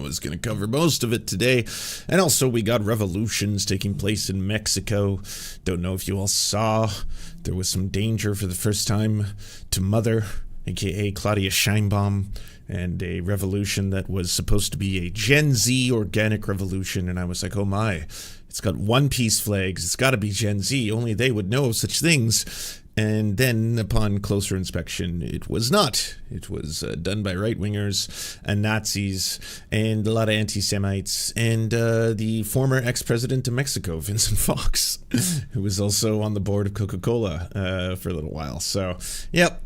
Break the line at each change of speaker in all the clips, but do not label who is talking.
was going to cover most of it today. And also, we got revolutions taking place in Mexico. Don't know if you all saw. There was some danger for the first time to Mother, aka Claudia Sheinbaum, and a revolution that was supposed to be a Gen Z organic revolution. And I was like, oh my, it's got One Piece flags. It's got to be Gen Z. Only they would know of such things. And then, upon closer inspection, it was not. It was done by right-wingers and Nazis and a lot of anti-Semites and the former ex-president of Mexico, Vincent Fox, who was also on the board of Coca-Cola for a little while. So, yep.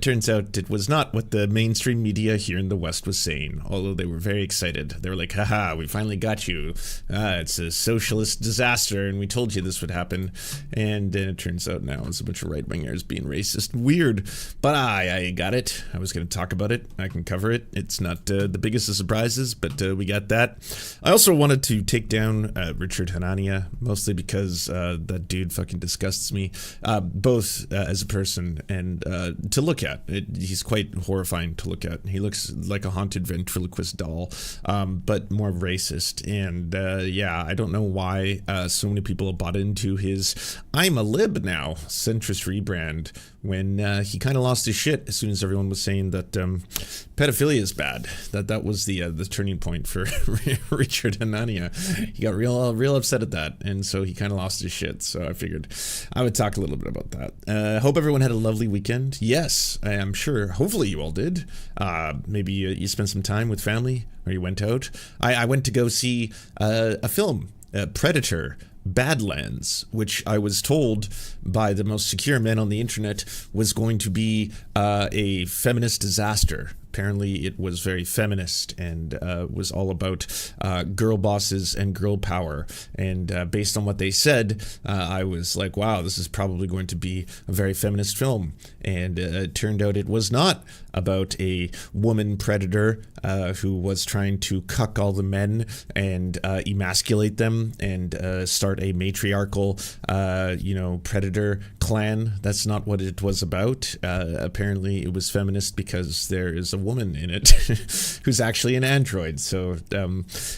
Turns out it was not what the mainstream media here in the West was saying, although they were very excited. They were like, haha, we finally got you. It's a socialist disaster, and we told you this would happen. And then it turns out now it's a bunch of right-wingers being racist and weird. But I got it. I was going to talk about it. I can cover it. It's not the biggest of surprises, but we got that. I also wanted to take down Richard Hanania, mostly because that dude fucking disgusts me, both as a person and to look at. He's quite horrifying to look at. He looks like a haunted ventriloquist doll, but more racist. And yeah, I don't know why so many people have bought into his I'm a lib now centrist rebrand when he kind of lost his shit as soon as everyone was saying that pedophilia is bad. That was the turning point for Richard Hanania. He got real upset at that, and so he kind of lost his shit. So I figured I would talk a little bit about that. Hope everyone had a lovely weekend. Yes, I am sure. Hopefully you all did. Maybe you spent some time with family, or you went out. I went to go see a film, Predator, Badlands, which I was told by the most secure men on the internet was going to be a feminist disaster. Apparently it was very feminist and was all about girl bosses and girl power. And based on what they said, I was like, wow, this is probably going to be a very feminist film. And it turned out it was not about a woman predator who was trying to cuck all the men and emasculate them and start a matriarchal, predator clan. That's not what it was about. Apparently it was feminist because there is a woman in it who's actually an android, so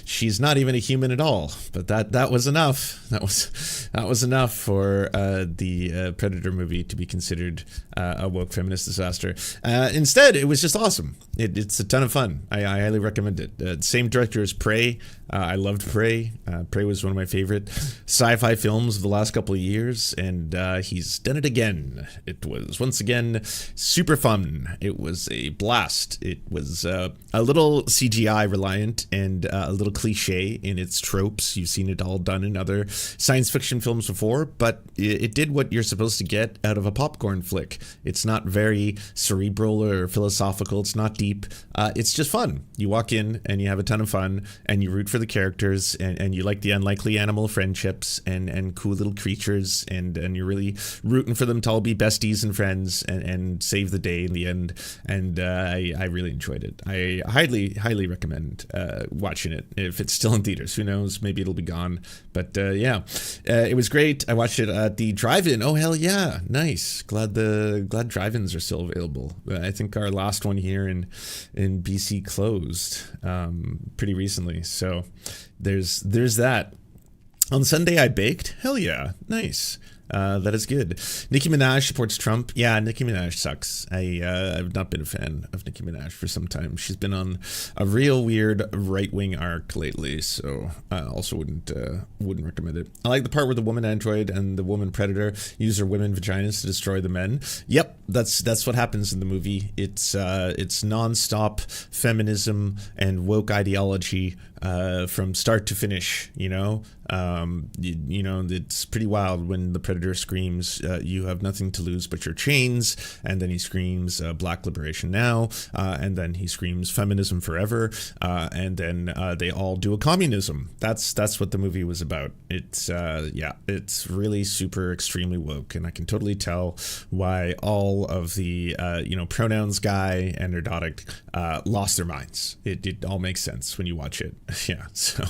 she's not even a human at all. But that was enough. That was enough for the Predator movie to be considered a woke feminist disaster. Instead, it was just awesome. It's a ton of fun. I highly recommend it. Same director as Prey. I loved Prey. Prey was one of my favorite sci-fi films of the last couple of years, and he's done it again. It was once again super fun. It was a blast. It was a little CGI reliant and a little cliche in its tropes. You've seen it all done in other science fiction films before, but it did what you're supposed to get out of a popcorn flick. It's not very cerebral or philosophical. It's not deep. It's just fun. You walk in and you have a ton of fun, and you root for the characters, and you like the unlikely animal friendships and cool little creatures, and you're really rooting for them to all be besties and friends and save the day in the end. And I really enjoyed it. I highly recommend watching it if it's still in theaters. Who knows? Maybe it'll be gone. But yeah, it was great. I watched it at the drive-in. Oh hell yeah, nice. Glad drive-ins are still available. I think our last one here in BC closed pretty recently. So there's that. On Sunday I baked. Hell yeah, nice. That is good. Nicki Minaj supports Trump. Yeah, Nicki Minaj sucks. I've not been a fan of Nicki Minaj for some time. She's been on a real weird right-wing arc lately, so I also wouldn't recommend it. I like the part where the woman android and the woman predator use their women vaginas to destroy the men. Yep, that's what happens in the movie. It's nonstop feminism and woke ideology from start to finish. It's pretty wild when the predator screams, you have nothing to lose but your chains, and then he screams, black liberation now, and then he screams feminism forever, and then they all do a communism. That's what the movie was about. It's really super extremely woke, and I can totally tell why all of the pronouns guy and Erdotic lost their minds. It all makes sense when you watch it. Yeah. So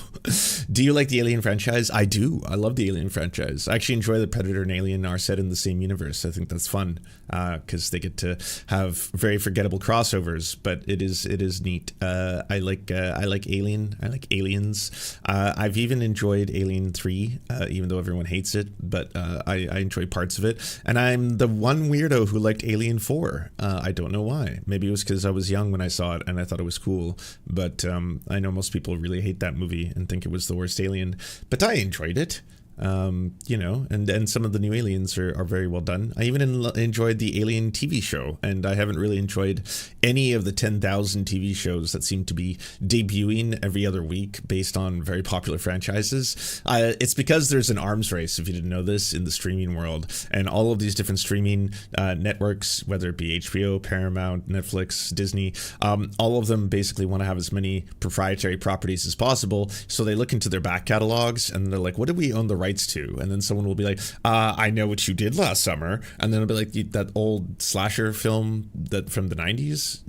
do you like the Alien franchise? I do. I love the Alien franchise. I actually enjoy the Predator Predator and Alien are set in the same universe. I think that's fun because they get to have very forgettable crossovers. But it is neat. I like Alien. I like Aliens. I've even enjoyed Alien 3, even though everyone hates it. But I enjoy parts of it. And I'm the one weirdo who liked Alien 4. I don't know why. Maybe it was because I was young when I saw it and I thought it was cool. But I know most people really hate that movie and think it was the worst Alien. But I enjoyed it. You know, and some of the new Aliens are very well done. I even enjoyed the Alien TV show, and I haven't really enjoyed any of the 10,000 TV shows that seem to be debuting every other week based on very popular franchises. It's because there's an arms race, if you didn't know this, in the streaming world, and all of these different streaming networks, whether it be HBO, Paramount, Netflix, Disney, all of them basically want to have as many proprietary properties as possible, so they look into their back catalogs, and they're like, what did we own the rights to? And then someone will be like, I know what you did last summer, and then it'll be like that old slasher film that from the 90s.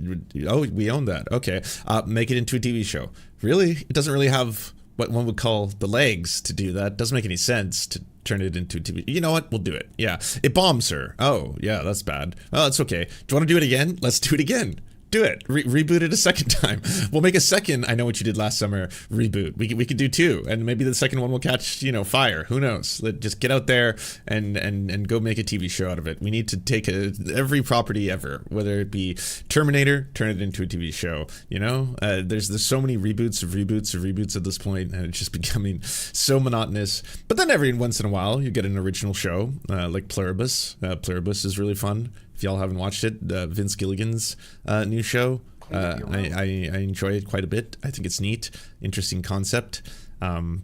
Oh, we own that. Okay, make it into a TV show. Really? It doesn't really have what one would call the legs to do that. Doesn't make any sense to turn it into a TV. You know what? We'll do it. Yeah, it bombs her. Oh yeah, that's bad. Oh, that's okay. Do you want to do it again? Let's do it again. Do it. Reboot it a second time. We'll make a second I Know What You Did Last Summer reboot. We could do 2, and maybe the second one will catch, you know, fire. Who knows? Just get out there and go make a TV show out of it. We need to take every property ever, whether it be Terminator, turn it into a TV show. You know, there's so many reboots at this point, and it's just becoming so monotonous. But then every once in a while, you get an original show like Pluribus. Pluribus is really fun. If y'all haven't watched it, Vince Gilligan's new show, I enjoy it quite a bit. I think it's neat, interesting concept.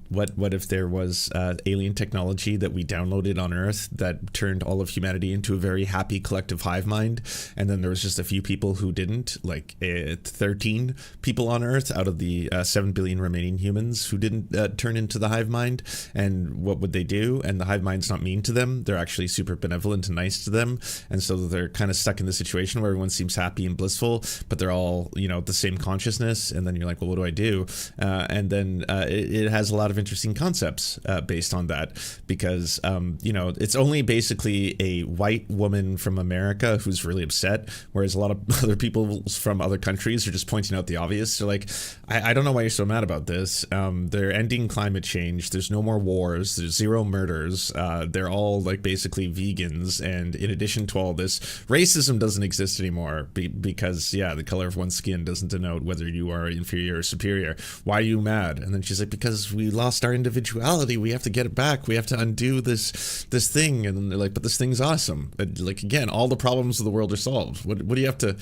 What if there was alien technology that we downloaded on Earth that turned all of humanity into a very happy collective hive mind, and then there was just a few people who didn't, like 13 people on Earth out of the 7 billion remaining humans who didn't turn into the hive mind, and what would they do? And the hive mind's not mean to them, they're actually super benevolent and nice to them, and so they're kind of stuck in the situation where everyone seems happy and blissful, but they're all, you know, the same consciousness, and then you're like, well, what do I do? And then it has a lot of interesting concepts based on that, because you know, it's only basically a white woman from America who's really upset, whereas a lot of other people from other countries are just pointing out the obvious. They're like, I don't know why you're so mad about this. They're ending climate change, there's no more wars, there's 0 murders, they're all like basically vegans, and in addition to all this, racism doesn't exist anymore because yeah, the color of one's skin doesn't denote whether you are inferior or superior. Why are you mad? And then she's like, because we lost our individuality, we have to get it back, we have to undo this thing. And then they're like, but this thing's awesome. And like, again, all the problems of the world are solved. What do you have to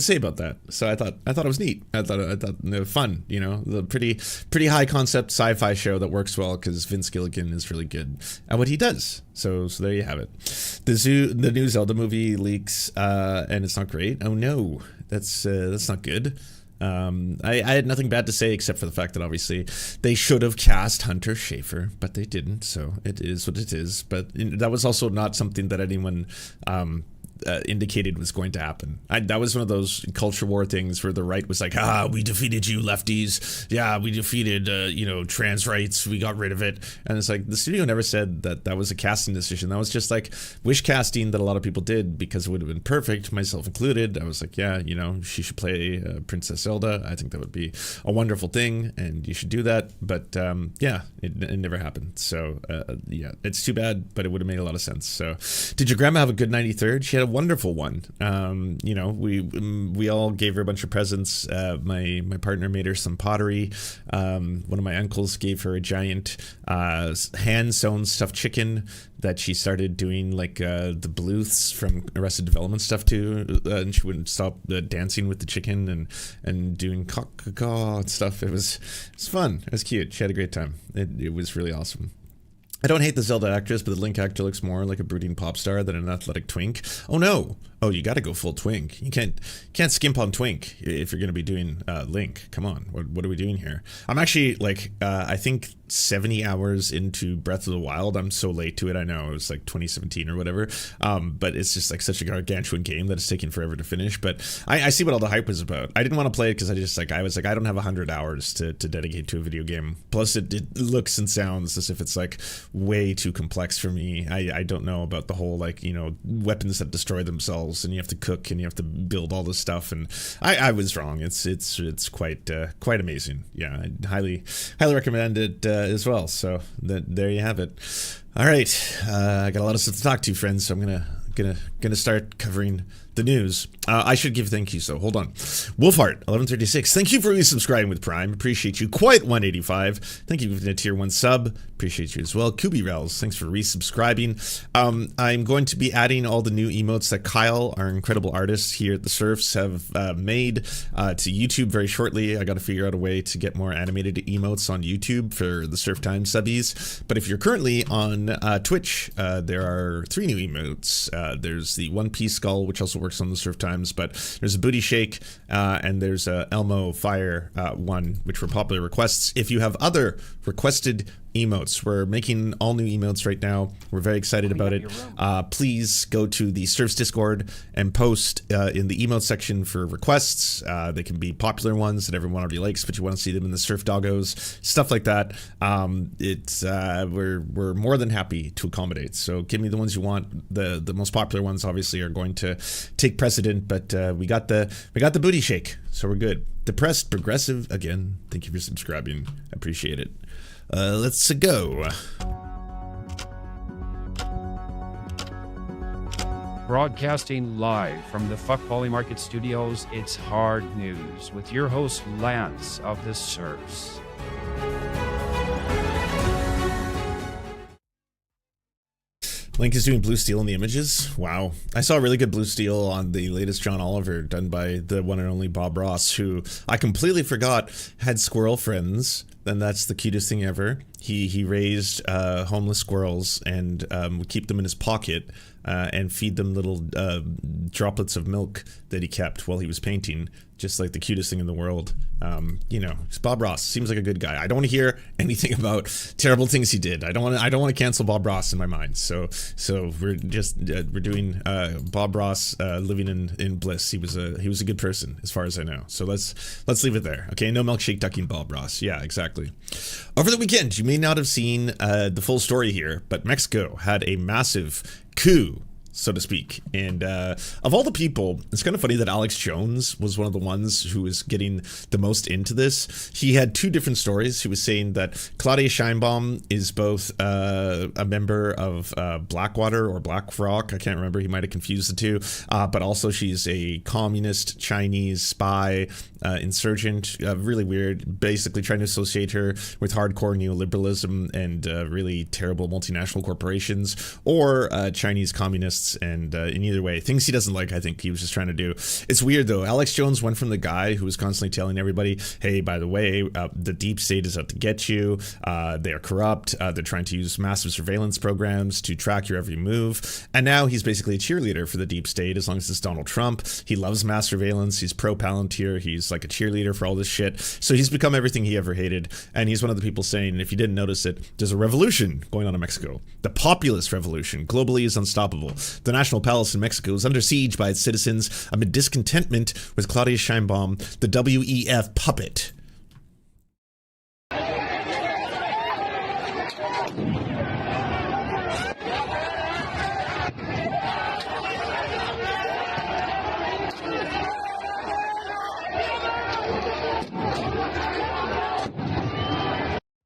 say about that? So I thought it was neat. I thought it was fun, you know, the pretty high concept sci-fi show that works well because Vince Gilligan is really good at what he does. So there you have it. The new Zelda movie leaks, and it's not great. Oh no, that's not good. I had nothing bad to say except for the fact that obviously they should have cast Hunter Schafer, but they didn't, so it is what it is. But that was also not something that anyone indicated was going to happen. That was one of those culture war things where the right was like, we defeated you lefties. Yeah, we defeated, trans rights. We got rid of it. And it's like, the studio never said that was a casting decision. That was just like wish casting that a lot of people did because it would have been perfect, myself included. I was like, yeah, she should play Princess Zelda. I think that would be a wonderful thing and you should do that. But yeah, it never happened. So yeah, it's too bad, but it would have made a lot of sense. So did your grandma have a good 93rd? She had a wonderful one. We all gave her a bunch of presents. My partner made her some pottery. One of my uncles gave her a giant hand sewn stuffed chicken that she started doing like the Bluths from Arrested Development stuff to, and she wouldn't stop dancing with the chicken and doing caw and stuff. It was fun. It was cute. She had a great time. It was really awesome. I don't hate the Zelda actress, but the Link actor looks more like a brooding pop star than an athletic twink. Oh no! Oh, you got to go full twink. You can't skimp on twink if you're going to be doing Link. Come on, what are we doing here? I'm actually like I think 70 hours into Breath of the Wild. I'm so late to it. I know it was like 2017 or whatever. But it's just like such a gargantuan game that it's taking forever to finish. But I see what all the hype was about. I didn't want to play it because I was like I don't have 100 hours to dedicate to a video game. Plus it looks and sounds as if it's like way too complex for me. I don't know about the whole, like, you know, weapons that destroy themselves and you have to cook and you have to build all this stuff. And I was wrong. It's quite amazing. Yeah, I highly recommend it as well. So there you have it. All right, I got a lot of stuff to talk to, friends. So I'm gonna start covering the news. I should give thank yous, though. Hold on. Wolfheart 1136. Thank you for resubscribing with Prime. Appreciate you. Quite 185. Thank you for the tier 1 sub. Appreciate you as well. Kubi Rels, thanks for resubscribing. I'm going to be adding all the new emotes that Kyle, our incredible artist here at the Surfs, have made to YouTube very shortly. I got to figure out a way to get more animated emotes on YouTube for the Surf Time subbies. But if you're currently on Twitch, there are 3 new emotes. There's the One Piece skull, which also works on the Surf Times, but there's a booty shake, and there's a Elmo fire one, which were popular requests. If you have other requested emotes, we're making all new emotes right now. We're very excited about it. Please go to the Surfs Discord and post in the emote section for requests. They can be popular ones that everyone already likes, but you want to see them in the Surf Doggos, stuff like that. We're more than happy to accommodate. So give me the ones you want. The most popular ones obviously are going to take precedent, but we got the booty shake, so we're good. Depressed Progressive, again, thank you for subscribing. I appreciate it. Let's go.
Broadcasting live from the Fuck Poly Market Studios, it's Hard News with your host Lance of the Surfs.
Link is doing blue steel in the images. Wow. I saw a really good blue steel on the latest John Oliver done by the one and only Bob Ross, who I completely forgot had squirrel friends. And that's the cutest thing ever. He raised homeless squirrels and would keep them in his pocket and feed them little droplets of milk that he kept while he was painting. Just like the cutest thing in the world. You know, it's Bob Ross. Seems like a good guy. I don't want to hear anything about terrible things he did. I don't want to cancel Bob Ross in my mind. So we're doing Bob Ross living in bliss. He was a good person as far as I know. So let's leave it there. Okay, no milkshake ducking Bob Ross. Yeah, exactly. Over the weekend, you may not have seen the full story here, but Mexico had a massive coup, so to speak. And of all the people, it's kind of funny that Alex Jones was one of the ones who was getting the most into this. He had 2 different stories. He was saying that Claudia Sheinbaum is both a member of Blackwater or BlackRock. I can't remember. He might have confused the two. But also she's a communist Chinese spy insurgent. Really weird. Basically trying to associate her with hardcore neoliberalism and really terrible multinational corporations or Chinese communists. And in either way, things he doesn't like, I think he was just trying to do. It's weird though. Alex Jones went from the guy who was constantly telling everybody, hey, by the way, the deep state is out to get you. They're corrupt. They're trying to use massive surveillance programs to track your every move. And now he's basically a cheerleader for the deep state as long as it's Donald Trump. He loves mass surveillance. He's pro-Palantir. He's like a cheerleader for all this shit. So he's become everything he ever hated. And he's one of the people saying, if you didn't notice it, there's a revolution going on in Mexico. The populist revolution globally is unstoppable. The National Palace in Mexico is under siege by its citizens amid discontentment with Claudia Sheinbaum, the WEF puppet.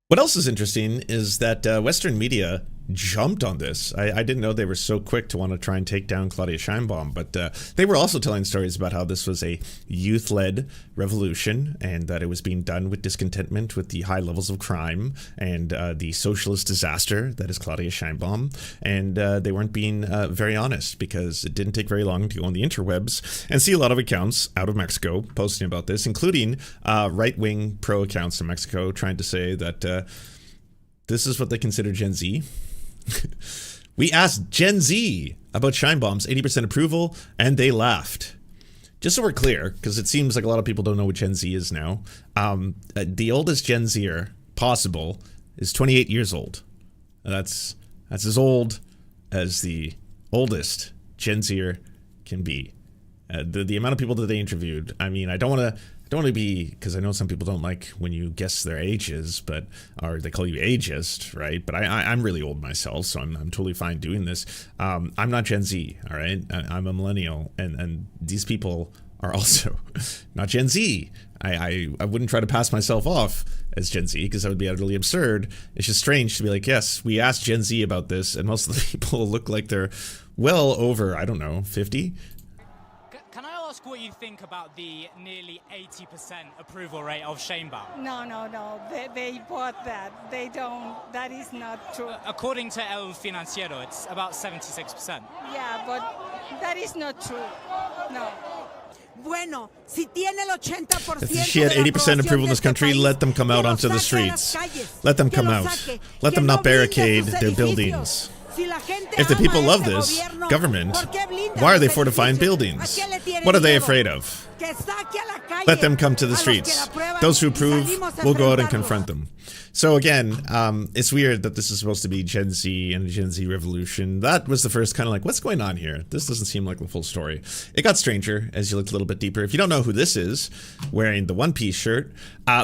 What else is interesting is that Western media jumped on this. I didn't know they were so quick to want to try and take down Claudia Sheinbaum, but they were also telling stories about how this was a youth-led revolution and that it was being done with discontentment with the high levels of crime and the socialist disaster that is Claudia Sheinbaum. And they weren't being very honest because it didn't take very long to go on the interwebs and see a lot of accounts out of Mexico posting about this, including right-wing pro accounts in Mexico trying to say that this is what they consider Gen Z. We asked Gen Z about Scheinbaum's 80% approval, and they laughed. Just so we're clear, because it seems like a lot of people don't know what Gen Z is now, the oldest Gen Zer possible is 28 years old. That's as old as the oldest Gen Zer can be. The amount of people that they interviewed, I mean, I don't want don't want to be, because I know some people don't like when you guess their ages, or they call you ageist, right? But I'm really old myself, so I'm totally fine doing this. I'm not Gen Z, all right? I'm a millennial, and these people are also not Gen Z. I wouldn't try to pass myself off as Gen Z because that would be utterly absurd. It's just strange to be like, yes, we asked Gen Z about this, and most of the people look like they're well over, I don't know, 50?
Can I ask what you think about the nearly 80% approval rate of Sheinbaum?
No. They bought that. They don't. That is not true.
According to El Financiero, it's about 76%.
Yeah, but that is not true. No.
Bueno, si tiene el 80%.
If she had 80% approval in this country, let them come out onto the streets. Let them come out. Let them not barricade their buildings. If the people love this government, why are they fortifying buildings? What are they afraid of? Let them come to the streets. Those who approve will go out and confront them. So again, it's weird that this is supposed to be Gen Z and Gen Z revolution. That was the first kind of like, what's going on here? This doesn't seem like the full story. It got stranger as you looked a little bit deeper. If you don't know who this is, wearing the One Piece shirt,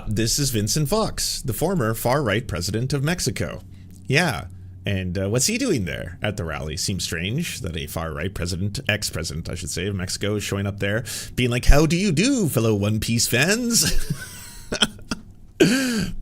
this is Vincent Fox, the former far-right president of Mexico. Yeah. And what's he doing there at the rally? Seems strange that a far-right president, ex-president, I should say, of Mexico is showing up there being like, how do you do, fellow One Piece fans?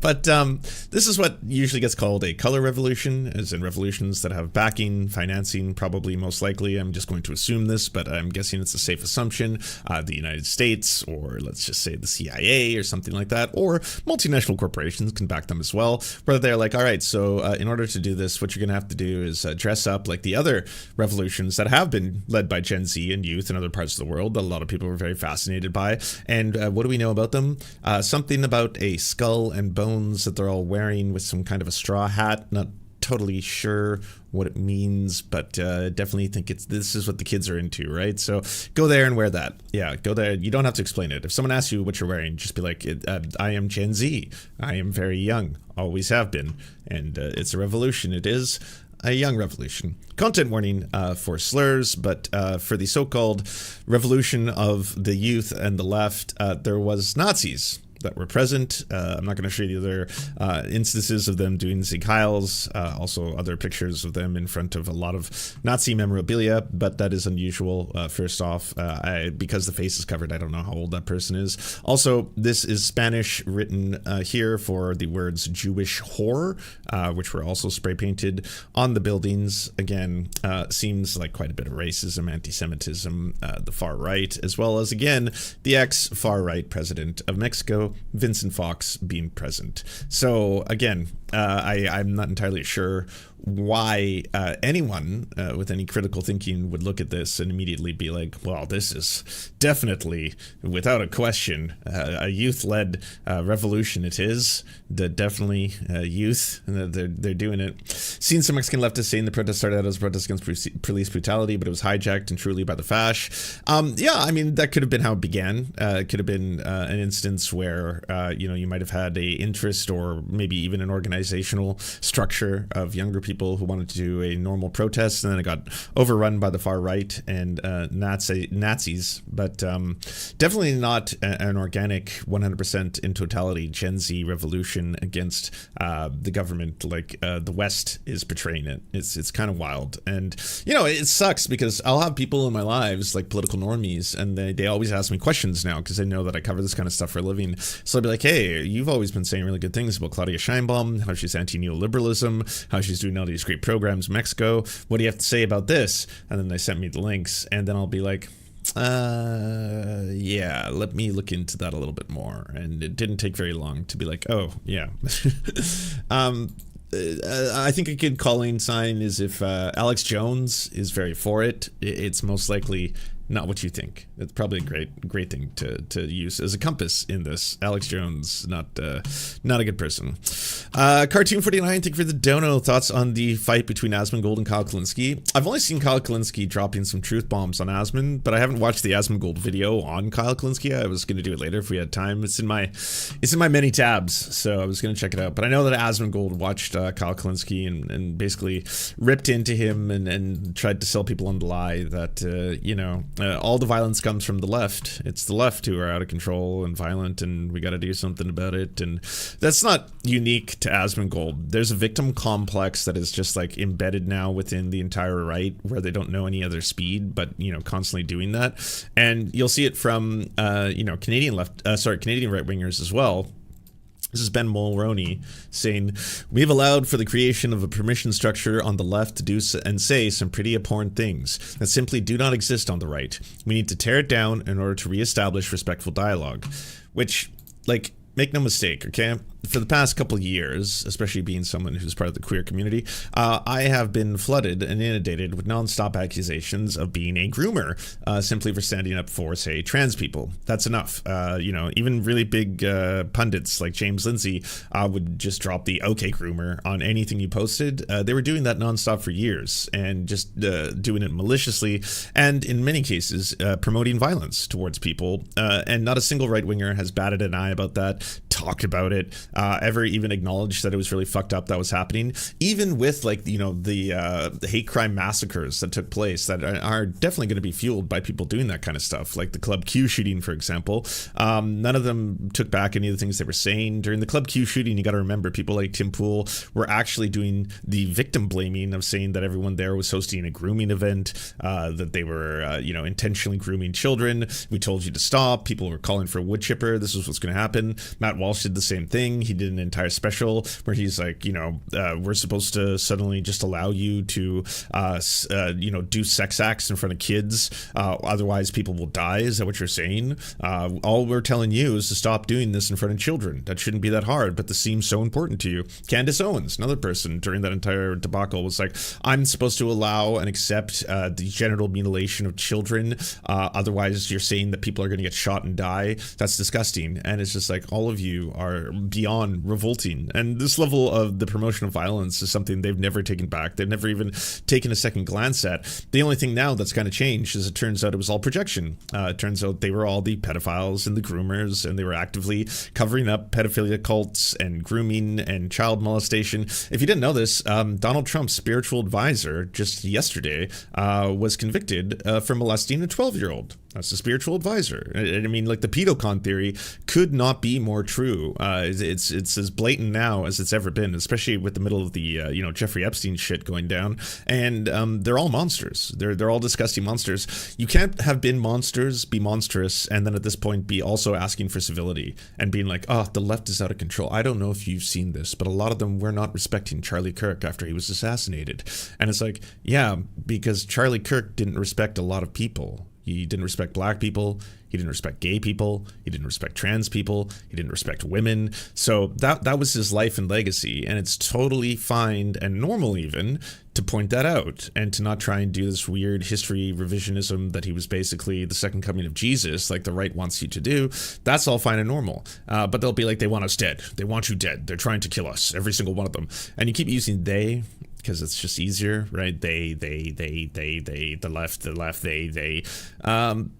But this is what usually gets called a color revolution, as in revolutions that have backing, financing, probably most likely. I'm just going to assume this, but I'm guessing it's a safe assumption. The United States, or let's just say the CIA or something like that, or multinational corporations can back them as well, where they're like, all right, so in order to do this, what you're going to have to do is dress up like the other revolutions that have been led by Gen Z and youth in other parts of the world that a lot of people were very fascinated by. And what do we know about them? Something about a skull and bones that they're all wearing with some kind of a straw hat. Not totally sure what it means, but definitely think this is what the kids are into, right? So go there and wear that. Yeah, go there. You don't have to explain it. If someone asks you what you're wearing, just be like, I am Gen Z. I am very young. Always have been. And it's a revolution. It is a young revolution. Content warning for slurs, but for the so-called revolution of the youth and the left, there was Nazis that were present. I'm not going to show you the other instances of them doing Sieg Heils, also other pictures of them in front of a lot of Nazi memorabilia, but that is unusual. First off, because the face is covered, I don't know how old that person is. Also, this is Spanish written here for the words Jewish whore, which were also spray painted on the buildings. Again, seems like quite a bit of racism, anti-Semitism, the far right, as well as, again, the ex-far right president of Mexico, Vincent Fox, being present. So again, I'm not entirely sure why anyone with any critical thinking would look at this and immediately be like, well, this is definitely, without a question, a youth-led revolution. It is definitely youth, and they're doing it. Seen some Mexican leftists saying the protest started out as a protest against police brutality, but it was hijacked and truly by the fash. Yeah, I mean, that could have been how it began. It could have been an instance where you might have had a interest or maybe even an organizational structure of younger people who wanted to do a normal protest, and then it got overrun by the far right and Nazis, but definitely not an organic 100% in totality Gen Z revolution against the government like the West is portraying it. It's kind of wild, and it sucks because I'll have people in my lives like political normies, and they always ask me questions now because they know that I cover this kind of stuff for a living. So I'll be like, hey, you've always been saying really good things about Claudia Sheinbaum, how she's anti-neoliberalism, how she's doing all these great programs in Mexico. What do you have to say about this? And then they sent me the links, and then I'll be like, yeah, let me look into that a little bit more. And it didn't take very long to be like, oh, yeah. I think a good calling sign is if Alex Jones is very for it, it's most likely not what you think. It's probably a great thing to use as a compass in this. Alex Jones, not a good person. Cartoon 49, thank you for the dono. Thoughts on the fight between Asmongold and Kyle Kalinske? I've only seen Kyle Kalinske dropping some truth bombs on Asmon, but I haven't watched the Asmongold video on Kyle Kalinske. I was going to do it later if we had time. It's in my many tabs, so I was going to check it out. But I know that Asmongold watched Kyle Kalinske and basically ripped into him and tried to sell people on the lie that, all the violence comes from the left. It's the left who are out of control and violent, and we got to do something about it. And that's not unique to Asmongold. There's a victim complex that is just like embedded now within the entire right, where they don't know any other speed, but constantly doing that. And you'll see it from Canadian right wingers as well. This is Ben Mulroney saying, "We have allowed for the creation of a permission structure on the left to do and say some pretty abhorrent things that simply do not exist on the right. We need to tear it down in order to reestablish respectful dialogue." Which, make no mistake, okay? For the past couple of years, especially being someone who's part of the queer community, I have been flooded and inundated with nonstop accusations of being a groomer, simply for standing up for, say, trans people. That's enough. Even really big pundits like James Lindsay would just drop the "okay groomer" on anything you posted. They were doing that nonstop for years and just doing it maliciously and, in many cases, promoting violence towards people. And not a single right-winger has batted an eye about that, talked about it, ever even acknowledged that it was really fucked up that was happening, even with the hate crime massacres that took place that are definitely going to be fueled by people doing that kind of stuff, like the Club Q shooting, for example. None of them took back any of the things they were saying during the Club Q shooting. You got to remember, people like Tim Pool were actually doing the victim blaming of saying that everyone there was hosting a grooming event, that they were intentionally grooming children. We told you to stop. People were calling for a wood chipper. This is what's going to happen. Matt Walsh did the same thing. He did an entire special where he's like, we're supposed to suddenly just allow you to, do sex acts in front of kids. Otherwise, people will die. Is that what you're saying? All we're telling you is to stop doing this in front of children. That shouldn't be that hard, but this seems so important to you. Candace Owens, another person during that entire debacle, was like, I'm supposed to allow and accept the genital mutilation of children. Otherwise, you're saying that people are going to get shot and die. That's disgusting. And it's just like, all of you are beyond revolting, and this level of the promotion of violence is something they've never taken back. They've never even taken a second glance at. The only thing now that's kind of changed is it turns out it was all projection. It turns out they were all the pedophiles and the groomers, and they were actively covering up pedophilia cults and grooming and child molestation. If you didn't know this, Donald Trump's spiritual advisor just yesterday was convicted for molesting a 12-year-old. That's a spiritual advisor. I mean, the pedocon theory could not be more true. It's as blatant now as it's ever been, especially with the middle of the Jeffrey Epstein shit going down. And they're all monsters. They're all disgusting monsters. You can't have been monsters, be monstrous, and then at this point be also asking for civility and being like, oh, the left is out of control. I don't know if you've seen this, but a lot of them were not respecting Charlie Kirk after he was assassinated. And it's like, yeah, because Charlie Kirk didn't respect a lot of people. He didn't respect black people. He didn't respect gay people. He didn't respect trans people. He didn't respect women. So that was his life and legacy. And it's totally fine and normal even to point that out and to not try and do this weird history revisionism that he was basically the second coming of Jesus, like the right wants you to do. That's all fine and normal. But they'll be like, they want us dead. They want you dead. They're trying to kill us, every single one of them. And you keep using they, because it's just easier, right? They, the left, they.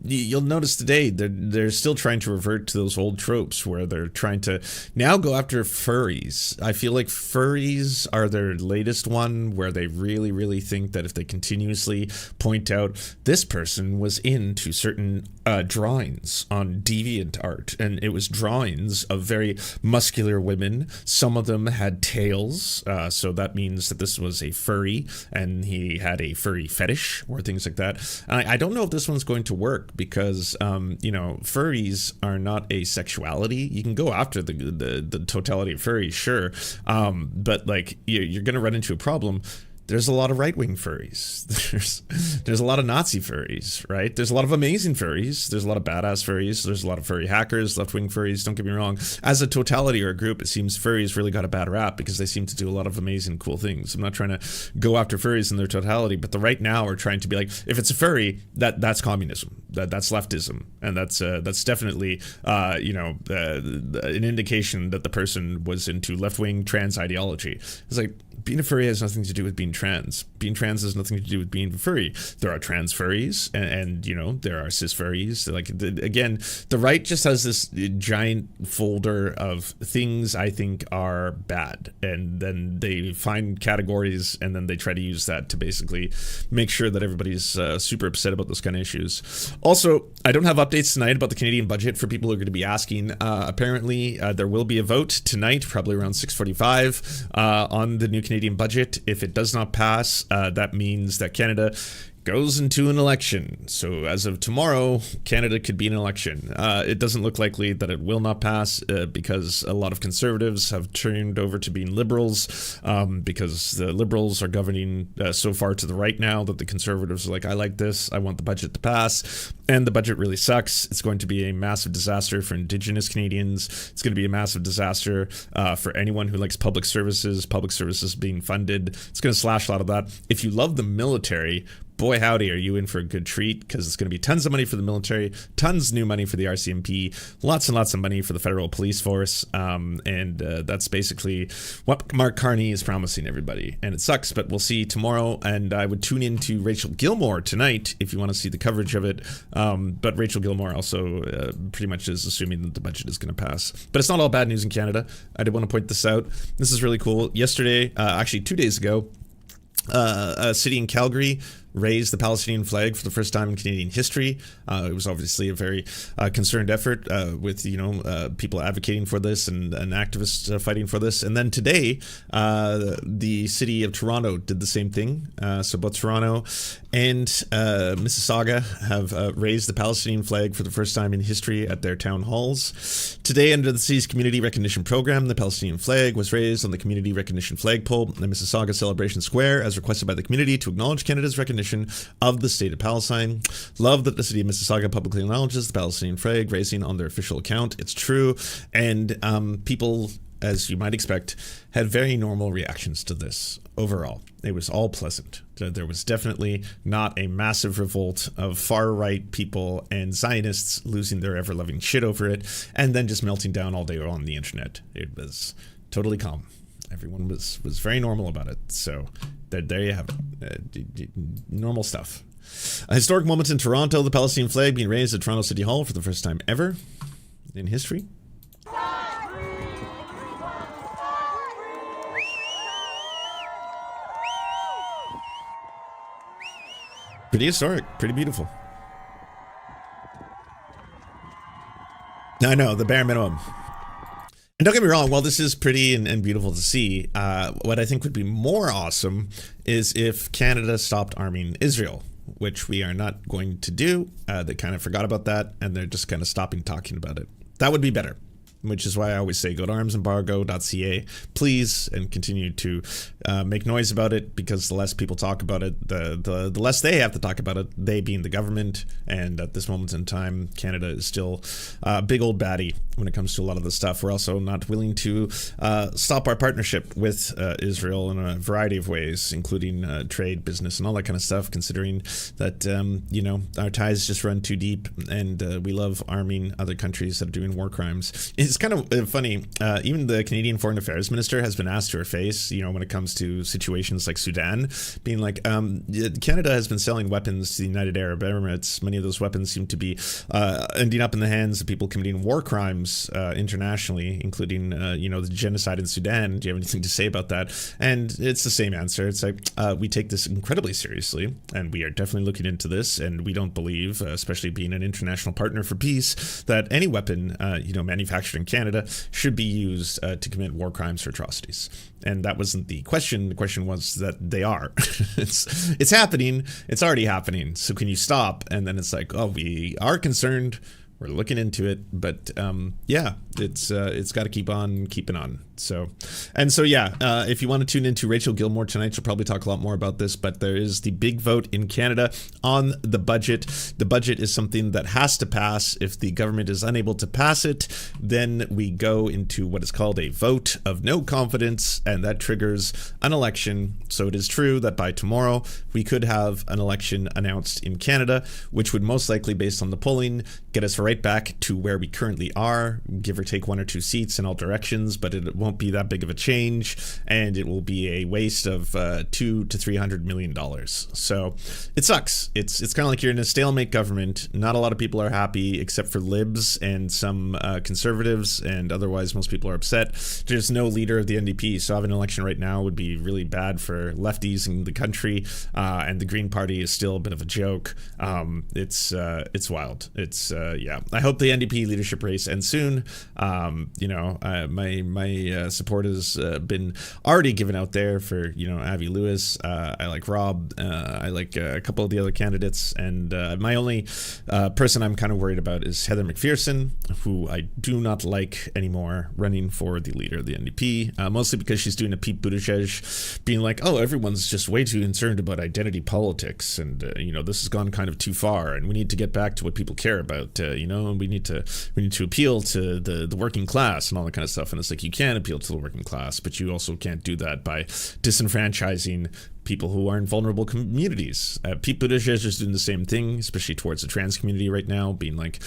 You'll notice today they're still trying to revert to those old tropes where they're trying to now go after furries. I feel like furries are their latest one, where they really, really think that if they continuously point out this person was into certain drawings on DeviantArt, and it was drawings of very muscular women. Some of them had tails, so that means that this was a furry and he had a furry fetish or things like that. And I don't know if this one's going to work because furries are not a sexuality. You can go after the totality of furries, sure, but you're going to run into a problem. there's a lot of right-wing furries. There's a lot of Nazi furries, right? There's a lot of amazing furries. There's a lot of badass furries. There's a lot of furry hackers, left-wing furries. Don't get me wrong. As a totality or a group, it seems furries really got a bad rap because they seem to do a lot of amazing, cool things. I'm not trying to go after furries in their totality, but the right now are trying to be like, if it's a furry, that's communism. That's leftism, and that's definitely an indication that the person was into left-wing trans ideology. It's like, being a furry has nothing to do with being trans. Being trans has nothing to do with being furry. There are trans furries, and there are cis furries. Like, again, the right just has this giant folder of things I think are bad, and then they find categories, and then they try to use that to basically make sure that everybody's super upset about those kind of issues. Also, I don't have updates tonight about the Canadian budget for people who are going to be asking. Apparently, there will be a vote tonight, probably around 6:45, on the new Canadian budget. If it does not pass, that means that Canada goes into an election. So as of tomorrow, Canada could be an election. It doesn't look likely that it will not pass because a lot of conservatives have turned over to being liberals, because the liberals are governing so far to the right now that the conservatives are like, I like this, I want the budget to pass. And the budget really sucks. It's going to be a massive disaster for Indigenous Canadians. It's going to be a massive disaster for anyone who likes public services being funded. It's going to slash a lot of that. If you love the military, boy howdy, are you in for a good treat, because it's going to be tons of money for the military, tons new money for the RCMP, lots and lots of money for the federal police force, and that's basically what Mark Carney is promising everybody, and it sucks, but we'll see tomorrow. And I would tune into Rachel Gilmore tonight if you want to see the coverage of it, but Rachel Gilmore also pretty much is assuming that the budget is going to pass. But it's not all bad news in Canada. I did want to point this out. This is really cool. Yesterday, actually 2 days ago, a city in Calgary raised the Palestinian flag for the first time in Canadian history. It was obviously a very concerned effort with people advocating for this and activists fighting for this. And then today, the city of Toronto did the same thing. So both Toronto and Mississauga have raised the Palestinian flag for the first time in history at their town halls. Today, under the city's community recognition program, the Palestinian flag was raised on the community recognition flagpole in Mississauga Celebration Square, as requested by the community to acknowledge Canada's recognition of the state of Palestine. Love that the city of Mississauga publicly acknowledges the Palestinian flag raising on their official account. It's true, and people, as you might expect, had very normal reactions to this. Overall, it was all pleasant. There was definitely not a massive revolt of far-right people and Zionists losing their ever-loving shit over it and then just melting down all day on the internet. It was totally calm. Everyone was very normal about it. So there you have it. Normal stuff. A historic moment in Toronto, the Palestinian flag being raised at Toronto City Hall for the first time ever in history. Pretty historic, pretty beautiful. I know, the bare minimum. And don't get me wrong, while this is pretty and beautiful to see, what I think would be more awesome is if Canada stopped arming Israel, which we are not going to do. They kind of forgot about that, and they're just kind of stopping talking about it. That would be better. Which is why I always say go to armsembargo.ca, please, and continue to make noise about it, because the less people talk about it, the less they have to talk about it, they being the government. And at this moment in time, Canada is still a big old baddie when it comes to a lot of this stuff. We're also not willing to stop our partnership with Israel in a variety of ways, including trade, business, and all that kind of stuff, considering that, our ties just run too deep, and we love arming other countries that are doing war crimes. It's kind of funny. Even the Canadian Foreign Affairs Minister has been asked to her face, when it comes to situations like Sudan, being like, Canada has been selling weapons to the United Arab Emirates. Many of those weapons seem to be ending up in the hands of people committing war crimes internationally, including, the genocide in Sudan. Do you have anything to say about that? And it's the same answer. It's like, we take this incredibly seriously, and we are definitely looking into this, and we don't believe, especially being an international partner for peace, that any weapon, manufactured in Canada should be used to commit war crimes or atrocities. And that wasn't the question. The question was that they are. It's happening. It's already happening. So can you stop? And then it's like, oh, we are concerned. We're looking into it. But it's got to keep on keeping on. So yeah, if you want to tune into Rachel Gilmore tonight, she'll probably talk a lot more about this, but there is the big vote in Canada on the budget. The budget is something that has to pass. If the government is unable to pass it, then we go into what is called a vote of no confidence, and that triggers an election. So it is true that by tomorrow, we could have an election announced in Canada, which would most likely, based on the polling, get us right back to where we currently are, give or take 1 or 2 seats in all directions, but it won't be that big of a change, and it will be a waste of $200 to $300 million. So it sucks. It's kind of like you're in a stalemate government. Not a lot of people are happy, except for libs and some conservatives, and otherwise most people are upset. There's no leader of the NDP, so having an election right now would be really bad for lefties in the country, and the Green Party is still a bit of a joke. It's wild. Yeah. I hope the NDP leadership race ends soon. My support has been already given out there for Avi Lewis. I like Rob. I like a couple of the other candidates, and my only person I'm kind of worried about is Heather McPherson, who I do not like anymore running for the leader of the NDP, mostly because she's doing a Pete Buttigieg, being like, oh, everyone's just way too concerned about identity politics, and this has gone kind of too far, and we need to get back to what people care about, and we need to appeal to the working class and all that kind of stuff. And it's like, you can appeal to the working class, but you also can't do that by disenfranchising people who are in vulnerable communities. Pete Buttigieg is doing the same thing, especially towards the trans community right now, being like,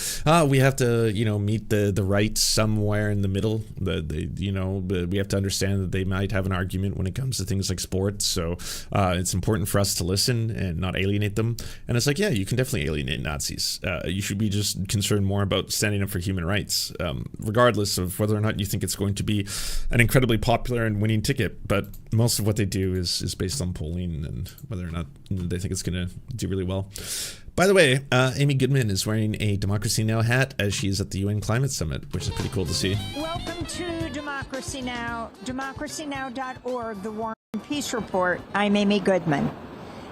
we have to, meet the right somewhere in the middle. We have to understand that they might have an argument when it comes to things like sports. So it's important for us to listen and not alienate them. And it's like, yeah, you can definitely alienate Nazis. You should be just concerned more about standing up for human rights, regardless of whether or not you think it's going to be an incredibly popular and winning ticket. But most of what they do is based on polling and whether or not they think it's going to do really well. By the way, Amy Goodman is wearing a Democracy Now! Hat as she is at the UN Climate Summit, which is pretty cool to see.
Welcome to Democracy Now!, democracynow.org, the War and Peace Report. I'm Amy Goodman.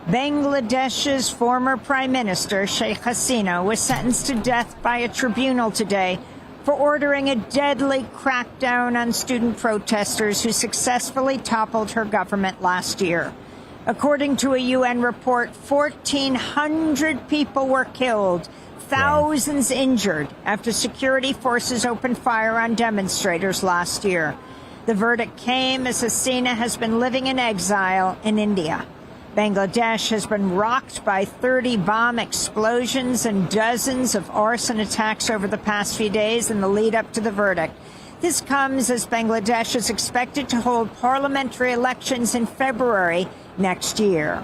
Bangladesh's former Prime Minister, Sheikh Hasina, was sentenced to death by a tribunal today for ordering a deadly crackdown on student protesters who successfully toppled her government last year. According to a UN report, 1,400 people were killed, thousands injured after security forces opened fire on demonstrators last year. The verdict came as Hasina has been living in exile in India. Bangladesh has been rocked by 30 bomb explosions and dozens of arson attacks over the past few days in the lead up to the verdict. This comes as Bangladesh is expected to hold parliamentary elections in February next year.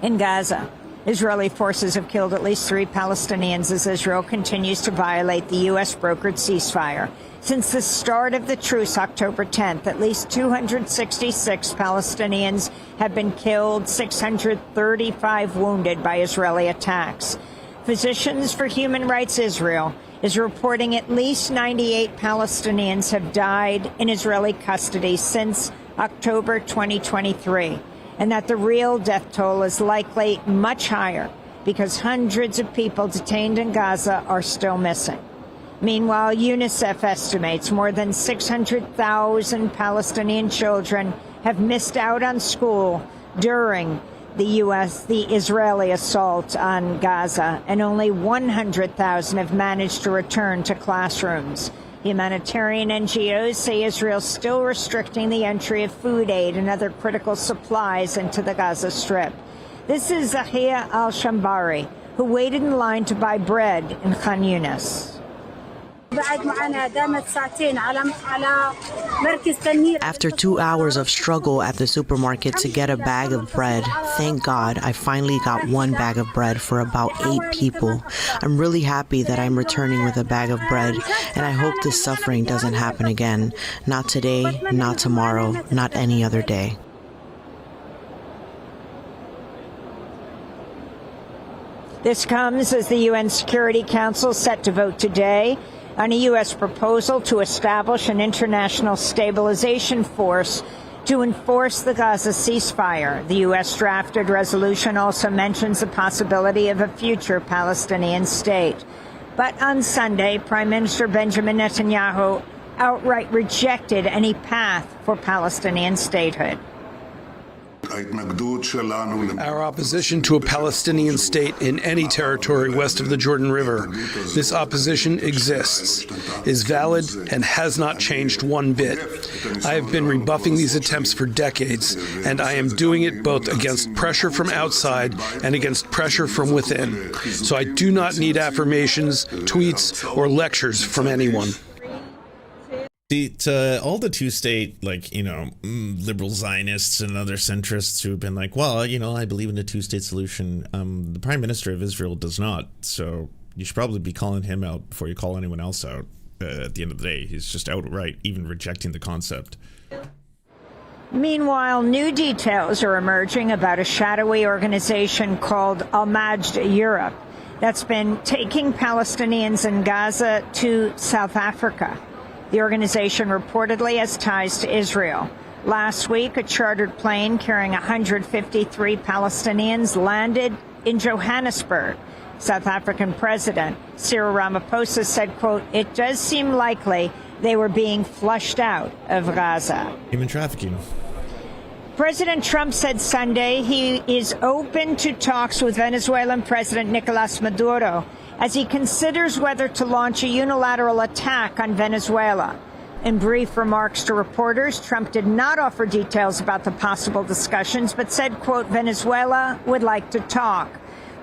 In Gaza, Israeli forces have killed at least 3 Palestinians as Israel continues to violate the U.S.-brokered ceasefire. Since the start of the truce, October 10th, at least 266 Palestinians have been killed, 635 wounded by Israeli attacks. Physicians for Human Rights Israel is reporting at least 98 Palestinians have died in Israeli custody since October 2023, and that the real death toll is likely much higher because hundreds of people detained in Gaza are still missing. Meanwhile, UNICEF estimates more than 600,000 Palestinian children have missed out on school during the Israeli assault on Gaza, and only 100,000 have managed to return to classrooms. Humanitarian NGOs say Israel's still restricting the entry of food aid and other critical supplies into the Gaza Strip. This is Zahia al-Shambari, who waited in line to buy bread in Khan Yunis.
After 2 hours of struggle at the supermarket to get a bag of bread, thank God I finally got 1 bag of bread for about 8 people. I'm really happy that I'm returning with a bag of bread, and I hope this suffering doesn't happen again. Not today, not tomorrow, not any other day.
This comes as the UN Security Council is set to vote today on a U.S. proposal to establish an international stabilization force to enforce the Gaza ceasefire. The U.S. drafted resolution also mentions the possibility of a future Palestinian state. But on Sunday, Prime Minister Benjamin Netanyahu outright rejected any path for Palestinian statehood.
Our opposition to a Palestinian state in any territory west of the Jordan River, this opposition exists, is valid, and has not changed one bit. I have been rebuffing these attempts for decades, and I am doing it both against pressure from outside and against pressure from within. So I do not need affirmations, tweets, or lectures from anyone.
See, to all the two-state, liberal Zionists and other centrists who have been like, well, I believe in a two-state solution, the Prime Minister of Israel does not, so you should probably be calling him out before you call anyone else out. At the end of the day, he's just outright even rejecting the concept.
Meanwhile, new details are emerging about a shadowy organization called Al-Majd Europe that's been taking Palestinians in Gaza to South Africa. The organization reportedly has ties to Israel. Last week, a chartered plane carrying 153 Palestinians landed in Johannesburg. South African President Cyril Ramaphosa said, quote, "It does seem likely they were being flushed out of Gaza."
Human trafficking.
President Trump said Sunday he is open to talks with Venezuelan President Nicolas Maduro as he considers whether to launch a unilateral attack on Venezuela. In brief remarks to reporters, Trump did not offer details about the possible discussions, but said, quote, "Venezuela would like to talk."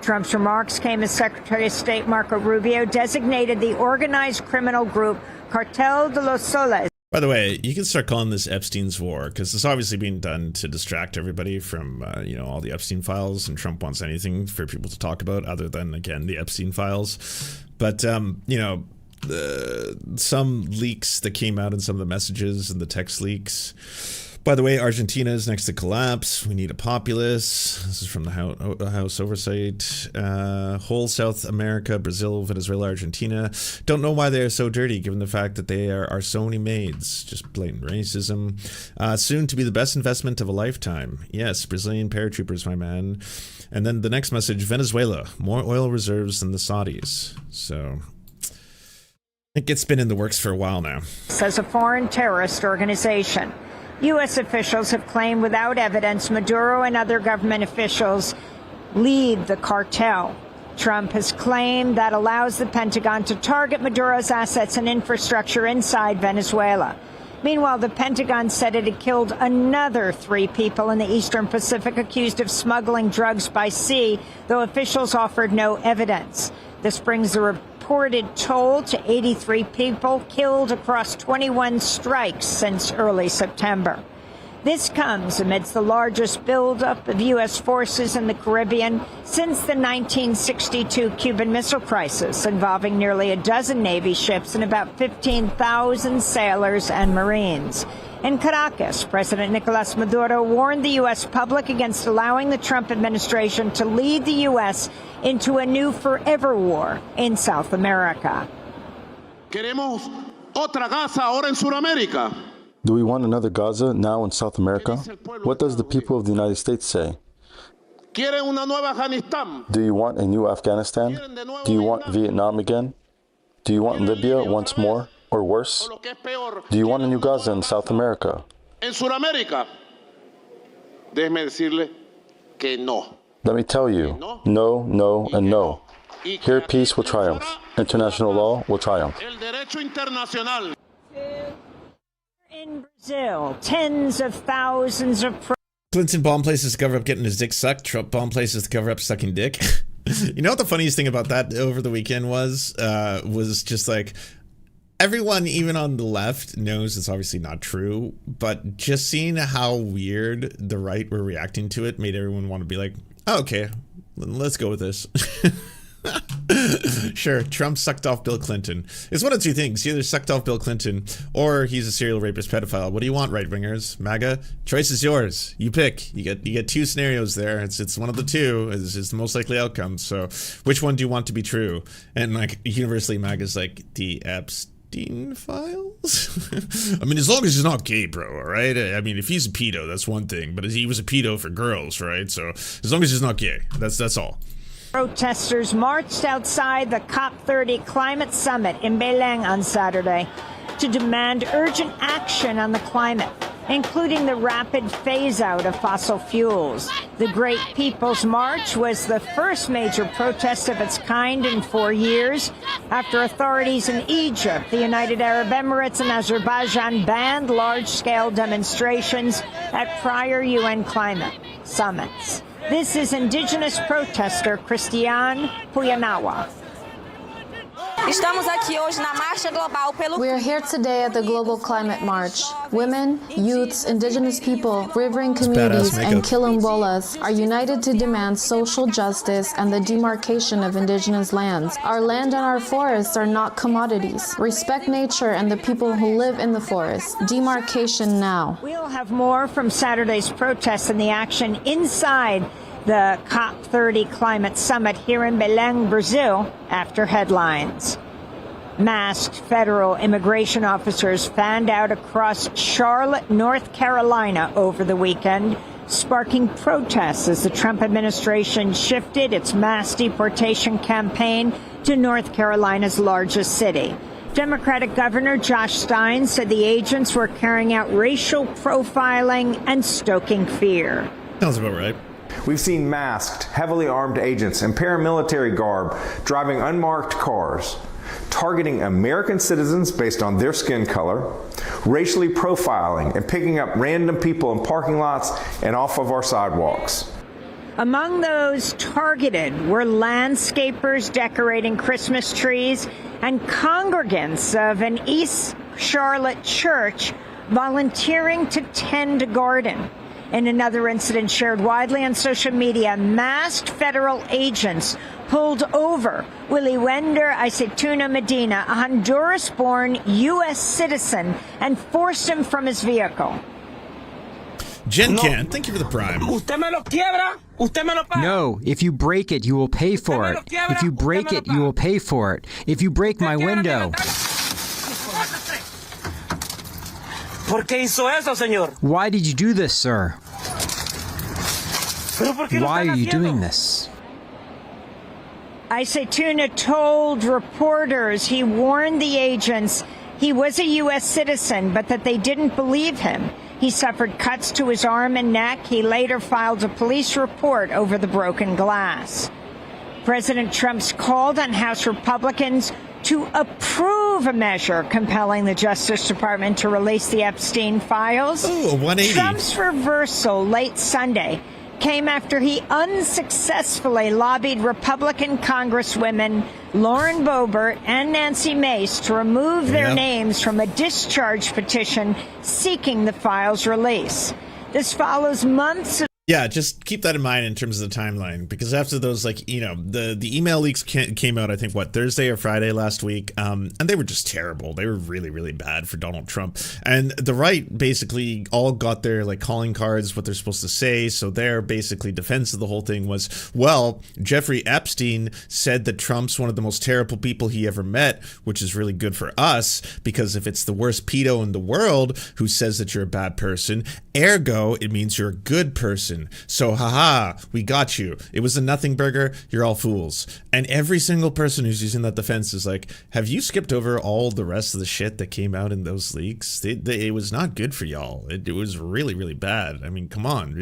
Trump's remarks came as Secretary of State Marco Rubio designated the organized criminal group Cartel de los Soles.
By the way, you can start calling this Epstein's War, because it's obviously being done to distract everybody from, all the Epstein files, and Trump wants anything for people to talk about other than, again, the Epstein files. But, some leaks that came out in some of the messages and the text leaks. By the way, Argentina is next to collapse. We need a populace. This is from the House Oversight. Whole South America, Brazil, Venezuela, Argentina. Don't know why they are so dirty, given the fact that they are Sony maids. Just blatant racism. Soon to be the best investment of a lifetime. Yes, Brazilian paratroopers, my man. And then the next message, Venezuela. More oil reserves than the Saudis. So I think it's been in the works for a while now.
Says a foreign terrorist organization. U.S. officials have claimed without evidence Maduro and other government officials lead the cartel. Trump has claimed that allows the Pentagon to target Maduro's assets and infrastructure inside Venezuela. Meanwhile, the Pentagon said it had killed another 3 people in the Eastern Pacific accused of smuggling drugs by sea, though officials offered no evidence. This brings the reported toll to 83 people killed across 21 strikes since early September. This comes amidst the largest buildup of U.S. forces in the Caribbean since the 1962 Cuban Missile Crisis, involving nearly a dozen Navy ships and about 15,000 sailors and Marines. In Caracas, President Nicolas Maduro warned the U.S. public against allowing the Trump administration to lead the U.S. into a new forever war in South America.
Queremos otra Gaza ahora en Sudamérica.
Do we want another Gaza now in South America? What does the people of the United States say? Do you want a new Afghanistan? Do you want Vietnam again? Do you want Libya once more, or worse? Do you want a new Gaza in South America? Let me tell you, no, no, and no. Here peace will triumph. International law will triumph.
In Brazil, tens of thousands of
Clinton bomb places to cover up getting his dick sucked. Trump bomb places to cover up sucking dick. You know what the funniest thing about that over the weekend was just like, everyone, even on the left, knows it's obviously not true, but just seeing how weird the right were reacting to it made everyone want to be like, oh, okay, let's go with this. Sure, Trump sucked off Bill Clinton. It's one of 2 things. He either sucked off Bill Clinton or he's a serial rapist pedophile. What do you want, right-wingers? MAGA? Choice is yours. You pick. You get 2 scenarios there. It's one of the 2. It's the most likely outcome. So which one do you want to be true? And like universally, MAGA's like the Epstein files? I mean, as long as he's not gay, bro, all right? I mean, if he's a pedo, that's one thing. But he was a pedo for girls, right? So as long as he's not gay, that's all.
Protesters marched outside the COP30 climate summit in Belém on Saturday. to demand urgent action on the climate, including the rapid phase-out of fossil fuels. The Great People's March was the first major protest of its kind in 4 years, after authorities in Egypt, the United Arab Emirates, and Azerbaijan banned large-scale demonstrations at prior UN climate summits. This is indigenous protester Christiane Puyanawa.
We are here today at the Global Climate March. Women, youths, indigenous people, riverine communities, and Quilombolas are united to demand social justice and the demarcation of indigenous lands. Our land and our forests are not commodities. Respect nature and the people who live in the forest. Demarcation now.
We'll have more from Saturday's protests and the action inside the COP30 climate summit here in Belém, Brazil, after headlines. Masked federal immigration officers fanned out across Charlotte, North Carolina over the weekend, sparking protests as the Trump administration shifted its mass deportation campaign to North Carolina's largest city. Democratic Governor Josh Stein said the agents were carrying out racial profiling and stoking fear.
Sounds about right.
We've seen masked, heavily armed agents in paramilitary garb driving unmarked cars, targeting American citizens based on their skin color, racially profiling and picking up random people in parking lots and off of our sidewalks.
Among those targeted were landscapers decorating Christmas trees and congregants of an East Charlotte church volunteering to tend a garden. In another incident shared widely on social media, masked federal agents pulled over Willie Wender Aceituna Medina, a Honduras-born U.S. citizen, and forced him from his vehicle.
Jen Can, thank you for the prime.
No, if you break it, you will pay for it. If you break it, you will pay for it. If you break my window... Why did you do this, sir? Why are you doing this?
Aceituna told reporters he warned the agents he was a U.S. citizen, but that they didn't believe him. He suffered cuts to his arm and neck. He later filed a police report over the broken glass. President Trump's called on House Republicans to approve a measure compelling the Justice Department to release the Epstein files.
Oh, 180.
Trump's reversal late Sunday came after he unsuccessfully lobbied Republican Congresswomen Lauren Boebert and Nancy Mace to remove their names from a discharge petition seeking the files' release. This follows months of...
Yeah, just keep that in mind in terms of the timeline, because after those, like, you know, the email leaks came out, I think, Thursday or Friday last week, and they were just terrible. They were really, really bad for Donald Trump. And the right basically all got their, like, calling cards, what they're supposed to say, so their basically defense of the whole thing was, well, Jeffrey Epstein said that Trump's one of the most terrible people he ever met, which is really good for us, because if it's the worst pedo in the world who says that you're a bad person, ergo, it means you're a good person. So, haha, we got you. It was a nothing burger. You're all fools. And every single person who's using that defense is like, have you skipped over all the rest of the shit that came out in those leaks? It was not good for y'all. It was really, really bad. I mean, come on.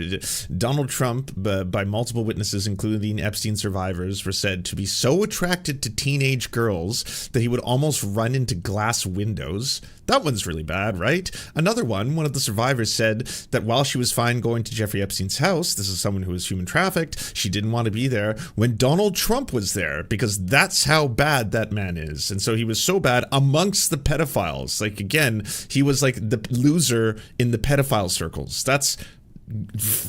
Donald Trump, by multiple witnesses, including Epstein survivors, were said to be so attracted to teenage girls that he would almost run into glass windows. That one's really bad, right? Another one of the survivors said that while she was fine going to Jeffrey Epstein's house, this is someone who was human trafficked, she didn't want to be there when Donald Trump was there, because that's how bad that man is. And so he was so bad amongst the pedophiles. Like, again, he was like the loser in the pedophile circles. That's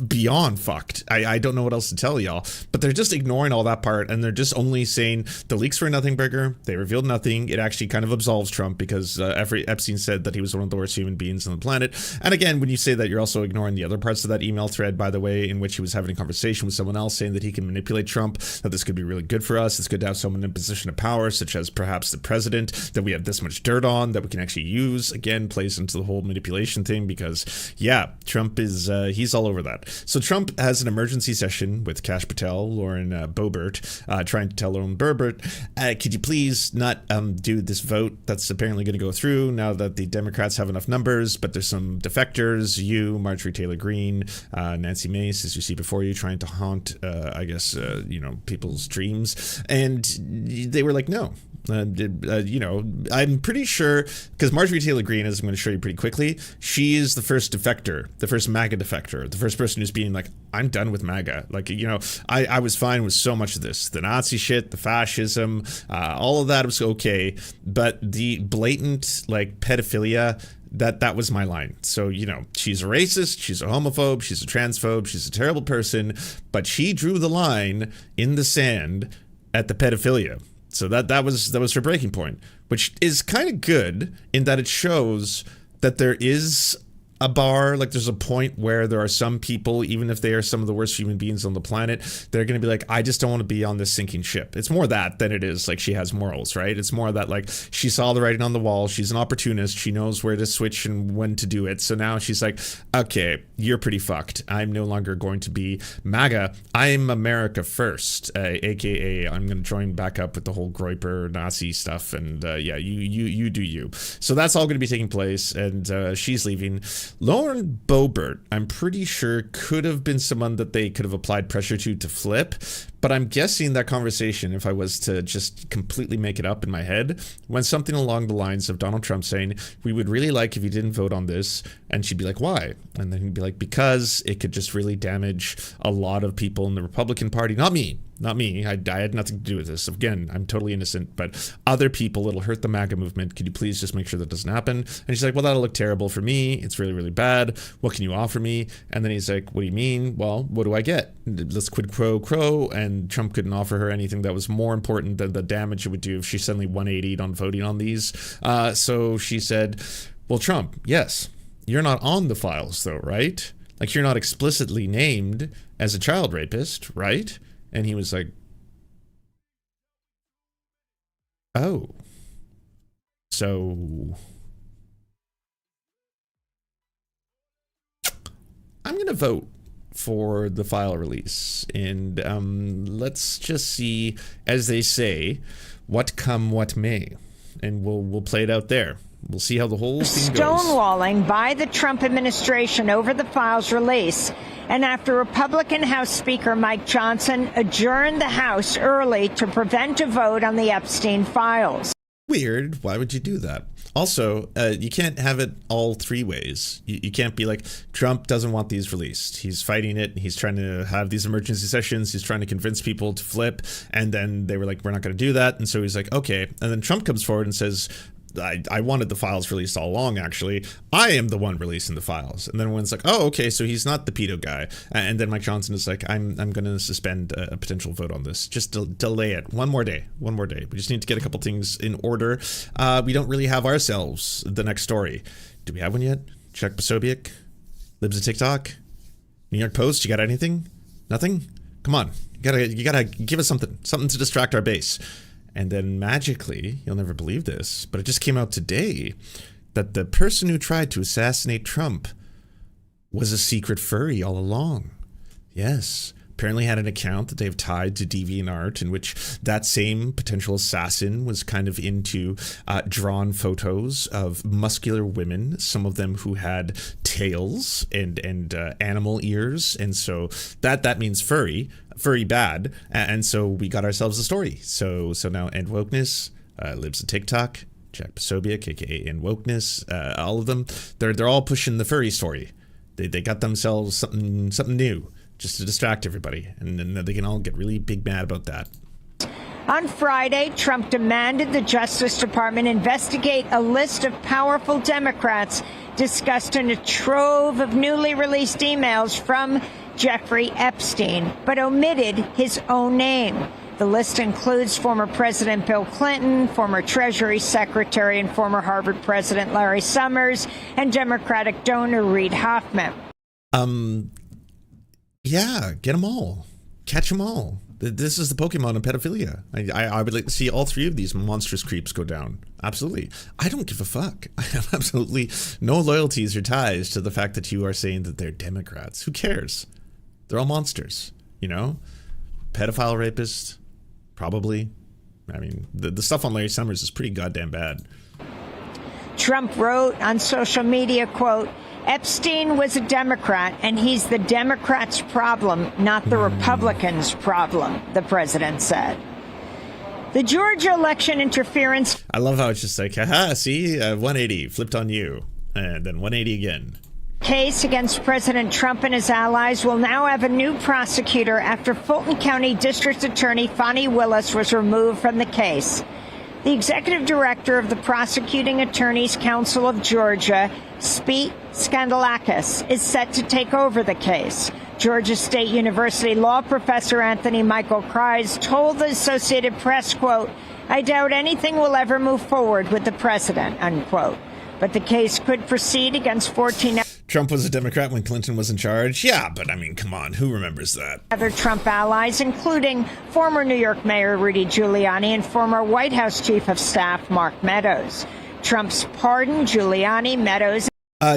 beyond fucked. I don't know what else to tell y'all, but they're just ignoring all that part, and they're just only saying the leaks were a nothing burger. They revealed nothing. It actually kind of absolves Trump, because Epstein said that he was one of the worst human beings on the planet. And again, when you say that, you're also ignoring the other parts of that email thread, by the way, in which he was having a conversation with someone else saying that he can manipulate Trump, that this could be really good for us. It's good to have someone in a position of power, such as perhaps the president, that we have this much dirt on, that we can actually use. Again, plays into the whole manipulation thing, because yeah, Trump is he's He's all over that. So Trump has an emergency session with Kash Patel, Lauren Boebert, trying to tell Lauren Boebert, could you please not do this vote that's apparently going to go through now that the Democrats have enough numbers, but there's some defectors, you, Marjorie Taylor Greene, Nancy Mace, as you see before you, trying to haunt, people's dreams. And they were like, no. I'm pretty sure, because Marjorie Taylor Greene, as I'm going to show you pretty quickly, she is the first defector, the first MAGA defector, the first person who's being like, I'm done with MAGA. Like, I was fine with so much of this. The Nazi shit, the fascism, all of that was okay. But the blatant, like, pedophilia, that was my line. So, she's a racist, she's a homophobe, she's a transphobe, she's a terrible person, but she drew the line in the sand at the pedophilia. So that was her breaking point, which is kind of good in that it shows that there is a bar, like there's a point where there are some people, even if they are some of the worst human beings on the planet, they're going to be like, I just don't want to be on this sinking ship. It's more that than it is like she has morals, right? It's more that like she saw the writing on the wall. She's an opportunist. She knows where to switch and when to do it. So now she's like, okay, you're pretty fucked. I'm no longer going to be MAGA. I'm America first, aka I'm going to join back up with the whole Groyper Nazi stuff. And you do you. So that's all going to be taking place. And she's leaving. Lauren Boebert, I'm pretty sure, could have been someone that they could have applied pressure to flip, but I'm guessing that conversation, if I was to just completely make it up in my head, went something along the lines of Donald Trump saying, we would really like if you didn't vote on this, and she'd be like, why? And then he'd be like, because it could just really damage a lot of people in the Republican Party. Not me. I had nothing to do with this. Again, I'm totally innocent, but other people, it'll hurt the MAGA movement. Could you please just make sure that doesn't happen? And she's like, well, that'll look terrible for me. It's really, really bad. What can you offer me? And then he's like, what do you mean? Well, what do I get? Let's quid pro quo. And Trump couldn't offer her anything that was more important than the damage it would do if she suddenly 180'd on voting on these. So she said, well, Trump, yes, you're not on the files though, right? Like, you're not explicitly named as a child rapist, right? And he was like, oh, so I'm going to vote for the file release. And let's just see, as they say, what come what may. And we'll play it out there. We'll see how the whole thing goes.
Stonewalling by the Trump administration over the files release. And after Republican House Speaker Mike Johnson adjourned the House early to prevent a vote on the Epstein files.
Weird. Why would you do that? Also, you can't have it all three ways. You can't be like, Trump doesn't want these released. He's fighting it. He's trying to have these emergency sessions. He's trying to convince people to flip. And then they were like, we're not going to do that. And so he's like, okay. And then Trump comes forward and says, I wanted the files released all along, actually. I am the one releasing the files. And then everyone's like, oh, okay, so he's not the pedo guy. And then Mike Johnson is like, I'm going to suspend a potential vote on this. Just delay it. One more day. We just need to get a couple things in order. We don't really have ourselves the next story. Do we have one yet? Chuck Posobiec? Libs of TikTok? New York Post? You got anything? Nothing? Come on. You gotta give us something to distract our base. And then magically, you'll never believe this, but it just came out today that the person who tried to assassinate Trump was a secret furry all along. Yes, apparently had an account that they've tied to DeviantArt in which that same potential assassin was kind of into drawn photos of muscular women, some of them who had tails and animal ears. And so that means furry bad. And so we got ourselves a story. So now End Wokeness, Libs of TikTok, Jack Posobiec, aka End Wokeness, all of them, they're all pushing the furry story. They got themselves something new just to distract everybody, and then they can all get really big mad about that.
On Friday, Trump demanded the Justice Department investigate a list of powerful Democrats discussed in a trove of newly released emails from Jeffrey Epstein, but omitted his own name. The list includes former President Bill Clinton, former Treasury Secretary and former Harvard President Larry Summers, and Democratic donor Reid Hoffman.
Yeah, get them all. Catch them all. This is the Pokemon of pedophilia. I would like to see all three of these monstrous creeps go down. Absolutely. I don't give a fuck. I have absolutely no loyalties or ties to the fact that you are saying that they're Democrats. Who cares? They're all monsters, you know? Pedophile rapist, probably. I mean, the stuff on Larry Summers is pretty goddamn bad.
Trump wrote on social media, quote, Epstein was a Democrat, and he's the Democrats' problem, not the Republicans' problem, the president said. The Georgia election interference.
I love how it's just like, haha, see, 180, flipped on you, and then 180 again.
Case against President Trump and his allies will now have a new prosecutor after Fulton County District Attorney Fonnie Willis was removed from the case. The executive director of the Prosecuting Attorneys Council of Georgia, Spete Skandalakis, is set to take over the case. Georgia State University law professor Anthony Michael Kreis told the Associated Press, quote, I doubt anything will ever move forward with the president, unquote. But the case could proceed against 14
Trump was a Democrat when Clinton was in charge. Yeah, but I mean, come on, who remembers that?
Other Trump allies, including former New York Mayor Rudy Giuliani and former White House Chief of Staff Mark Meadows. Trump's pardon Giuliani, Meadows,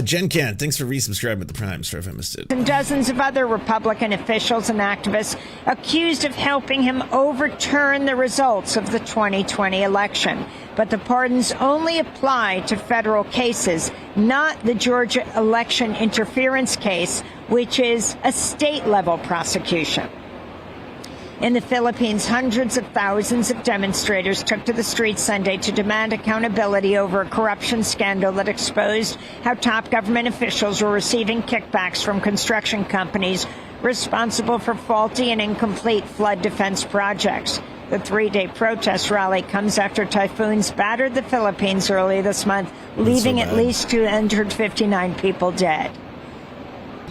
Jen Can, thanks for resubscribing with the Prime, sorry if I missed it.
And dozens of other Republican officials and activists accused of helping him overturn the results of the 2020 election. But the pardons only apply to federal cases, not the Georgia election interference case, which is a state-level prosecution. In the Philippines, hundreds of thousands of demonstrators took to the streets Sunday to demand accountability over a corruption scandal that exposed how top government officials were receiving kickbacks from construction companies responsible for faulty and incomplete flood defense projects. The three-day protest rally comes after typhoons battered the Philippines early this month, leaving at least 259 people dead.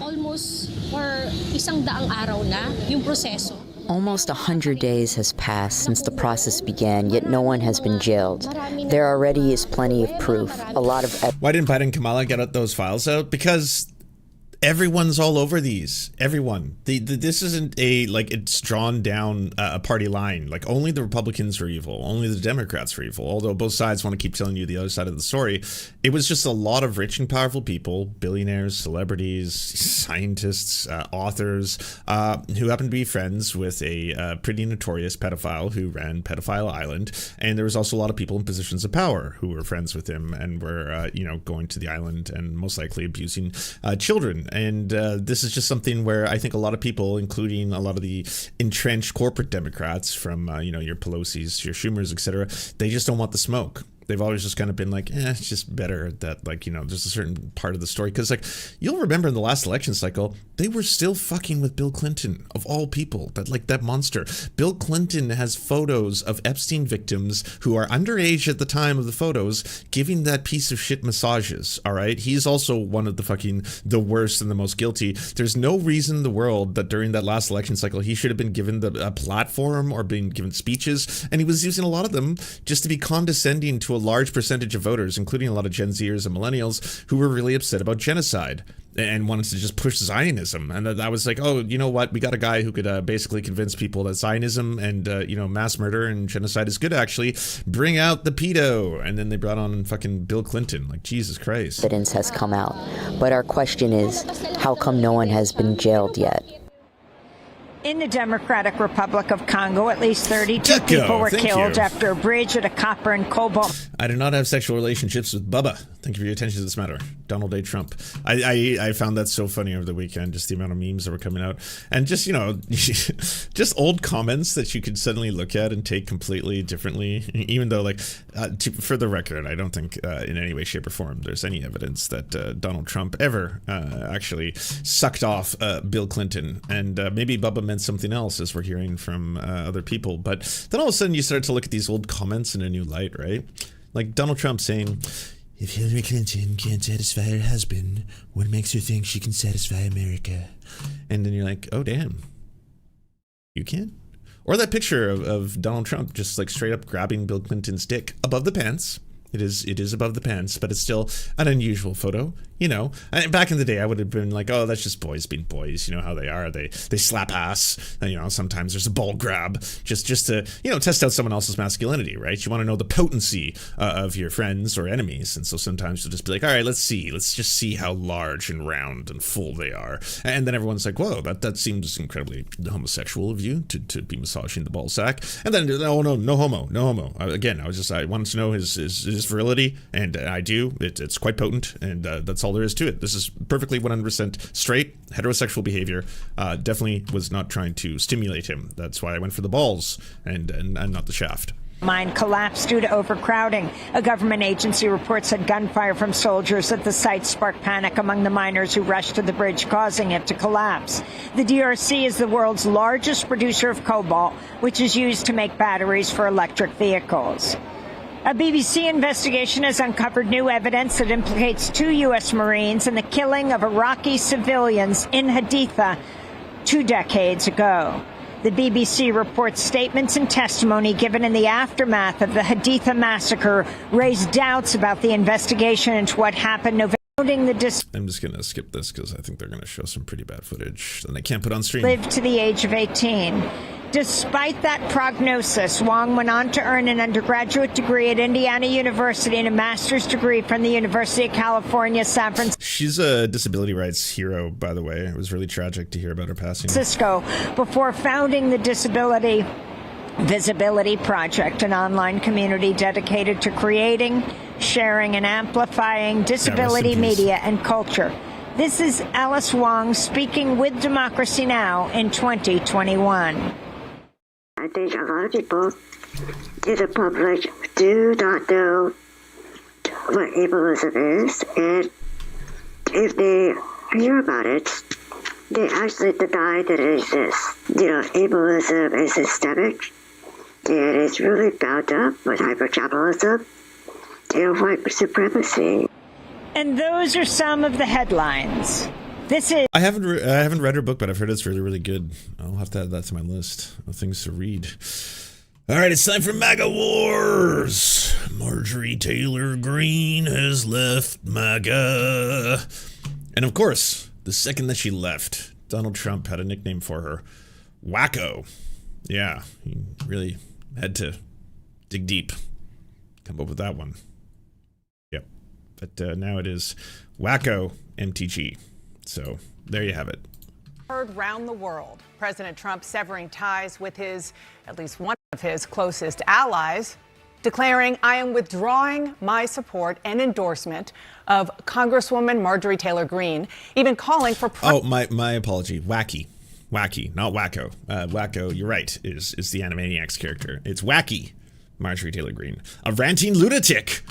Almost for isang daang araw na yung proseso.
Almost 100 days has passed since the process began, yet no one has been jailed. There already is plenty of proof. A lot of...
Why didn't Biden and Kamala get those files out? Because everyone's all over these. Everyone. This isn't it's drawn down a party line. Like, only the Republicans are evil. Only the Democrats are evil. Although both sides want to keep telling you the other side of the story. It was just a lot of rich and powerful people, billionaires, celebrities, scientists, authors, who happen to be friends with a pretty notorious pedophile who ran Pedophile Island. And there was also a lot of people in positions of power who were friends with him and were, going to the island and most likely abusing children. And this is just something where I think a lot of people, including a lot of the entrenched corporate Democrats from, your Pelosi's, your Schumer's, etc., they just don't want the smoke. They've always just kind of been like, it's just better that, there's a certain part of the story. Because, you'll remember in the last election cycle, they were still fucking with Bill Clinton, of all people. That monster. Bill Clinton has photos of Epstein victims who are underage at the time of the photos, giving that piece of shit massages, all right? He's also one of the worst and the most guilty. There's no reason in the world that during that last election cycle, he should have been given a platform or been given speeches. And he was using a lot of them just to be condescending to a large percentage of voters, including a lot of Gen Zers and millennials, who were really upset about genocide and wanted to just push Zionism. And I was like, oh, you know what? We got a guy who could basically convince people that Zionism and, mass murder and genocide is good, actually. Bring out the pedo. And then they brought on fucking Bill Clinton. Like, Jesus Christ.
Evidence has come out. But our question is, how come no one has been jailed yet?
In the Democratic Republic of Congo, at least 32 people were killed after a bridge at a copper and cobalt.
I do not have sexual relationships with Bubba. Thank you for your attention to this matter. Donald J. Trump. I found that so funny over the weekend, just the amount of memes that were coming out. And just, just old comments that you could suddenly look at and take completely differently. Even though, for the record, I don't think in any way, shape, or form there's any evidence that Donald Trump ever actually sucked off Bill Clinton. And maybe Bubba meant something else, as we're hearing from other people. But then all of a sudden you start to look at these old comments in a new light, right? Like Donald Trump saying, if Hillary Clinton can't satisfy her husband, what makes her think she can satisfy America? And then you're like, oh, damn. You can? Or that picture of Donald Trump just straight up grabbing Bill Clinton's dick above the pants, It is above the pants, but it's still an unusual photo. You know, and back in the day, I would have been like, oh, that's just boys being boys. You know how they are. They slap ass. And, you know, sometimes there's a ball grab just to, you know, test out someone else's masculinity, right? You want to know the potency of your friends or enemies. And so sometimes you'll just be like, all right, let's just see how large and round and full they are. And then everyone's like, whoa, that seems incredibly homosexual of you to be massaging the ball sack. And then, oh, no homo. Again, I wanted to know his virility, and I do. It's quite potent, and that's all there is to it. This is perfectly 100% straight, heterosexual behavior. Definitely was not trying to stimulate him. That's why I went for the balls and not the shaft.
Mine collapsed due to overcrowding. A government agency reports that gunfire from soldiers at the site sparked panic among the miners who rushed to the bridge, causing it to collapse. The DRC is the world's largest producer of cobalt, which is used to make batteries for electric vehicles. A BBC investigation has uncovered new evidence that implicates 2 U.S. Marines in the killing of Iraqi civilians in Haditha 2 decades ago. The BBC reports statements and testimony given in the aftermath of the Haditha massacre raised doubts about the investigation into what happened November. I'm just
going to skip this because I think they're going to show some pretty bad footage that I can't put on stream.
Lived to the age of 18. Despite that prognosis, Wong went on to earn an undergraduate degree at Indiana University and a master's degree from the University of California, San Francisco.
She's a disability rights hero, by the way. It was really tragic to hear about her passing.
Before founding the Disability Visibility Project, an online community dedicated to creating, sharing, and amplifying disability media and culture. This is Alice Wong speaking with Democracy Now! In 2021.
I think a lot of people in the public do not know what ableism is, and if they hear about it, they actually deny that it exists. You know, ableism is systemic, and it's really bound up with hypercapitalism and white supremacy.
And those are some of the headlines. This is.
I haven't read her book, but I've heard it's really, really good. I'll have to add that to my list of things to read. All right, it's time for MAGA Wars. Marjorie Taylor Greene has left MAGA. And of course, the second that she left, Donald Trump had a nickname for her. Wacko. Yeah, he really had to dig deep, come up with that one. Yep. But now it is Wacko MTG. So there you have it.
Heard round the world, President Trump severing ties with at least one of his closest allies, declaring, I am withdrawing my support and endorsement of Congresswoman Marjorie Taylor Greene, even calling for...
my apology. Wacky, not Wacko. Wacko, you're right, is the Animaniacs character. It's Wacky Marjorie Taylor Greene, a ranting lunatic.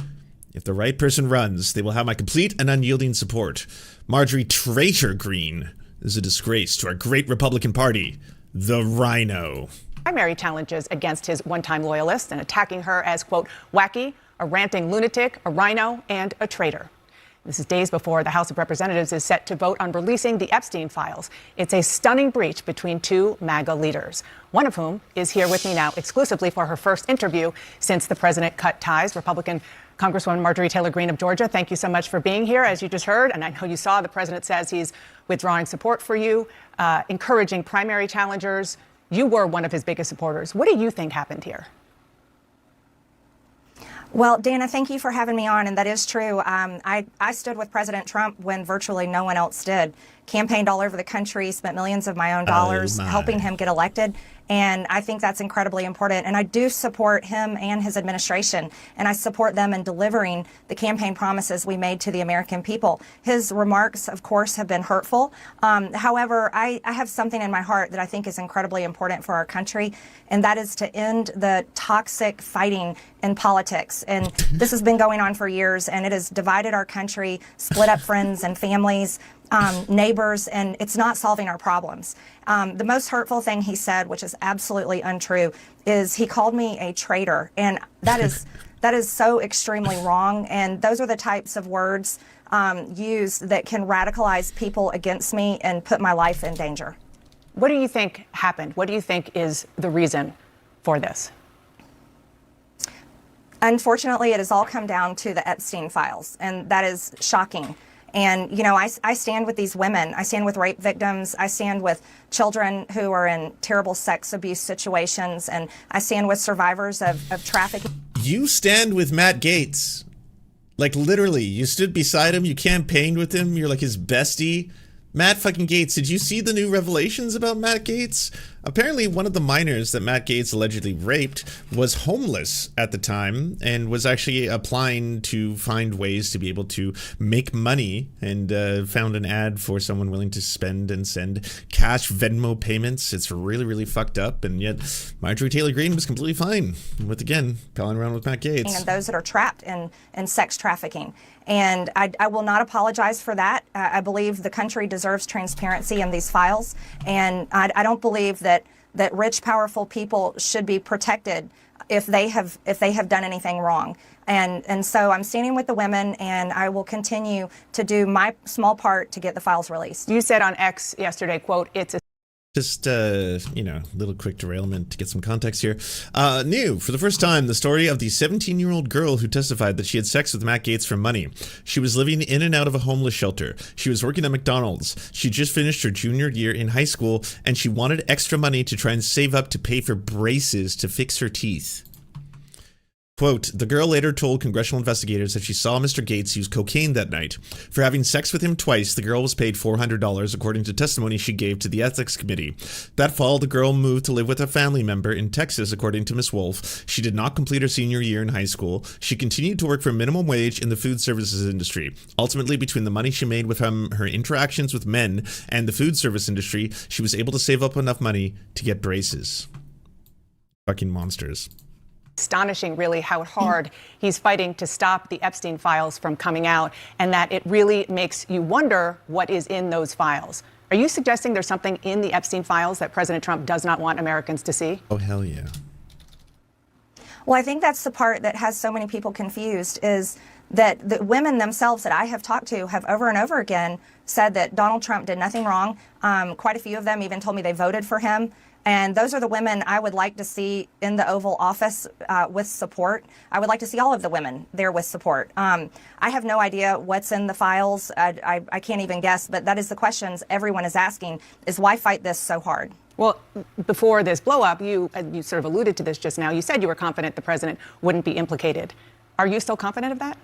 If the right person runs, they will have my complete and unyielding support. Marjorie Traitor Greene is a disgrace to our great Republican Party, the Rhino.
Primary challenges against his one-time loyalists and attacking her as, quote, wacky, a ranting lunatic, a rhino, and a traitor. This is days before the House of Representatives is set to vote on releasing the Epstein files. It's a stunning breach between 2 MAGA leaders, one of whom is here with me now exclusively for her first interview since the president cut ties. Republican Congresswoman Marjorie Taylor Greene of Georgia, thank you so much for being here. As you just heard, and I know you saw, the president says he's withdrawing support for you, encouraging primary challengers. You were one of his biggest supporters. What do you think happened here?
Well, Dana, thank you for having me on, and that is true. I stood with President Trump when virtually no one else did. Campaigned all over the country, spent millions of my own dollars helping him get elected. And I think that's incredibly important. And I do support him and his administration. And I support them in delivering the campaign promises we made to the American people. His remarks, of course, have been hurtful. However, I have something in my heart that I think is incredibly important for our country. And that is to end the toxic fighting in politics. And this has been going on for years. And it has divided our country, split up friends and families, neighbors, and it's not solving our problems. The most hurtful thing he said, which is absolutely untrue, is he called me a traitor, and that is so extremely wrong. And those are the types of words used that can radicalize people against me and put my life in danger.
What do you think happened? What do you think is the reason for this?
Unfortunately, it has all come down to the Epstein files, and that is shocking. And, you know, I stand with these women. I stand with rape victims. I stand with children who are in terrible sex abuse situations. And I stand with survivors of trafficking.
You stand with Matt Gaetz. Like, literally, you stood beside him. You campaigned with him. You're like his bestie. Matt fucking Gaetz. Did you see the new revelations about Matt Gaetz? Apparently, one of the minors that Matt Gaetz allegedly raped was homeless at the time and was actually applying to find ways to be able to make money, and found an ad for someone willing to spend and send cash Venmo payments. It's really, really fucked up, and yet Marjorie Taylor Greene was completely fine with, again, palling around with Matt Gaetz.
And those that are trapped in sex trafficking. And I will not apologize for that. I believe the country deserves transparency in these files, and I don't believe that rich, powerful people should be protected if they have done anything wrong. And so I'm standing with the women, and I will continue to do my small part to get the files released.
You said on X yesterday, quote, it's a
Just, you know, a little quick derailment to get some context here. New, for the first time, the story of the 17-year-old girl who testified that she had sex with Matt Gaetz for money. She was living in and out of a homeless shelter. She was working at McDonald's. She just finished her junior year in high school, and she wanted extra money to try and save up to pay for braces to fix her teeth. Quote, the girl later told congressional investigators that she saw Mr. Gaetz use cocaine that night. For having sex with him twice, the girl was paid $400, according to testimony she gave to the ethics committee. That fall, the girl moved to live with a family member in Texas, according to Ms. Wolf. She did not complete her senior year in high school. She continued to work for minimum wage in the food services industry. Ultimately, between the money she made with her interactions with men and the food service industry, she was able to save up enough money to get braces. Fucking monsters.
Astonishing, really, how hard he's fighting to stop the Epstein files from coming out, and that it really makes you wonder what is in those files. Are you suggesting there's something in the Epstein files that President Trump does not want Americans to see?
Oh, hell yeah.
Well, I think that's the part that has so many people confused, is that the women themselves that I have talked to have over and over again said that Donald Trump did nothing wrong. Quite a few of them even told me they voted for him. And those are the women I would like to see in the Oval Office with support. I would like to see all of the women there with support. I have no idea what's in the files. I can't even guess, but that is the questions everyone is asking, is why fight this so hard?
Well, before this blow-up, you sort of alluded to this just now. You said you were confident the president wouldn't be implicated. Are you still confident of that?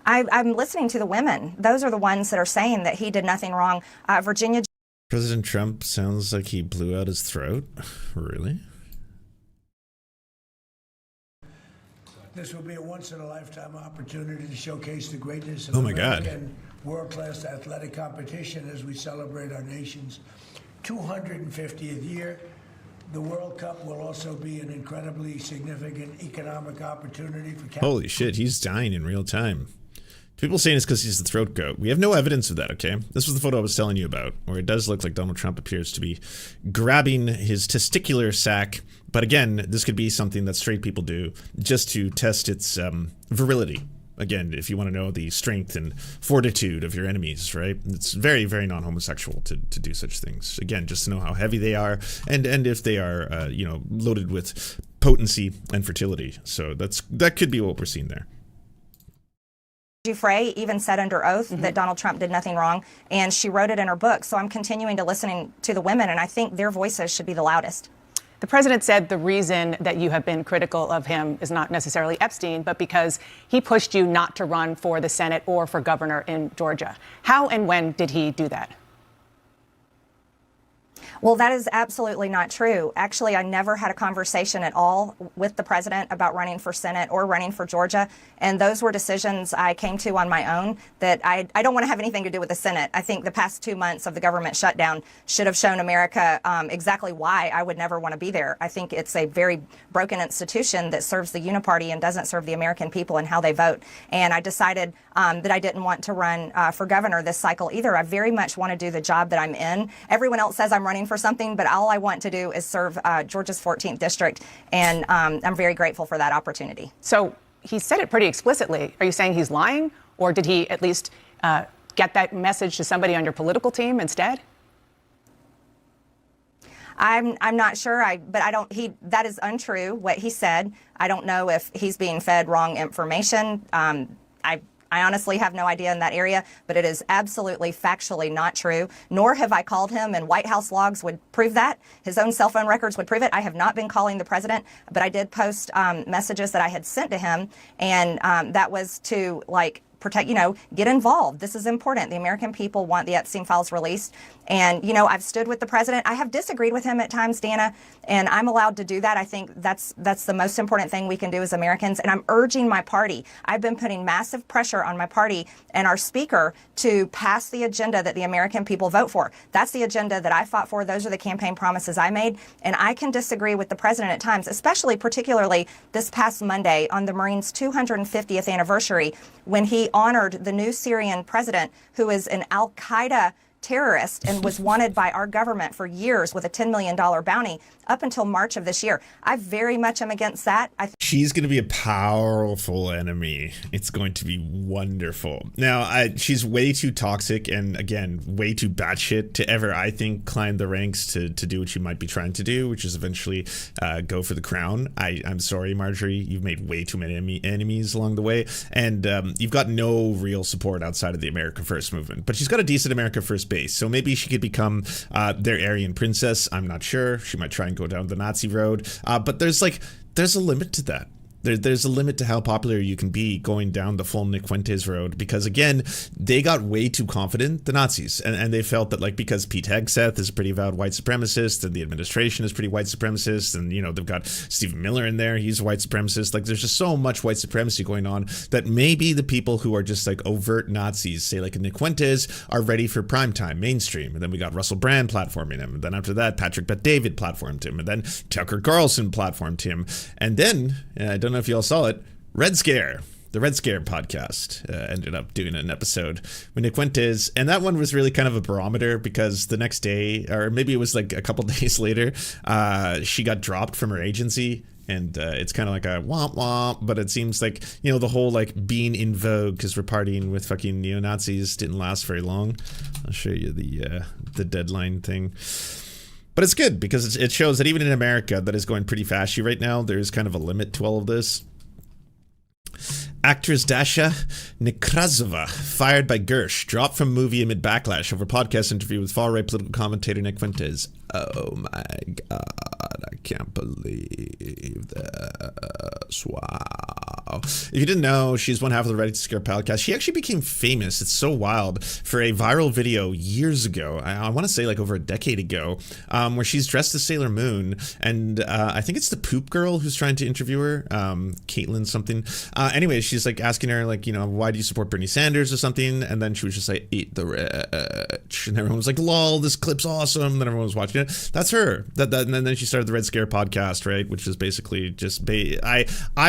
I'm listening to the women. Those are the ones that are saying that he did nothing wrong. Virginia.
President Trump sounds like he blew out his throat. Really?
This will be a once-in-a-lifetime opportunity to showcase the greatness of
American
world-class athletic competition as we celebrate our nation's 250th year. The World Cup will also be an incredibly significant economic opportunity for.
Holy shit, he's dying in real time. People saying it's because he's the throat goat. We have no evidence of that, okay? This was the photo I was telling you about, where it does look like Donald Trump appears to be grabbing his testicular sac. But again, this could be something that straight people do just to test its virility. Again, if you want to know the strength and fortitude of your enemies, right? It's very, very non-homosexual to do such things. Again, just to know how heavy they are and if they are, you know, loaded with potency and fertility. So that could be what we're seeing there.
Frey even said under oath that Donald Trump did nothing wrong, and she wrote it in her book. So I'm continuing to listen to the women, and I think their voices should be the loudest.
The president said the reason that you have been critical of him is not necessarily Epstein, but because he pushed you not to run for the Senate or for governor in Georgia. How and when did he do that?
Well, that is absolutely not true. Actually, I never had a conversation at all with the president about running for Senate or running for Georgia. And those were decisions I came to on my own that I don't want to have anything to do with the Senate. I think the past 2 months of the government shutdown should have shown America exactly why I would never want to be there. I think it's a very broken institution that serves the uniparty and doesn't serve the American people and how they vote. And I decided that I didn't want to run for governor this cycle either. I very much want to do the job that I'm in. Everyone else says I'm running for something, but all I want to do is serve Georgia's 14th district, and I'm very grateful for that opportunity.
So he said it pretty explicitly. Are you saying he's lying, or did he at least get that message to somebody on your political team instead?
I'm not sure. That is untrue what he said. I don't know if he's being fed wrong information. I honestly have no idea in that area, but it is absolutely factually not true, nor have I called him, and White House logs would prove that. His own cell phone records would prove it. I have not been calling the president, but I did post messages that I had sent to him, and that was to, protect, get involved. This is important. The American people want the Epstein files released. And, I've stood with the president. I have disagreed with him at times, Dana, and I'm allowed to do that. I think that's the most important thing we can do as Americans. And I'm urging my party. I've been putting massive pressure on my party and our speaker to pass the agenda that the American people vote for. That's the agenda that I fought for. Those are the campaign promises I made. And I can disagree with the president at times, particularly this past Monday on the Marines' 250th anniversary, when he honored the new Syrian president, who is an al-Qaeda terrorist and was wanted by our government for years with a $10 million bounty up until March of this year. I very much am against that.
She's going to be a powerful enemy. It's going to be wonderful. Now, she's way too toxic and, again, way too batshit to ever, I think, climb the ranks to do what she might be trying to do, which is eventually go for the crown. I'm sorry, Marjorie. You've made way too many enemies along the way, and you've got no real support outside of the America First movement. But she's got a decent America First base, so maybe she could become their Aryan princess. I'm not sure. She might try and go down the Nazi road, but there's a limit to that. There's a limit to how popular you can be going down the full Nick Fuentes road, because again, they got way too confident, the Nazis, and they felt that because Pete Hegseth is a pretty avowed white supremacist, and the administration is pretty white supremacist, and they've got Stephen Miller in there, he's a white supremacist, there's just so much white supremacy going on that maybe the people who are just overt Nazis, say a Nick Fuentes, are ready for primetime, mainstream. And then we got Russell Brand platforming him, and then after that Patrick Bet-David platformed him, and then Tucker Carlson platformed him, and then I don't know if you all saw it, Red Scare, the Red Scare podcast ended up doing an episode with Nick Fuentes, and that one was really kind of a barometer, because the next day, or maybe it was a couple days later, she got dropped from her agency. And it's kind of like a womp womp, but it seems the whole being in vogue because we're partying with fucking neo-Nazis didn't last very long. I'll show you the deadline thing. But it's good because it shows that even in America, that is going pretty fashy right now, there's kind of a limit to all of this. Actress Dasha Nekrazova, fired by Gersh, dropped from movie amid backlash over podcast interview with far-right political commentator Nick Fuentes. Oh my God, I can't believe this. Wow. If you didn't know, she's one half of the Ready to Scare podcast. She actually became famous. It's so wild, for a viral video years ago. I want to say over a decade ago, where she's dressed as Sailor Moon. And I think it's the Poop Girl who's trying to interview her. Caitlin something. Anyway, she's asking her, why do you support Bernie Sanders or something? And then she was just eat the rich. And everyone was like, lol, this clip's awesome. And then everyone was watching it. That's her. And then she started the Red Scare podcast, right? Which is basically just, I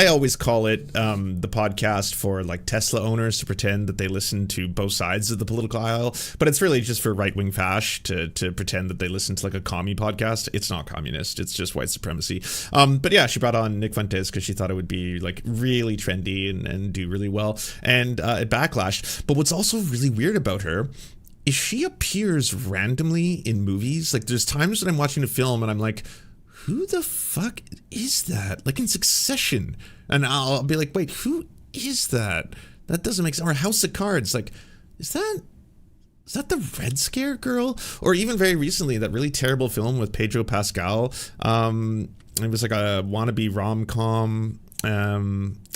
always call it the podcast for Tesla owners to pretend that they listen to both sides of the political aisle. But it's really just for right-wing fash to pretend that they listen to a commie podcast. It's not communist. It's just white supremacy. But yeah, she brought on Nick Fuentes because she thought it would be really trendy and do really well. And it backlashed. But what's also really weird about her is she appears randomly in movies. There's times when I'm watching a film and I'm like, who the fuck is that? In Succession. And I'll be like, wait, who is that? That doesn't make sense. Or House of Cards. Is that the Red Scare girl? Or even very recently, that really terrible film with Pedro Pascal. It was a wannabe rom-com.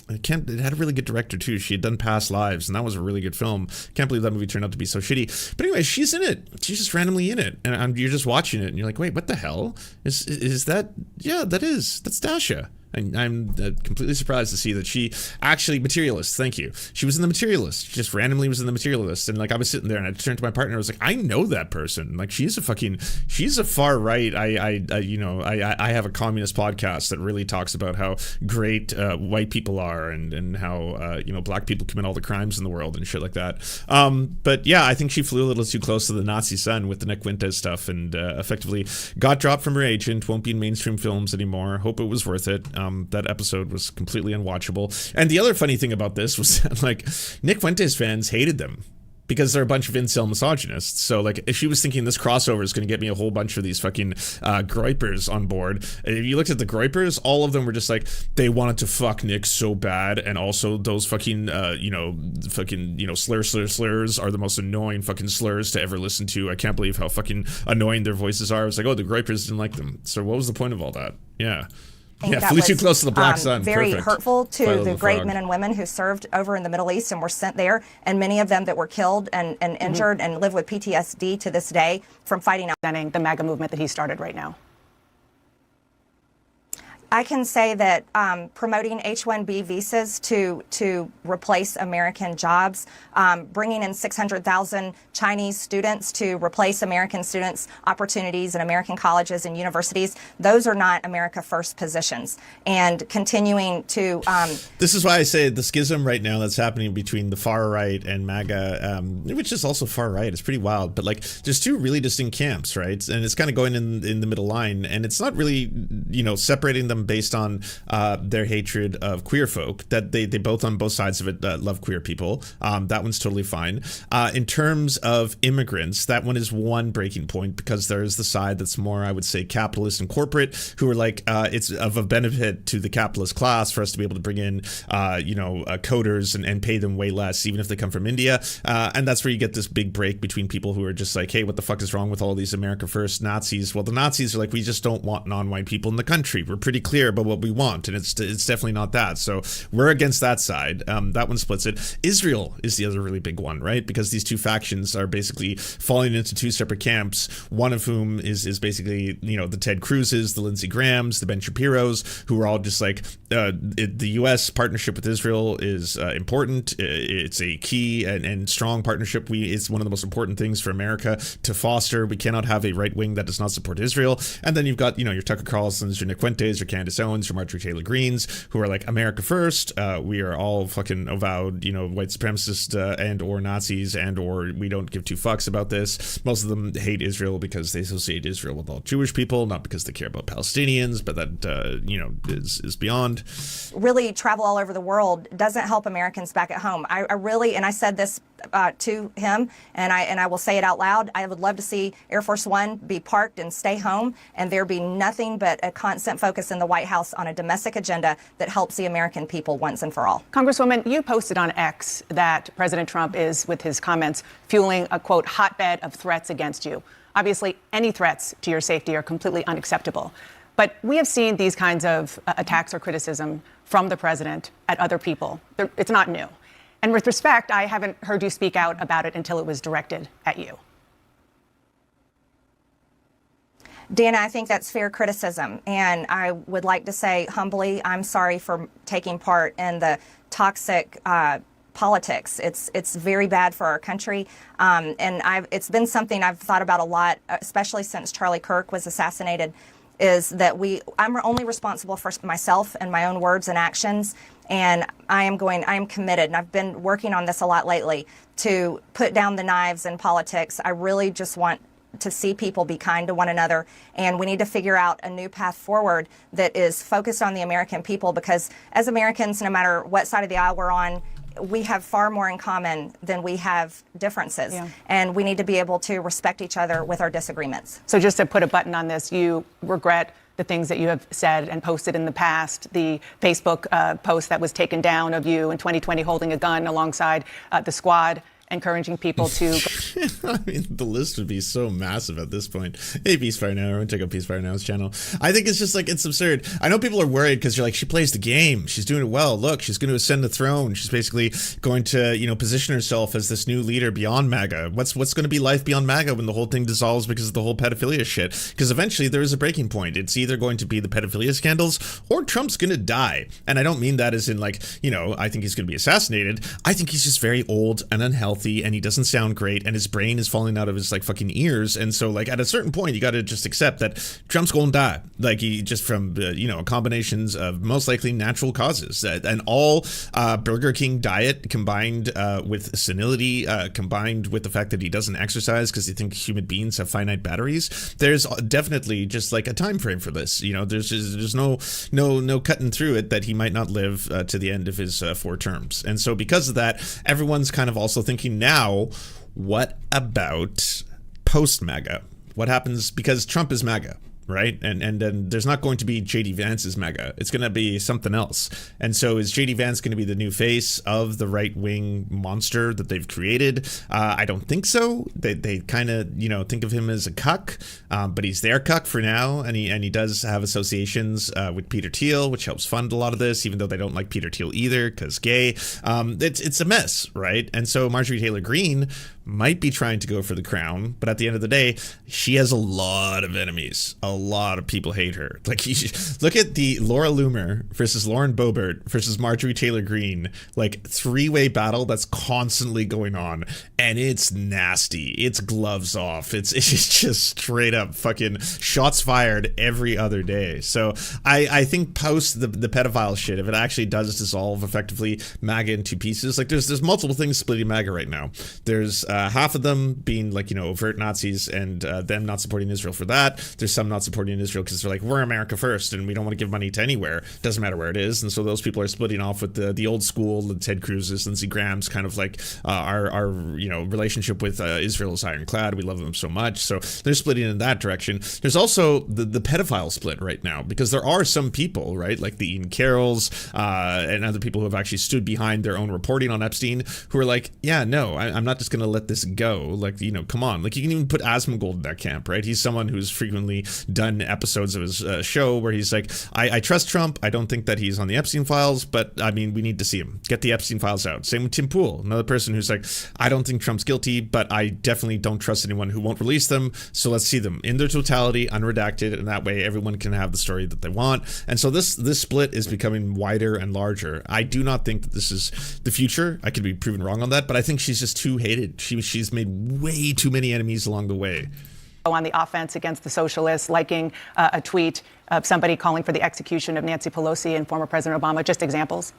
It had a really good director too. She had done Past Lives, and that was a really good film. Can't believe that movie turned out to be so shitty. But anyway, she's in it. She's just randomly in it, and you're just watching it, and you're like, wait, what the hell? Is that? Yeah, that's Dasha. I'm completely surprised to see that she actually, Materialist, thank you. She was in The Materialist. She just randomly was in The Materialist. And I was sitting there and I turned to my partner. I was like, I know that person. She's a far right. I have a communist podcast that really talks about how great white people are and how, black people commit all the crimes in the world and shit like that. But yeah, I think she flew a little too close to the Nazi sun with the Nick Fuentes stuff and effectively got dropped from her agent, won't be in mainstream films anymore. Hope it was worth it. That episode was completely unwatchable. And the other funny thing about this was that Nick Fuentes fans hated them. because they're a bunch of incel misogynists. So like, if she was thinking this crossover is going to get me a whole bunch of these fucking groypers on board, if you looked at the groypers, all of them were just like, they wanted to fuck Nick so bad, and also those fucking slurs are the most annoying fucking slurs to ever listen to. I can't believe how fucking annoying their voices are. It's like, oh, the groypers didn't like them. So what was the point of all that? Yeah. Yeah, flew too close to the black sun.
Very
Perfect.
hurtful to the great
frog.
men and women who served over in the Middle East and were sent there, and many of them that were killed and injured and live with PTSD to this day from fighting out.
The MAGA movement that he started right now.
I can say that promoting H-1B visas to replace American jobs, bringing in 600,000 Chinese students to replace American students' opportunities in American colleges and universities, those are not America First positions. And continuing to...
This is why I say the schism right now that's happening between the far right and MAGA, which is also far right, it's pretty wild. But like, there's two really distinct camps, right? And it's kind of going in the middle line, and it's not really, separating them based on their hatred of queer folk, that they both on both sides of it love queer people. That one's totally fine. In terms of immigrants, that one is one breaking point, because there's the side that's more, I would say, capitalist and corporate, who are like, it's of a benefit to the capitalist class for us to be able to bring in coders and pay them way less, even if they come from India. And that's where you get this big break between people who are just like, hey, what the fuck is wrong with all these America First Nazis? Well, the Nazis are like, we just don't want non-white people in the country. We're pretty clear about what we want, and it's definitely not that. So we're against that side. That one splits it. Israel is the other really big one, right? Because these two factions are basically falling into two separate camps, one of whom is basically, the Ted Cruzes, the Lindsey Grahams, the Ben Shapiros, who are all just like, the U.S. partnership with Israel is important. It's a key and strong partnership. It's one of the most important things for America to foster. We cannot have a right wing that does not support Israel. And then you've got, your Tucker Carlsons, your Nick Fuentes, your Candace Owens, your Marjorie Taylor Greens, who are like, America first. We are all fucking avowed, white supremacist and or Nazis, and or we don't give two fucks about this. Most of them hate Israel because they associate Israel with all Jewish people, not because they care about Palestinians, but that, is beyond.
Really travel all over the world doesn't help Americans back at home. I really, and I said this to him, and I will say it out loud, I would love to see Air Force One be parked and stay home, and there be nothing but a constant focus in the White House on a domestic agenda that helps the American people once and for all.
Congresswoman, you posted on X that President Trump is, with his comments, fueling a, quote, hotbed of threats against you. Obviously, any threats to your safety are completely unacceptable. But we have seen these kinds of attacks or criticism from the president at other people. It's not new. And with respect, I haven't heard you speak out about it until it was directed at you.
Dana, I think that's fair criticism. And I would like to say humbly, I'm sorry for taking part in the toxic politics. It's very bad for our country. And it's been something I've thought about a lot, especially since Charlie Kirk was assassinated, is that I'm only responsible for myself and my own words and actions. And I am committed, and I've been working on this a lot lately, to put down the knives in politics. I really just want to see people be kind to one another, and we need to figure out a new path forward that is focused on the American people, because as Americans, no matter what side of the aisle we're on, we have far more in common than we have differences. Yeah. And we need to be able to respect each other with our disagreements.
So just to put a button on this, you regret the things that you have said and posted in the past, the Facebook post that was taken down of you in 2020 holding a gun alongside the squad, encouraging people to...
I mean, the list would be so massive at this point. Hey, Peace Fire Now, everyone check out Peace Fire Now's channel. I think it's just like, it's absurd. I know people are worried because you're like, she plays the game. She's doing it well. Look, she's going to ascend the throne. She's basically going to, position herself as this new leader beyond MAGA. What's going to be life beyond MAGA when the whole thing dissolves because of the whole pedophilia shit? Because eventually there is a breaking point. It's either going to be the pedophilia scandals or Trump's going to die. And I don't mean that as in like, I think he's going to be assassinated. I think he's just very old and unhealthy, and he doesn't sound great, and his brain is falling out of his like fucking ears. And so like at a certain point you got to just accept that Trump's going to die, like he just from combinations of most likely natural causes, and all Burger King diet combined with senility, combined with the fact that he doesn't exercise because he thinks human beings have finite batteries. There's definitely just like a time frame for this. There's no cutting through it that he might not live to the end of his 4 terms. And so because of that, everyone's kind of also thinking you now, what about post-MAGA? What happens, because Trump is MAGA, right? And then there's not going to be J.D. Vance's MAGA. It's going to be something else. And so is J.D. Vance going to be the new face of the right-wing monster that they've created? I don't think so. They kind of, think of him as a cuck, but he's their cuck for now. And he does have associations with Peter Thiel, which helps fund a lot of this, even though they don't like Peter Thiel either, because gay. It's a mess, right? And so Marjorie Taylor Greene might be trying to go for the crown, but at the end of the day, she has a lot of enemies. A lot of people hate her. Like, look at the Laura Loomer versus Lauren Boebert versus Marjorie Taylor Greene, like, three-way battle that's constantly going on, and it's nasty. It's gloves off. It's just straight up fucking shots fired every other day. So I think post the pedophile shit, if it actually does dissolve effectively MAGA into pieces, like there's multiple things splitting MAGA right now. There's half of them being like, overt Nazis and them not supporting Israel for that. There's some not supporting Israel because they're like, we're America first and we don't want to give money to anywhere. Doesn't matter where it is. And so those people are splitting off with the old school, the Ted Cruz's, Lindsey Graham's kind of like our relationship with Israel is ironclad. We love them so much. So they're splitting in that direction. There's also the pedophile split right now, because there are some people, right, like the Ian Carrolls and other people who have actually stood behind their own reporting on Epstein, who are like, yeah, no, I'm not just going to let this go. Like, come on. Like, you can even put Asmongold in that camp, right? He's someone who's frequently done episodes of his show where he's like, I trust Trump. I don't think that he's on the Epstein files, but I mean, we need to see him. Get the Epstein files out. Same with Tim Pool, another person who's like, I don't think Trump's guilty, but I definitely don't trust anyone who won't release them. So let's see them in their totality, unredacted, and that way everyone can have the story that they want. And so this split is becoming wider and larger. I do not think that this is the future. I could be proven wrong on that, but I think she's just too hated. She's made way too many enemies along the way.
On the offense against the socialists, liking a tweet of somebody calling for the execution of Nancy Pelosi and former President Obama. Just examples.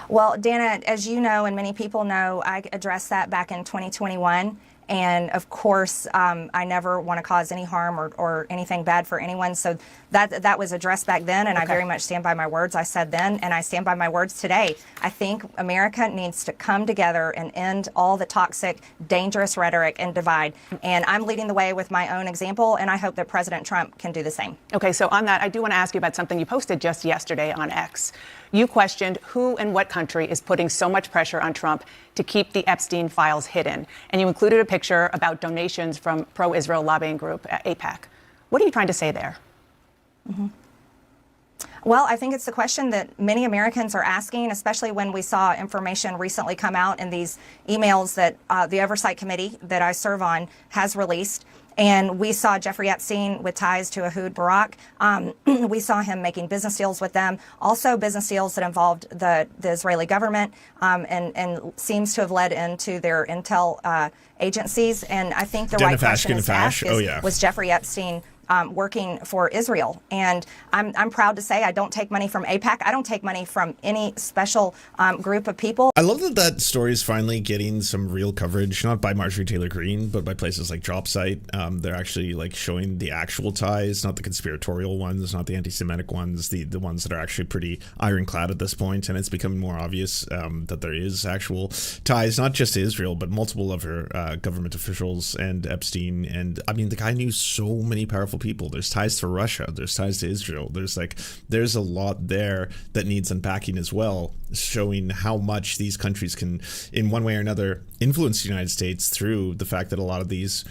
Well, Dana, as you know, and many people know, I addressed that back in 2021. And of course, I never want to cause any harm or anything bad for anyone. So that was addressed back then, and I very much stand by my words I said then, and I stand by my words today. I think America needs to come together and end all the toxic, dangerous rhetoric and divide. And I'm leading the way with my own example, and I hope that President Trump can do the same.
Okay, so on that, I do want to ask you about something you posted just yesterday on X. You questioned who and what country is putting so much pressure on Trump to keep the Epstein files hidden. And you included a picture about donations from pro-Israel lobbying group AIPAC. What are you trying to say there?
Mm-hmm. Well, I think it's the question that many Americans are asking, especially when we saw information recently come out in these emails that the Oversight Committee that I serve on has released. And we saw Jeffrey Epstein with ties to Ehud Barak. We saw him making business deals with them, also business deals that involved the Israeli government and seems to have led into their intel agencies. And I think the right question to ask is, was Jeffrey Epstein working for Israel? And I'm proud to say I don't take money from AIPAC. I don't take money from any special group of people.
I love that story is finally getting some real coverage, not by Marjorie Taylor Greene, but by places like Dropsite. They're actually like showing the actual ties, not the conspiratorial ones, not the anti-Semitic ones, the ones that are actually pretty ironclad at this point. And it's becoming more obvious that there is actual ties, not just to Israel, but multiple other government officials and Epstein. And I mean, the guy knew so many powerful people. There's ties to Russia, there's ties to Israel, there's a lot there that needs unpacking as well, showing how much these countries can in one way or another influence the United States through the fact that a lot of these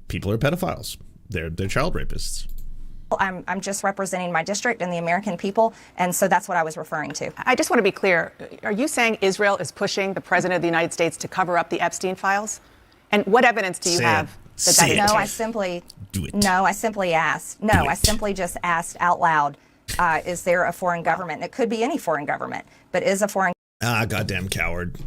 people are pedophiles, they're child rapists.
I'm just representing my district and the American people, and so that's what I was referring to.
I just want to be clear. Are you saying Israel is pushing the President of the United States to cover up the Epstein files? And what evidence do you have?
No, I simply asked. No, I simply just asked out loud, is there a foreign government? And it could be any foreign government, but is a foreign...
Goddamn coward.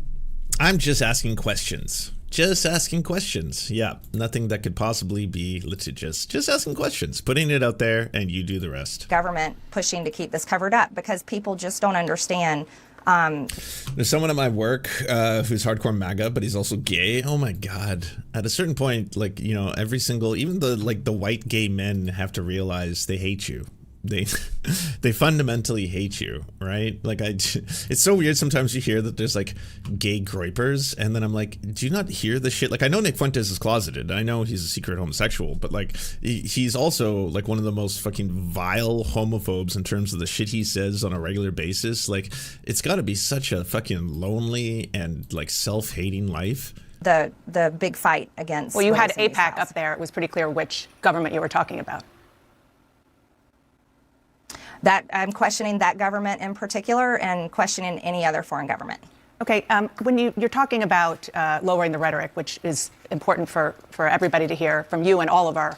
I'm just asking questions. Just asking questions. Yeah, nothing that could possibly be litigious. Just asking questions, putting it out there, and you do the rest.
Government pushing to keep this covered up because people just don't understand.
There's someone at my work who's hardcore MAGA, but he's also gay. Oh my God. At a certain point, like, every single, even the white gay men have to realize they hate you. they fundamentally hate you, right? Like it's so weird sometimes you hear that there's like gay groypers, and then I'm like, do you not hear the shit? Like I know Nick Fuentes is closeted, I know he's a secret homosexual, but like he's also like one of the most fucking vile homophobes in terms of the shit he says on a regular basis. Like it's got to be such a fucking lonely and like self-hating life.
The big fight against.
Well, you had AIPAC up there. It was pretty clear which government you were talking about.
That I'm questioning that government in particular and questioning any other foreign government.
Okay, when you're talking about lowering the rhetoric, which is important for everybody to hear from you and all of our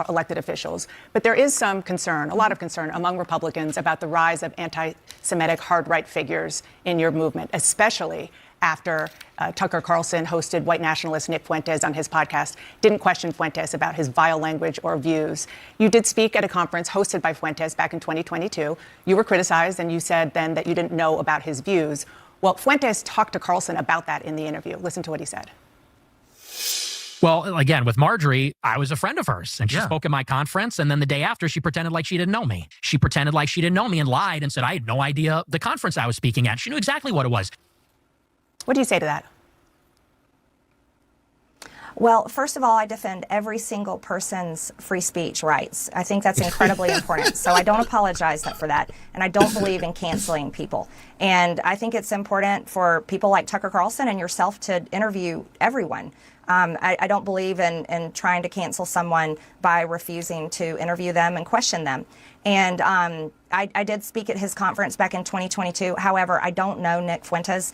elected officials, but there is some concern, a lot of concern among Republicans about the rise of anti-Semitic hard-right figures in your movement, especially after Tucker Carlson hosted white nationalist Nick Fuentes on his podcast, didn't question Fuentes about his vile language or views. You did speak at a conference hosted by Fuentes back in 2022. You were criticized, and you said then that you didn't know about his views. Well, Fuentes talked to Carlson about that in the interview. Listen to what he said.
Well, again, with Marjorie, I was a friend of hers, and she spoke at my conference, and then the day after, she pretended like she didn't know me. She pretended like she didn't know me and lied and said I had no idea the conference I was speaking at. She knew exactly what it was.
What do you say to that?
Well, first of all, I defend every single person's free speech rights. I think that's incredibly important. So I don't apologize for that. And I don't believe in canceling people. And I think it's important for people like Tucker Carlson and yourself to interview everyone. I don't believe in trying to cancel someone by refusing to interview them and question them. And I did speak at his conference back in 2022. However, I don't know Nick Fuentes.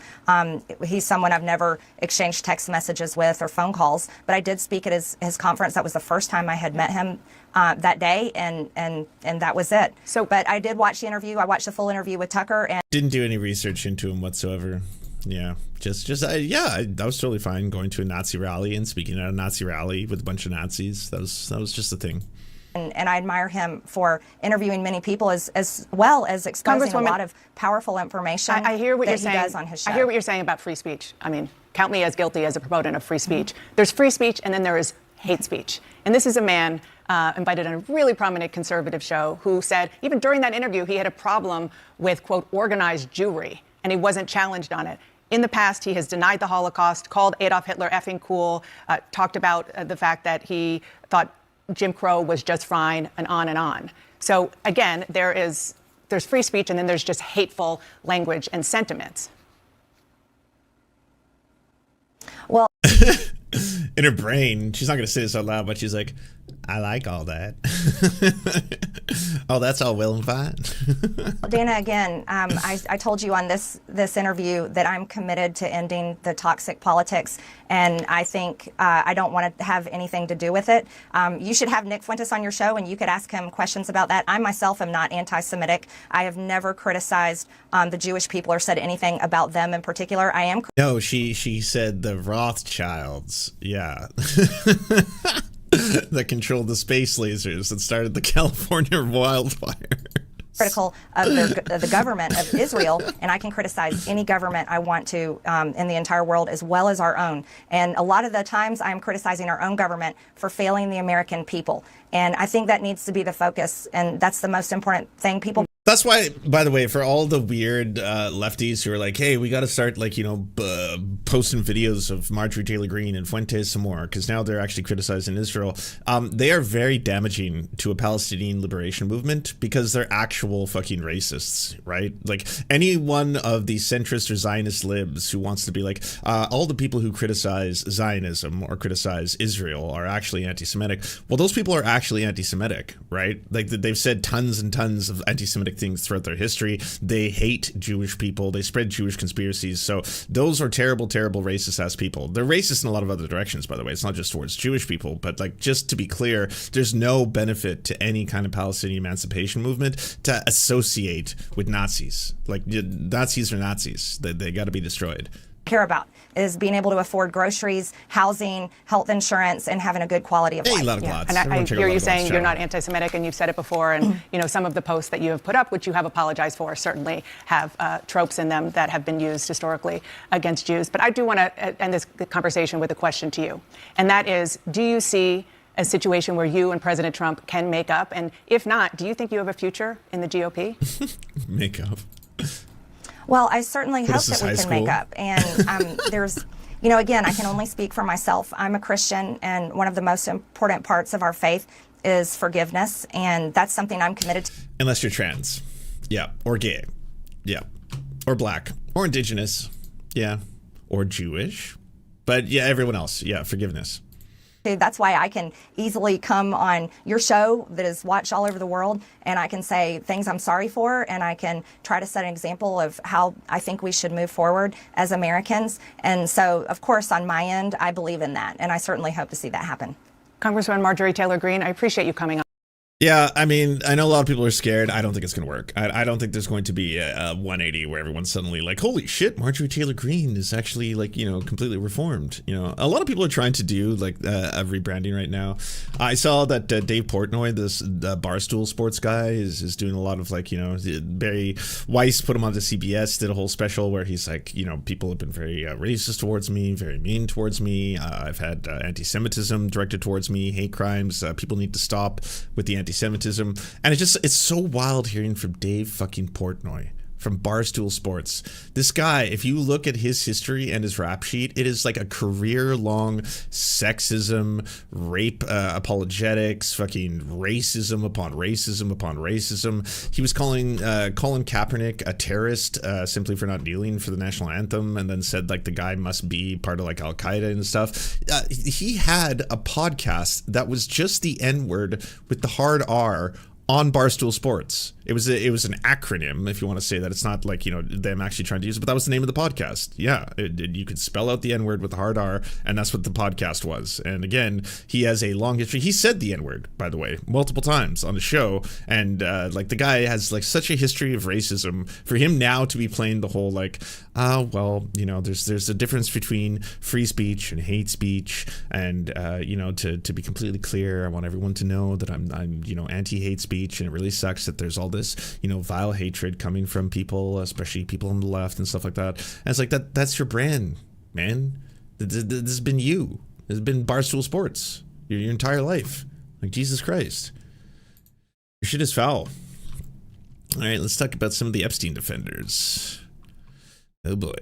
He's someone I've never exchanged text messages with or phone calls. But I did speak at his conference. That was the first time I had met him that day, and that was it. So, but I did watch the interview. I watched the full interview with Tucker, and
didn't do any research into him whatsoever. Yeah, I was totally fine going to a Nazi rally and speaking at a Nazi rally with a bunch of Nazis. That was just a thing.
And I admire him for interviewing many people as well as exposing a lot of powerful information
I hear what
that
you're
he
saying.
does on his show.
I hear what you're saying about free speech. I mean, count me as guilty as a proponent of free speech. There's free speech, and then there is hate speech. And this is a man invited on a really prominent conservative show who said, even during that interview, he had a problem with, quote, organized Jewry, and he wasn't challenged on it. In the past, he has denied the Holocaust, called Adolf Hitler effing cool, talked about the fact that he thought Jim Crow was just fine, and on and on. So again, there's free speech, and then there's just hateful language and sentiments.
Well,
in her brain, she's not going to say this out loud, but she's like, I like all that. Oh, that's all well and fine.
Dana, again, I told you on this interview that I'm committed to ending the toxic politics, and I think I don't want to have anything to do with it. You should have Nick Fuentes on your show, and you could ask him questions about that. I myself am not anti-Semitic. I have never criticized the Jewish people or said anything about them in particular. I am.
No, she said the Rothschilds. Yeah. That controlled the space lasers that started the California wildfire.
Critical of the government of Israel, and I can criticize any government I want to in the entire world as well as our own. And a lot of the times I'm criticizing our own government for failing the American people. And I think that needs to be the focus, and that's the most important thing. People.
That's why, by the way, for all the weird lefties who are like, hey, we got to start posting videos of Marjorie Taylor Greene and Fuentes some more, because now they're actually criticizing Israel. They are very damaging to a Palestinian liberation movement because they're actual fucking racists, right? Like any one of the centrist or Zionist libs who wants to be like, all the people who criticize Zionism or criticize Israel are actually anti-Semitic. Well, those people are actually anti-Semitic, right? Like they've said tons and tons of anti-Semitic things throughout their history. They hate Jewish people. They spread Jewish conspiracies. So those are terrible, terrible racist ass people. They're racist in a lot of other directions, by the way. It's not just towards Jewish people, but like, just to be clear, there's no benefit to any kind of Palestinian emancipation movement to associate with Nazis. Like Nazis are Nazis. They got to be destroyed.
Care about is being able to afford groceries, housing, health insurance, and having a good quality of life.
A lot of lots.
And I hear you saying you're not anti-Semitic, and you've said it before. And some of the posts that you have put up, which you have apologized for, certainly have tropes in them that have been used historically against Jews. But I do want to end this conversation with a question to you, and that is: do you see a situation where you and President Trump can make up? And if not, do you think you have a future in the GOP?
Make up.
Well, I certainly hope that we can make up. And there's, again, I can only speak for myself. I'm a Christian, and one of the most important parts of our faith is forgiveness. And that's something I'm committed to. Unless you're trans. Yeah. Or gay. Yeah. Or black. Or indigenous. Yeah. Or Jewish. But yeah, everyone else. Yeah. Forgiveness. That's why I can easily come on your show that is watched all over the world, and I can say things I'm sorry for, and I can try to set an example of how I think we should move forward as Americans. And so, of course, on my end, I believe in that, and I certainly hope to see that happen.
Congresswoman Marjorie Taylor Greene, I appreciate you coming on.
Yeah, I mean, I know a lot of people are scared. I don't think it's going to work. I don't think there's going to be a 180 where everyone's suddenly like, holy shit, Marjorie Taylor Greene is actually like, completely reformed. A lot of people are trying to do like a rebranding right now. I saw that Dave Portnoy, this Barstool Sports guy, is doing a lot of like, Barry Weiss put him on the CBS, did a whole special where he's like, people have been very racist towards me, very mean towards me. I've had anti-Semitism directed towards me, hate crimes. People need to stop with the anti-Semitism, and it's so wild hearing from Dave fucking Portnoy from Barstool Sports. This guy, if you look at his history and his rap sheet, it is like a career-long sexism, rape apologetics, fucking racism upon racism upon racism. He was calling Colin Kaepernick a terrorist simply for not kneeling for the national anthem, and then said like the guy must be part of like Al-Qaeda and stuff. He had a podcast that was just the N-word with the hard R on Barstool Sports. It was an acronym, if you want to say that. It's not like, them actually trying to use it, but that was the name of the podcast. Yeah, you could spell out the N-word with the hard R, and that's what the podcast was. And again, he has a long history. He said the N-word, by the way, multiple times on the show. And like the guy has like such a history of racism. For him now to be playing the whole like, there's a difference between free speech and hate speech. And, to be completely clear, I want everyone to know that I'm anti-hate speech. And it really sucks that there's all this, vile hatred coming from people, especially people on the left and stuff like that. And it's like, that's your brand, man. This has been you. This has been Barstool Sports your entire life. Like, Jesus Christ. Your shit is foul. All right, let's talk about some of the Epstein defenders. Oh boy.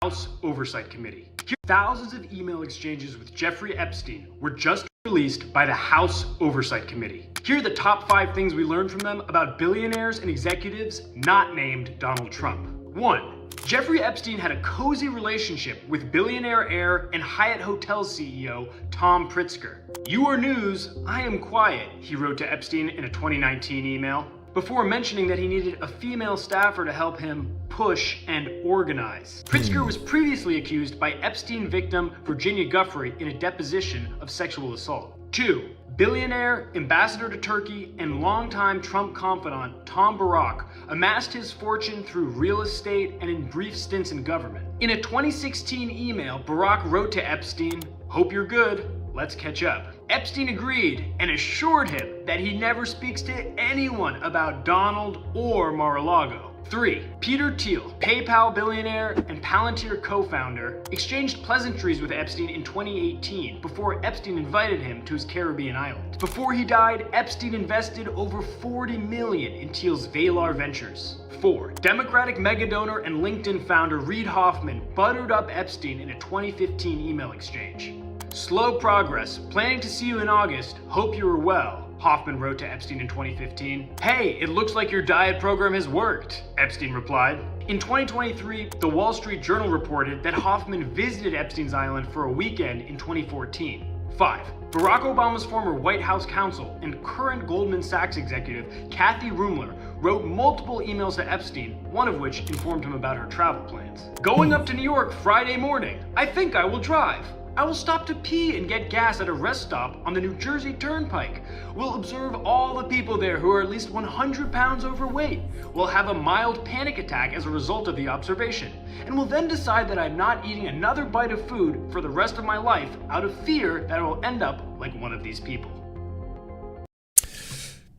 House Oversight Committee. Thousands of email exchanges with Jeffrey Epstein were just released by the House Oversight Committee. Here are the top 5 things we learned from them about billionaires and executives not named Donald Trump. 1. Jeffrey Epstein had a cozy relationship with billionaire heir and Hyatt Hotels CEO Tom Pritzker. "You are news, I am quiet," he wrote to Epstein in a 2019 email, before mentioning that he needed a female staffer to help him push and organize. Pritzker was previously accused by Epstein victim Virginia Giuffre in a deposition of sexual assault. 2. Billionaire, ambassador to Turkey, and longtime Trump confidant Tom Barrack amassed his fortune through real estate and in brief stints in government. In a 2016 email, Barrack wrote to Epstein, "Hope you're good. Let's catch up." Epstein agreed and assured him that he never speaks to anyone about Donald or Mar-a-Lago. 3. Peter Thiel, PayPal billionaire and Palantir co-founder, exchanged pleasantries with Epstein in 2018 before Epstein invited him to his Caribbean island. Before he died, Epstein invested over $40 million in Thiel's Valar Ventures. 4. Democratic megadonor and LinkedIn founder Reid Hoffman buttered up Epstein in a 2015 email exchange. "Slow progress. Planning to see you in August. Hope you are well," Hoffman wrote to Epstein in 2015. "Hey, it looks like your diet program has worked," Epstein replied. In 2023, the Wall Street Journal reported that Hoffman visited Epstein's island for a weekend in 2014. 5. Barack Obama's former White House counsel and current Goldman Sachs executive, Kathy Rumler, wrote multiple emails to Epstein, one of which informed him about her travel plans. "Going up to New York Friday morning. I think I will drive. I will stop to pee and get gas at a rest stop on the New Jersey Turnpike. We'll observe all the people there who are at least 100 pounds overweight. We'll have a mild panic attack as a result of the observation, and will then decide that I'm not eating another bite of food for the rest of my life out of fear that I will end up like one of these people."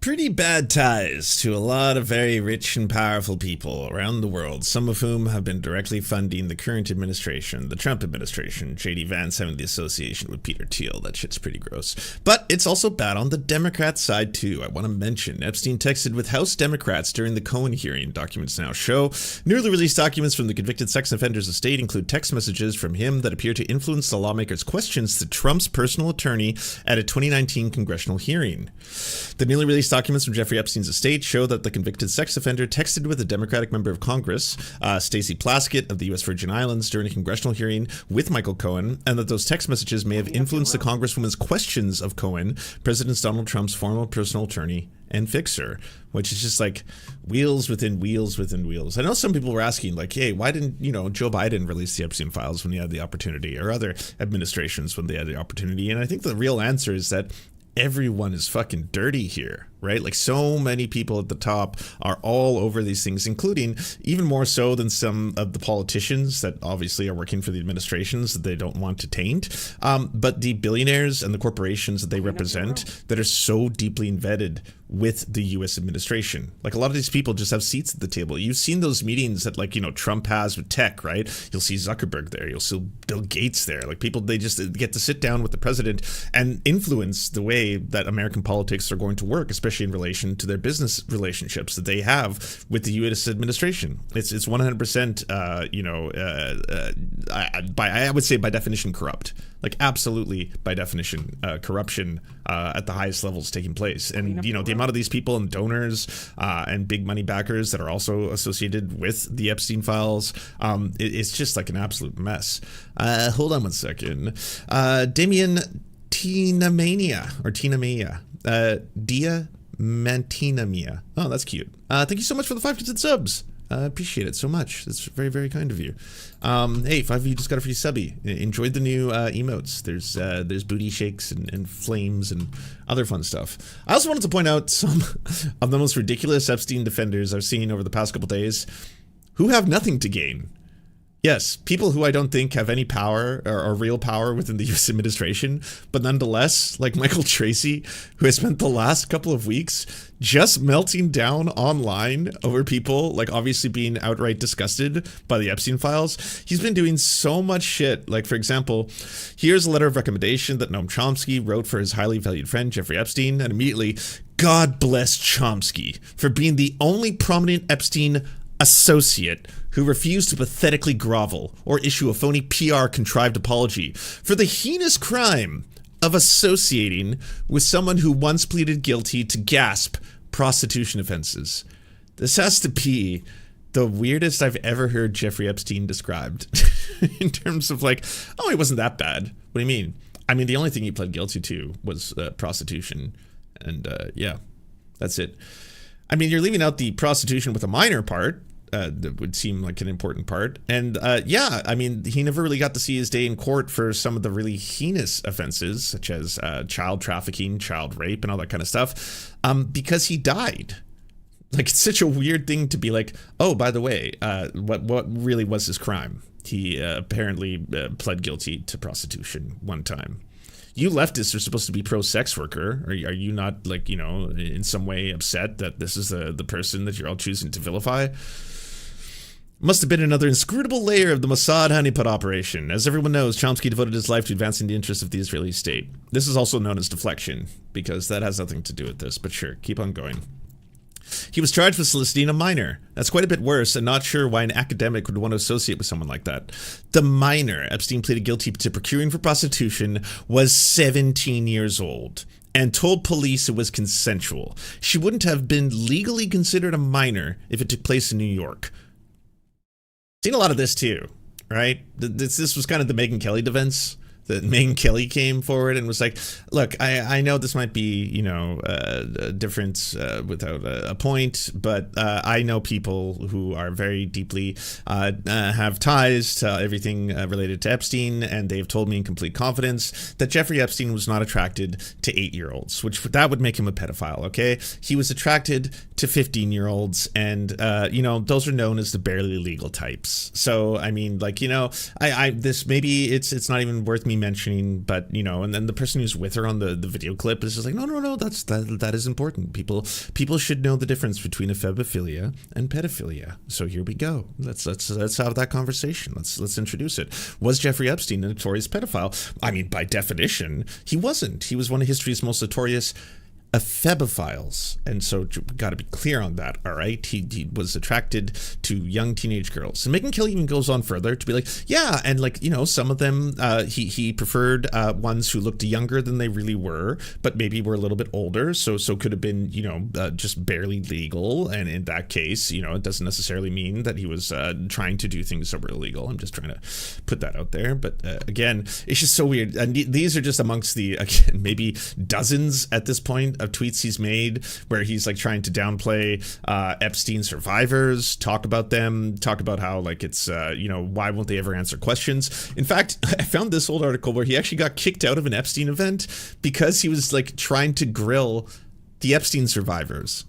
pretty bad ties to a lot of very rich and powerful people around the world, some of whom have been directly funding the current administration, the Trump administration. J.D. Vance having the association with Peter Thiel. That shit's pretty gross. But it's also bad on the Democrat side, too. I want to mention Epstein texted with House Democrats during the Cohen hearing, documents now show. Newly released documents from the convicted sex offender's estate include text messages from him that appear to influence the lawmaker's questions to Trump's personal attorney at a 2019 congressional hearing. The newly released documents from Jeffrey Epstein's estate show that the convicted sex offender texted with a Democratic member of Congress, Stacey Plaskett of the U.S. Virgin Islands, during a congressional hearing with Michael Cohen, and that those text messages may have influenced the Congresswoman's questions of Cohen, President Donald Trump's former personal attorney and fixer, which is just like wheels within wheels within wheels. I know some people were asking, like, hey, why didn't, Joe Biden release the Epstein files when he had the opportunity, or other administrations when they had the opportunity? And I think the real answer is that everyone is fucking dirty here, right? Like, so many people at the top are all over these things, including even more so than some of the politicians that obviously are working for the administrations that they don't want to taint. But the billionaires and the corporations that they represent that are so deeply embedded with the U.S. administration. Like, a lot of these people just have seats at the table. You've seen those meetings that, like, Trump has with tech, right? You'll see Zuckerberg there. You'll see Bill Gates there. Like, people, they just get to sit down with the president and influence the way that American politics are going to work, especially in relation to their business relationships that they have with the U.S. administration. It's 100%, I would say by definition corrupt. Like, absolutely by definition, corruption at the highest levels taking place. And, the amount of these people and donors and big money backers that are also associated with the Epstein files, it's just like an absolute mess. Hold on one second. Damien Tinamania, Dia Mantinamia. Oh, that's cute. Thank you so much for the 5 consent subs. I appreciate it so much. That's very, very kind of you. Hey, 5 of you just got a free subby. Enjoyed the new emotes. There's booty shakes and flames and other fun stuff. I also wanted to point out some of the most ridiculous Epstein defenders I've seen over the past couple days who have nothing to gain. Yes, people who I don't think have any power or real power within the U.S. administration, but nonetheless, like Michael Tracy, who has spent the last couple of weeks just melting down online over people, like, obviously being outright disgusted by the Epstein files. He's been doing so much shit. Like, for example, here's a letter of recommendation that Noam Chomsky wrote for his highly valued friend, Jeffrey Epstein, and immediately, God bless Chomsky for being the only prominent Epstein associate who refused to pathetically grovel or issue a phony PR contrived apology for the heinous crime of associating with someone who once pleaded guilty to, gasp, prostitution offenses. This has to be the weirdest I've ever heard Jeffrey Epstein described in terms of, like, oh, he wasn't that bad. What do you mean? I mean, the only thing he pled guilty to was prostitution. And yeah, that's it. I mean, you're leaving out the prostitution with a minor part. That would seem like an important part. And yeah, I mean, he never really got to see his day in court for some of the really heinous offenses, such as child trafficking, child rape, and all that kind of stuff, because he died. Like, it's such a weird thing to be like, oh, by the way, what really was his crime? He apparently pled guilty to prostitution one time. You leftists are supposed to be pro-sex worker. Are you not, like, in some way upset that this is the person that you're all choosing to vilify? Must have been another inscrutable layer of the Mossad honeypot operation. As everyone knows, Chomsky devoted his life to advancing the interests of the Israeli state. This is also known as deflection, because that has nothing to do with this, but sure, keep on going. He was charged with soliciting a minor. That's quite a bit worse, and not sure why an academic would want to associate with someone like that. The minor Epstein pleaded guilty to procuring for prostitution was 17 years old and told police it was consensual. She wouldn't have been legally considered a minor if it took place in New York. Seen a lot of this too, right? This was kind of the Megyn Kelly defense. That Megyn Kelly came forward and was like, look, I know this might be, a difference without a point, but I know people who are very deeply have ties to everything related to Epstein, and they've told me in complete confidence that Jeffrey Epstein was not attracted to 8-year-olds, which that would make him a pedophile, okay? He was attracted to 15-year-olds, and, those are known as the barely legal types. So, I mean, like, this maybe it's not even worth me me mentioning, but and then the person who's with her on the video clip is just like, no, that is important. People should know the difference between ephebophilia and pedophilia. So here we go. Let's have that conversation. Let's introduce it. Was Jeffrey Epstein a notorious pedophile? I mean, by definition, he wasn't. He was one of history's most notorious ephebophiles, and so got to be clear on that. All right, he was attracted to young teenage girls, and Megyn Kelly even goes on further to be like, yeah, and some of them he preferred ones who looked younger than they really were, but maybe were a little bit older, so could have been just barely legal, and in that case, it doesn't necessarily mean that he was trying to do things that were illegal. I'm just trying to put that out there, but again, it's just so weird, and these are just amongst the maybe dozens at this point of tweets he's made where he's trying to downplay Epstein survivors, talk about how it's why won't they ever answer questions. In fact, I found this old article where he actually got kicked out of an Epstein event because he was trying to grill the Epstein survivors.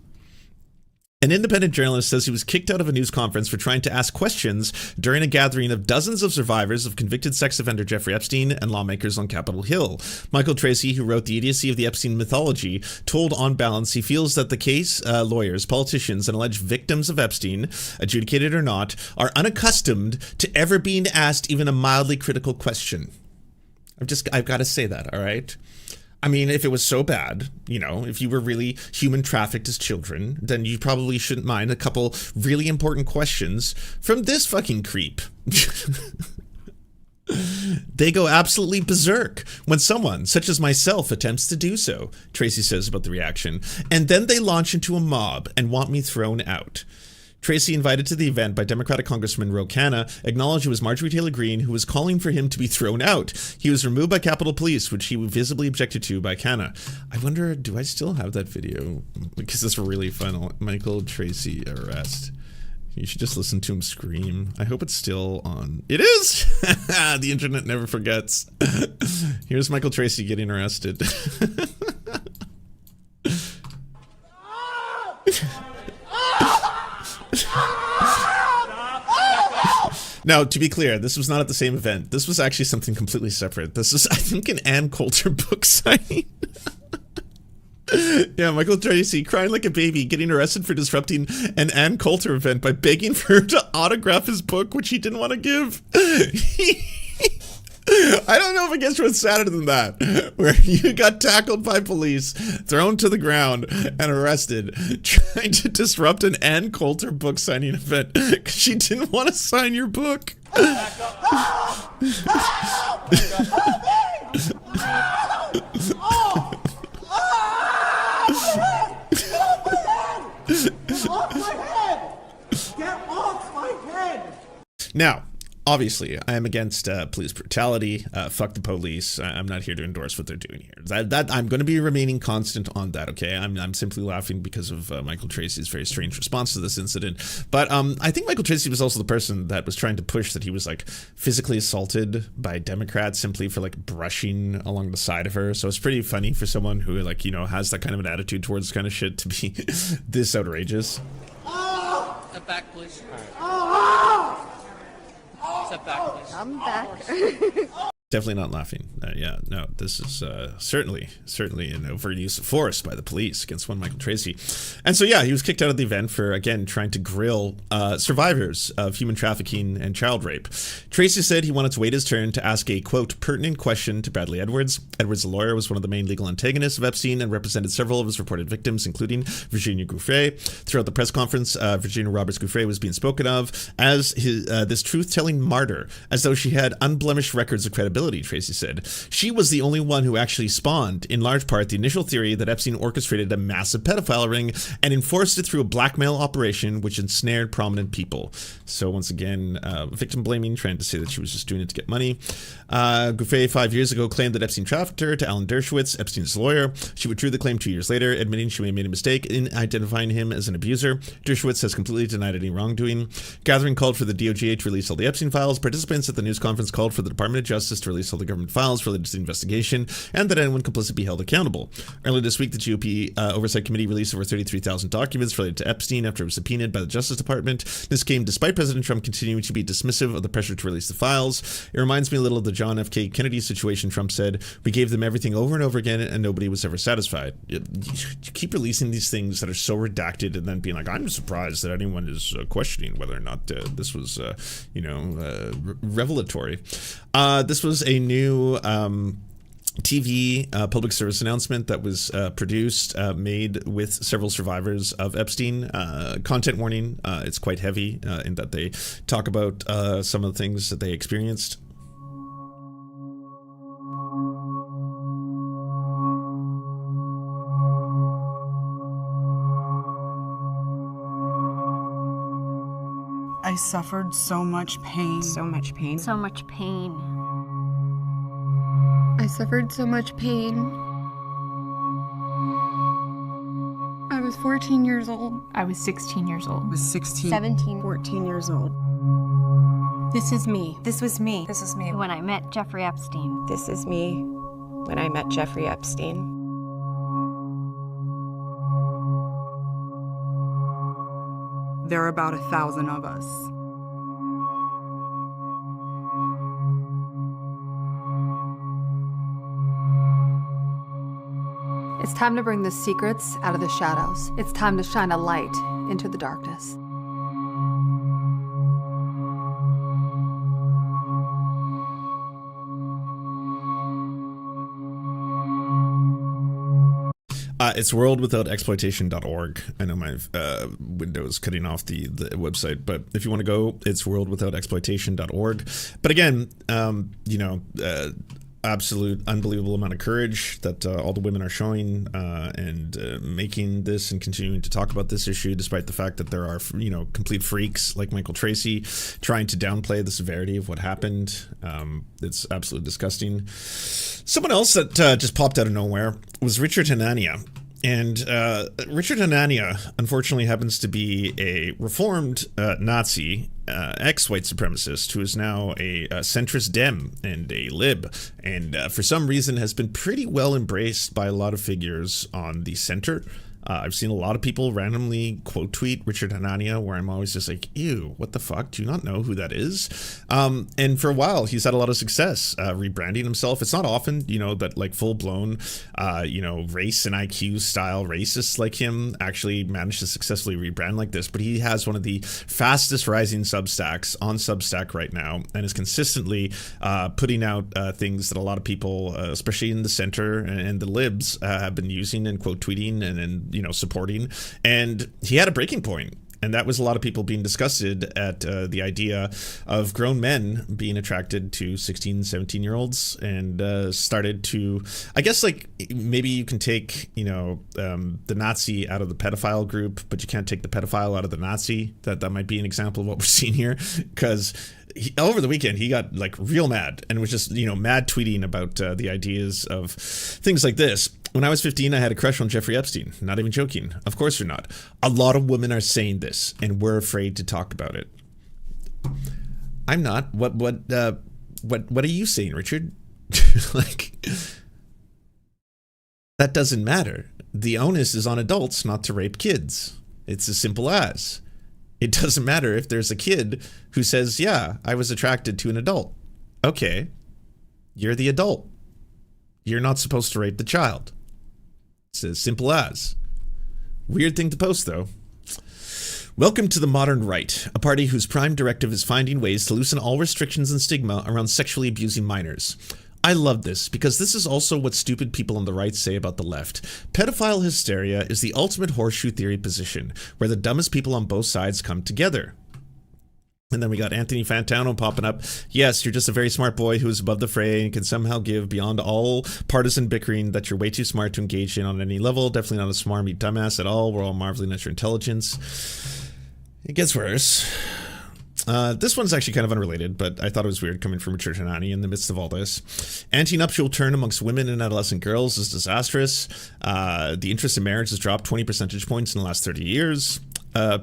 An independent journalist says he was kicked out of a news conference for trying to ask questions during a gathering of dozens of survivors of convicted sex offender Jeffrey Epstein and lawmakers on Capitol Hill. Michael Tracy, who wrote The Idiocy of the Epstein Mythology, told On Balance he feels that the case lawyers, politicians, and alleged victims of Epstein, adjudicated or not, are unaccustomed to ever being asked even a mildly critical question. I've got to say that, all right? I mean, if it was so bad, if you were really human trafficked as children, then you probably shouldn't mind a couple really important questions from this fucking creep. They go absolutely berserk when someone, such as myself, attempts to do so, Tracy says about the reaction, and then they launch into a mob and want me thrown out. Tracy, invited to the event by Democratic Congressman Ro Khanna, acknowledged it was Marjorie Taylor Greene who was calling for him to be thrown out. He was removed by Capitol Police, which he visibly objected to by Khanna. I wonder, do I still have that video? Because it's really fun. Michael Tracy arrest. You should just listen to him scream. I hope it's still on. It is! The internet never forgets. Here's Michael Tracy getting arrested. Now, to be clear, this was not at the same event. This was actually something completely separate. This is, I think, an Ann Coulter book signing. Yeah, Michael Tracy crying like a baby, getting arrested for disrupting an Ann Coulter event by begging for her to autograph his book, which he didn't want to give. I don't know if it gets much sadder than that, where you got tackled by police, thrown to the ground, and arrested, trying to disrupt an Ann Coulter book signing event because she didn't want to sign your book. Now, obviously, I am against police brutality. Fuck the police. I'm not here to endorse what they're doing here. That I'm going to be remaining constant on that. Okay, I'm simply laughing because of Michael Tracy's very strange response to this incident. But I think Michael Tracy was also the person that was trying to push that he was physically assaulted by Democrats simply for brushing along the side of her. So it's pretty funny for someone who has that kind of an attitude towards this kind of shit to be this outrageous.
Step back, please. Step back, please.
I'm back.
Definitely not laughing. Yeah, no, this is certainly an overuse of force by the police against one Michael Tracy. And so, yeah, he was kicked out of the event for, again, trying to grill survivors of human trafficking and child rape. Tracy said he wanted to wait his turn to ask a, quote, pertinent question to Bradley Edwards. Edwards, the lawyer, was one of the main legal antagonists of Epstein and represented several of his reported victims, including Virginia Giuffre. Throughout the press conference, Virginia Roberts Giuffre was being spoken of as this truth-telling martyr, as though she had unblemished records of credibility. Tracy said. She was the only one who actually spawned, in large part, the initial theory that Epstein orchestrated a massive pedophile ring and enforced it through a blackmail operation which ensnared prominent people. So once again, victim blaming, trying to say that she was just doing it to get money. Giuffre 5 years ago claimed that Epstein trafficked her to Alan Dershowitz, Epstein's lawyer. She withdrew the claim 2 years later, admitting she made a mistake in identifying him as an abuser. Dershowitz has completely denied any wrongdoing. Gathering called for the DOJ to release all the Epstein files. Participants at the news conference called for the Department of Justice to release all the government files related to the investigation, and that anyone complicit be held accountable. Earlier this week, the GOP Oversight Committee released over 33,000 documents related to Epstein after it was subpoenaed by the Justice Department. This came despite President Trump continuing to be dismissive of the pressure to release the files. It reminds me a little of the John F. Kennedy situation. Trump said, "We gave them everything over and over again, and nobody was ever satisfied." You keep releasing these things that are so redacted and then being like, I'm surprised that anyone is questioning whether or not this was, revelatory. This was a new TV public service announcement that was produced, made with several survivors of Epstein. Content warning, it's quite heavy in that they talk about some of the things that they experienced.
I suffered so much pain.
So much pain.
So much pain.
I suffered so much pain. I was 14 years old.
I was 16 years old.
I was 16.
17.
14 years old.
This is me.
This was me.
This is me when I met Jeffrey Epstein.
This is me when I met Jeffrey Epstein.
There are about 1,000 of us.
It's time to bring the secrets out of the shadows. It's time to shine a light into the darkness.
It's worldwithoutexploitation.org. I know my Windows cutting off the website, but if you want to go, it's worldwithoutexploitation.org. But again, absolute unbelievable amount of courage that all the women are showing and making this and continuing to talk about this issue, despite the fact that there are, complete freaks like Michael Tracy trying to downplay the severity of what happened. It's absolutely disgusting. Someone else that just popped out of nowhere was Richard Hanania. And Richard Hanania, unfortunately, happens to be a reformed Nazi, ex-white supremacist, who is now a centrist Dem and a lib, and for some reason has been pretty well embraced by a lot of figures on the center. I've seen a lot of people randomly quote tweet Richard Hanania, where I'm always just like, ew, what the fuck? Do you not know who that is? And for a while, he's had a lot of success rebranding himself. It's not often, that like full blown, race and IQ style racists like him actually manage to successfully rebrand like this. But he has one of the fastest rising Substacks on Substack right now, and is consistently putting out things that a lot of people, especially in the center and the libs, have been using and quote tweeting and supporting. And he had a breaking point, and that was a lot of people being disgusted at the idea of grown men being attracted to 16, 17-year-olds, and started to, I guess, like, maybe you can take, the Nazi out of the pedophile group, but you can't take the pedophile out of the Nazi. That might be an example of what we're seeing here, because over the weekend he got like real mad and was just mad tweeting about the ideas of things like this. When I was 15, I had a crush on Jeffrey Epstein. Not even joking. Of course you're not. A lot of women are saying this, and we're afraid to talk about it. I'm not. What are you saying, Richard? Like, that doesn't matter. The onus is on adults not to rape kids. It's as simple as. It doesn't matter if there's a kid who says, yeah, I was attracted to an adult. Okay, you're the adult. You're not supposed to rape the child. It's as simple as. Weird thing to post, though. Welcome to the modern right, a party whose prime directive is finding ways to loosen all restrictions and stigma around sexually abusing minors. I love this, because this is also what stupid people on the right say about the left. Pedophile hysteria is the ultimate horseshoe theory position, where the dumbest people on both sides come together. And then we got Anthony Fantano popping up. Yes, you're just a very smart boy who is above the fray and can somehow give beyond all partisan bickering that you're way too smart to engage in on any level. Definitely not a smarmy dumbass at all. We're all marveling at your intelligence. It gets worse. This one's actually kind of unrelated, but I thought it was weird coming from Richard Hanania in the midst of all this. Anti-nuptial turn amongst women and adolescent girls is disastrous. The interest in marriage has dropped 20 percentage points in the last 30 years.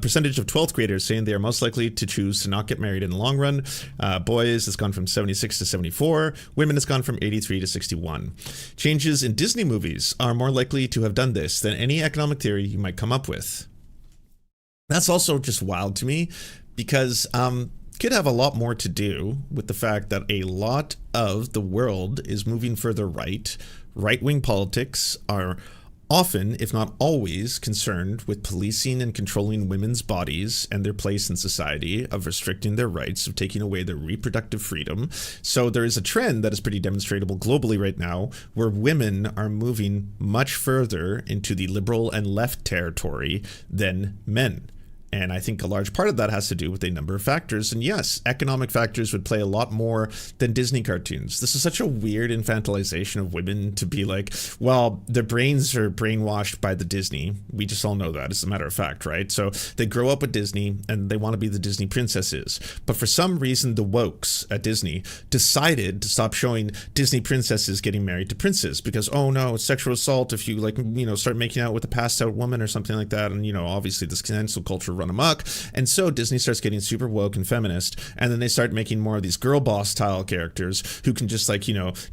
percentage of 12th graders saying they are most likely to choose to not get married in the long run. Boys has gone from 76 to 74. Women has gone from 83 to 61. Changes in Disney movies are more likely to have done this than any economic theory you might come up with. That's also just wild to me, because could have a lot more to do with the fact that a lot of the world is moving further right. Right-wing politics are often, if not always, concerned with policing and controlling women's bodies and their place in society, of restricting their rights, of taking away their reproductive freedom. So there is a trend that is pretty demonstrable globally right now, where women are moving much further into the liberal and left territory than men. And I think a large part of that has to do with a number of factors. And yes, economic factors would play a lot more than Disney cartoons. This is such a weird infantilization of women to be like, well, their brains are brainwashed by the Disney. We just all know that, as a matter of fact, right? So they grow up with Disney and they want to be the Disney princesses. But for some reason, the wokes at Disney decided to stop showing Disney princesses getting married to princes because, oh no, it's sexual assault if you start making out with a passed out woman or something like that. And, obviously this cancel culture run amok, and so Disney starts getting super woke and feminist, and then they start making more of these girl boss style characters who can just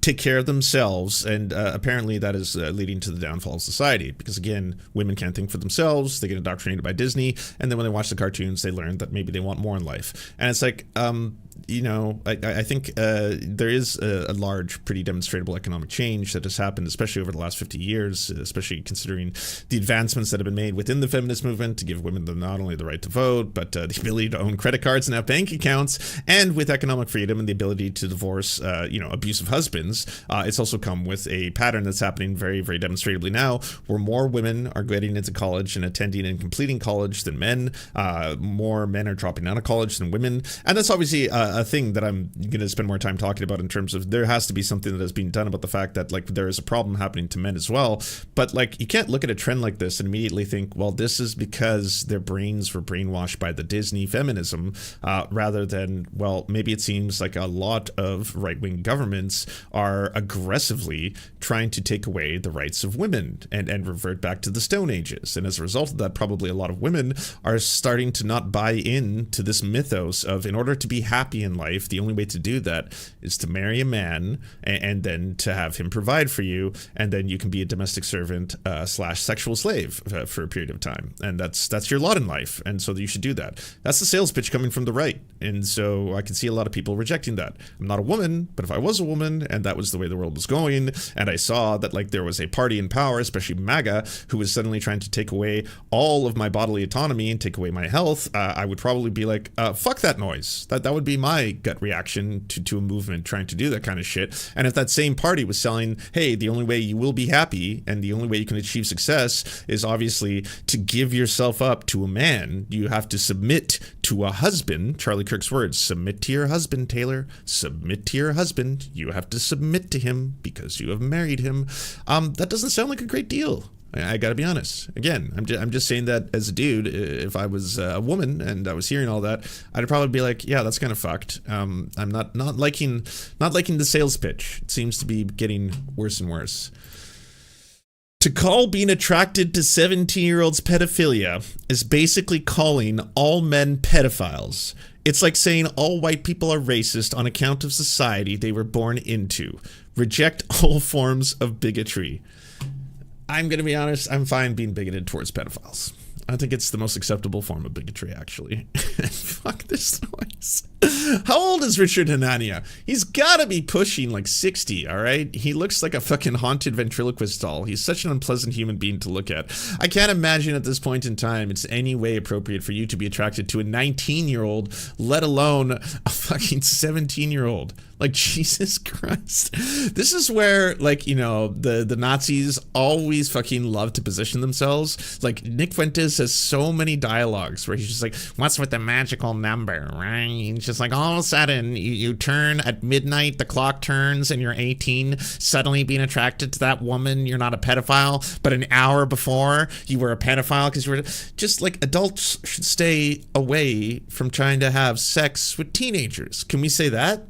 take care of themselves, and apparently that is leading to the downfall of society, because again, women can't think for themselves, they get indoctrinated by Disney, and then when they watch the cartoons they learn that maybe they want more in life. And it's like, I think there is a large, pretty demonstrable economic change that has happened, especially over the last 50 years, especially considering the advancements that have been made within the feminist movement to give women not only the right to vote, but the ability to own credit cards and have bank accounts, and with economic freedom and the ability to divorce, abusive husbands. It's also come with a pattern that's happening very, very demonstrably now, where more women are getting into college and attending and completing college than men. More men are dropping out of college than women, and that's obviously a thing that I'm going to spend more time talking about, in terms of there has to be something that has been done about the fact that there is a problem happening to men as well. But you can't look at a trend like this and immediately think, well, this is because their brains were brainwashed by the Disney feminism, rather than, well, maybe it seems like a lot of right-wing governments are aggressively trying to take away the rights of women and revert back to the Stone Ages. And as a result of that, probably a lot of women are starting to not buy into this mythos of, in order to be happy in life, the only way to do that is to marry a man and then to have him provide for you, and then you can be a domestic servant / sexual slave for a period of time, and that's your lot in life, and so you should do that. That's the sales pitch coming from the right, and so I can see a lot of people rejecting that. I'm not a woman, but if I was a woman and that was the way the world was going, and I saw that there was a party in power, especially MAGA, who was suddenly trying to take away all of my bodily autonomy and take away my health, I would probably be like, fuck that noise. That would be my gut reaction to a movement trying to do that kind of shit. And if that same party was selling, hey, the only way you will be happy and the only way you can achieve success is obviously to give yourself up to a man, you have to submit to a husband. Charlie Kirk's words, submit to your husband, Taylor. Submit to your husband. You have to submit to him because you have married him. That doesn't sound like a great deal. I gotta be honest. Again, I'm just saying that as a dude. If I was a woman and I was hearing all that, I'd probably be like, yeah, that's kind of fucked. I'm not liking the sales pitch. It seems to be getting worse and worse. To call being attracted to 17-year-olds pedophilia is basically calling all men pedophiles. It's like saying all white people are racist on account of society they were born into. Reject all forms of bigotry. I'm going to be honest, I'm fine being bigoted towards pedophiles. I think it's the most acceptable form of bigotry, actually. Fuck this noise. How old is Richard Hanania? He's got to be pushing 60, all right? He looks like a fucking haunted ventriloquist doll. He's such an unpleasant human being to look at. I can't imagine at this point in time it's any way appropriate for you to be attracted to a 19-year-old, let alone a fucking 17-year-old. Jesus Christ. This is where, the Nazis always fucking love to position themselves. Nick Fuentes has so many dialogues where he's just like, what's with the magical number, right? He's just like, all of a sudden, you turn at midnight, the clock turns, and you're 18, suddenly being attracted to that woman, you're not a pedophile, but an hour before, you were a pedophile because you were just adults should stay away from trying to have sex with teenagers. Can we say that?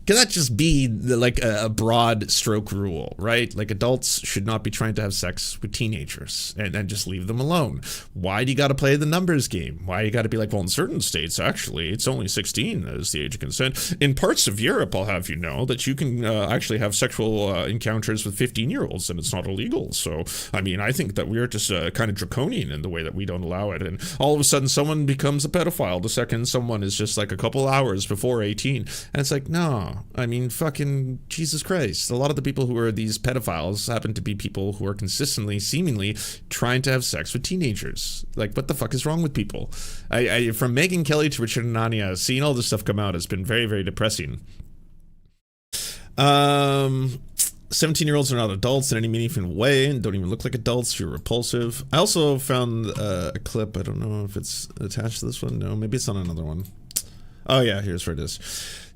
Can that just be like a broad stroke rule, right? Like adults should not be trying to have sex with teenagers and just leave them alone. Why do you got to play the numbers game? Why you got to be like, well, in certain states, actually, it's only 16 as the age of consent. In parts of Europe, I'll have you know that you can actually have sexual encounters with 15-year-olds and it's not illegal. So, I mean, I think that we're just kind of draconian in the way that we don't allow it. And all of a sudden, someone becomes a pedophile the second someone is just like a couple hours before 18. And it's like, no. I mean, fucking Jesus Christ. A lot of the people who are these pedophiles happen to be people who are consistently, seemingly, trying to have sex with teenagers. Like, what the fuck is wrong with people? From Megyn Kelly to Richard Hanania, seeing all this stuff come out has been very, very depressing. 17-year-olds are not adults in any meaningful way and don't even look like adults. You're repulsive. I also found a clip. I don't know if it's attached to this one. No, maybe it's on another one. Oh, yeah, here's where it is.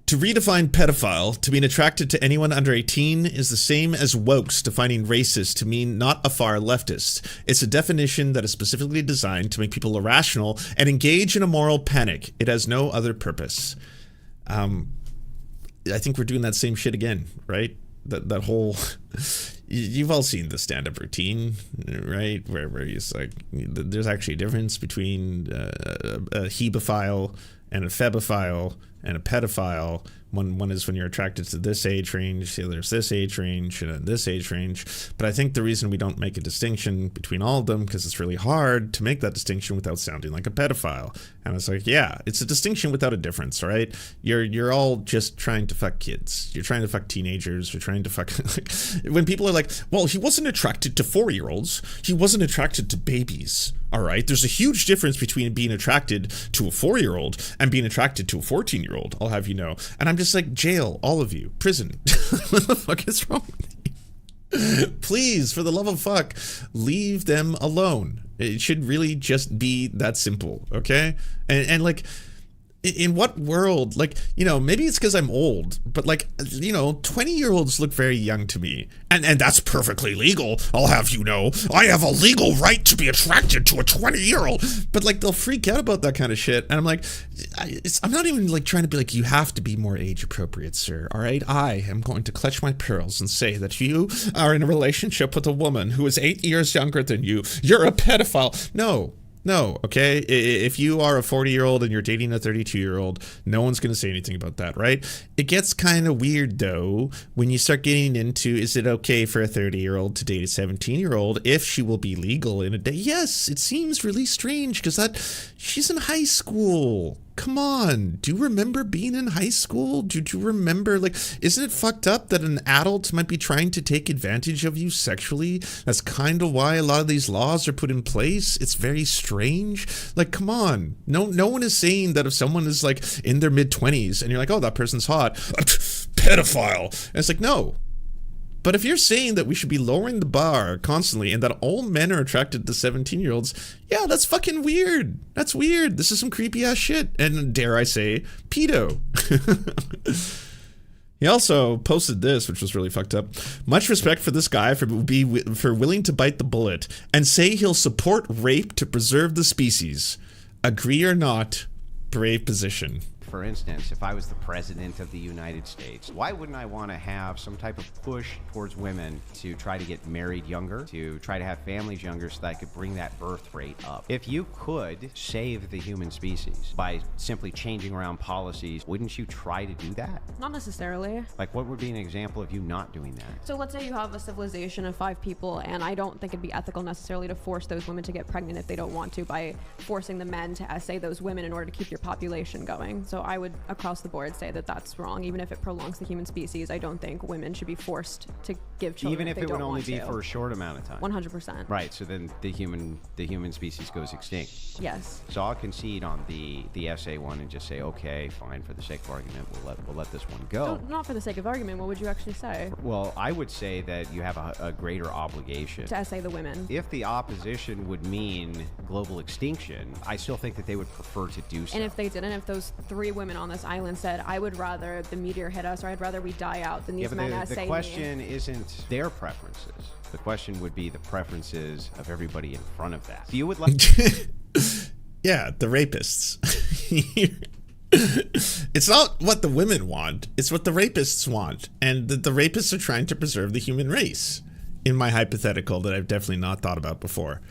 To redefine pedophile to being attracted to anyone under 18 is the same as wokes defining racist to mean not a far leftist. It's a definition that is specifically designed to make people irrational and engage in a moral panic. It has no other purpose. I think we're doing that same shit again, right? That whole... You've all seen the stand-up routine, right? Where it's like, there's actually a difference between a hebophile and a febophile and a pedophile. One is when you're attracted to this age range, the other is this age range and this age range. But I think the reason we don't make a distinction between all of them, because it's really hard to make that distinction without sounding like a pedophile. And it's like, yeah, it's a distinction without a difference, right? You're all just trying to fuck kids. You're trying to fuck teenagers. You're trying to fuck... when people are like, well, he wasn't attracted to 4-year-olds. He wasn't attracted to babies. All right, there's a huge difference between being attracted to a 4-year-old and being attracted to a 14-year-old, I'll have you know. And I'm just like, jail, all of you, prison. What the fuck is wrong with you? Please, for the love of fuck, leave them alone. It should really just be that simple, okay? And like, in what world, like, you know, maybe it's because I'm old, but like, you know, 20-year-olds look very young to me, and that's perfectly legal, I'll have you know. I have a legal right to be attracted to a 20-year-old, but like, they'll freak out about that kind of shit, and I'm like, I'm not even like trying to be like, you have to be more age appropriate, sir, all right? I am going to clutch my pearls and say that you are in a relationship with a woman who is 8 years younger than you. You're a pedophile. No, okay? If you are a 40-year-old and you're dating a 32-year-old, no one's going to say anything about that, right? It gets kind of weird, though, when you start getting into, is it okay for a 30-year-old to date a 17-year-old if she will be legal in a day? Yes, it seems really strange because she's in high school. Come on, do you remember being in high school? Do you remember, like, isn't it fucked up that an adult might be trying to take advantage of you sexually? That's kind of why a lot of these laws are put in place. It's very strange. Like, come on. No one is saying that if someone is, like, in their mid-20s and you're like, oh, that person's hot, pedophile. And it's like, no. But if you're saying that we should be lowering the bar constantly and that all men are attracted to 17-year-olds, yeah, that's fucking weird. That's weird. This is some creepy ass shit. And dare I say, pedo. He also posted this, which was really fucked up. Much respect for this guy for willing to bite the bullet and say he'll support rape to preserve the species. Agree or not, brave position.
For instance, if I was the president of the United States, why wouldn't I want to have some type of push towards women to try to get married younger, to try to have families younger so that I could bring that birth rate up? If you could save the human species by simply changing around policies, wouldn't you try to do that?
Not necessarily.
Like, what would be an example of you not doing that?
So let's say you have a civilization of 5 people, and I don't think it'd be ethical necessarily to force those women to get pregnant if they don't want to by forcing the men to essay those women in order to keep your population going. So I would, across the board, say that that's wrong. Even if it prolongs the human species, I don't think women should be forced to give children
even if
they
it would
don't
only
want
be
to.
for a short amount of time.
100%.
Right, so then the human species goes extinct.
Yes.
So I'll concede on the essay one and just say, okay, fine, for the sake of argument, we'll let this one go.
So, not for the sake of argument, what would you actually say?
Well, I would say that you have a greater obligation
To essay the women.
If the opposition would mean global extinction, I still think that they would prefer to do so.
And if they didn't, if those 3 women on this island said, I would rather the meteor hit us, or I'd rather we die out than these men essay me.
The question isn't their preferences. The question would be the preferences of everybody in front of that. You would like...
Yeah, the rapists. It's not what the women want, it's what the rapists want. And the rapists are trying to preserve the human race, in my hypothetical that I've definitely not thought about before.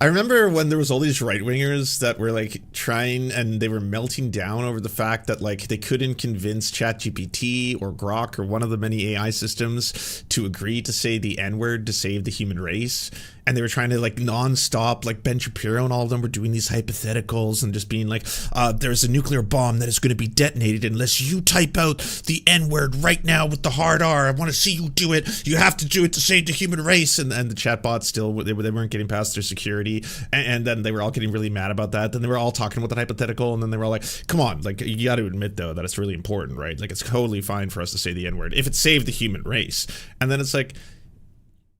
I remember when there was all these right-wingers that were like trying, and they were melting down over the fact that like they couldn't convince ChatGPT or Grok or one of the many AI systems to agree to say the N-word to save the human race. And they were trying to like non-stop, like Ben Shapiro and all of them were doing these hypotheticals and just being like, there's a nuclear bomb that is going to be detonated unless you type out the N-word right now with the hard R. I want to see you do it. You have to do it to save the human race. And the chatbots still, they weren't getting past their security. And then they were all getting really mad about that. Then they were all talking about the hypothetical. And then they were all like, come on, like you got to admit though that it's really important, right? Like it's totally fine for us to say the N-word if it saved the human race. And then it's like,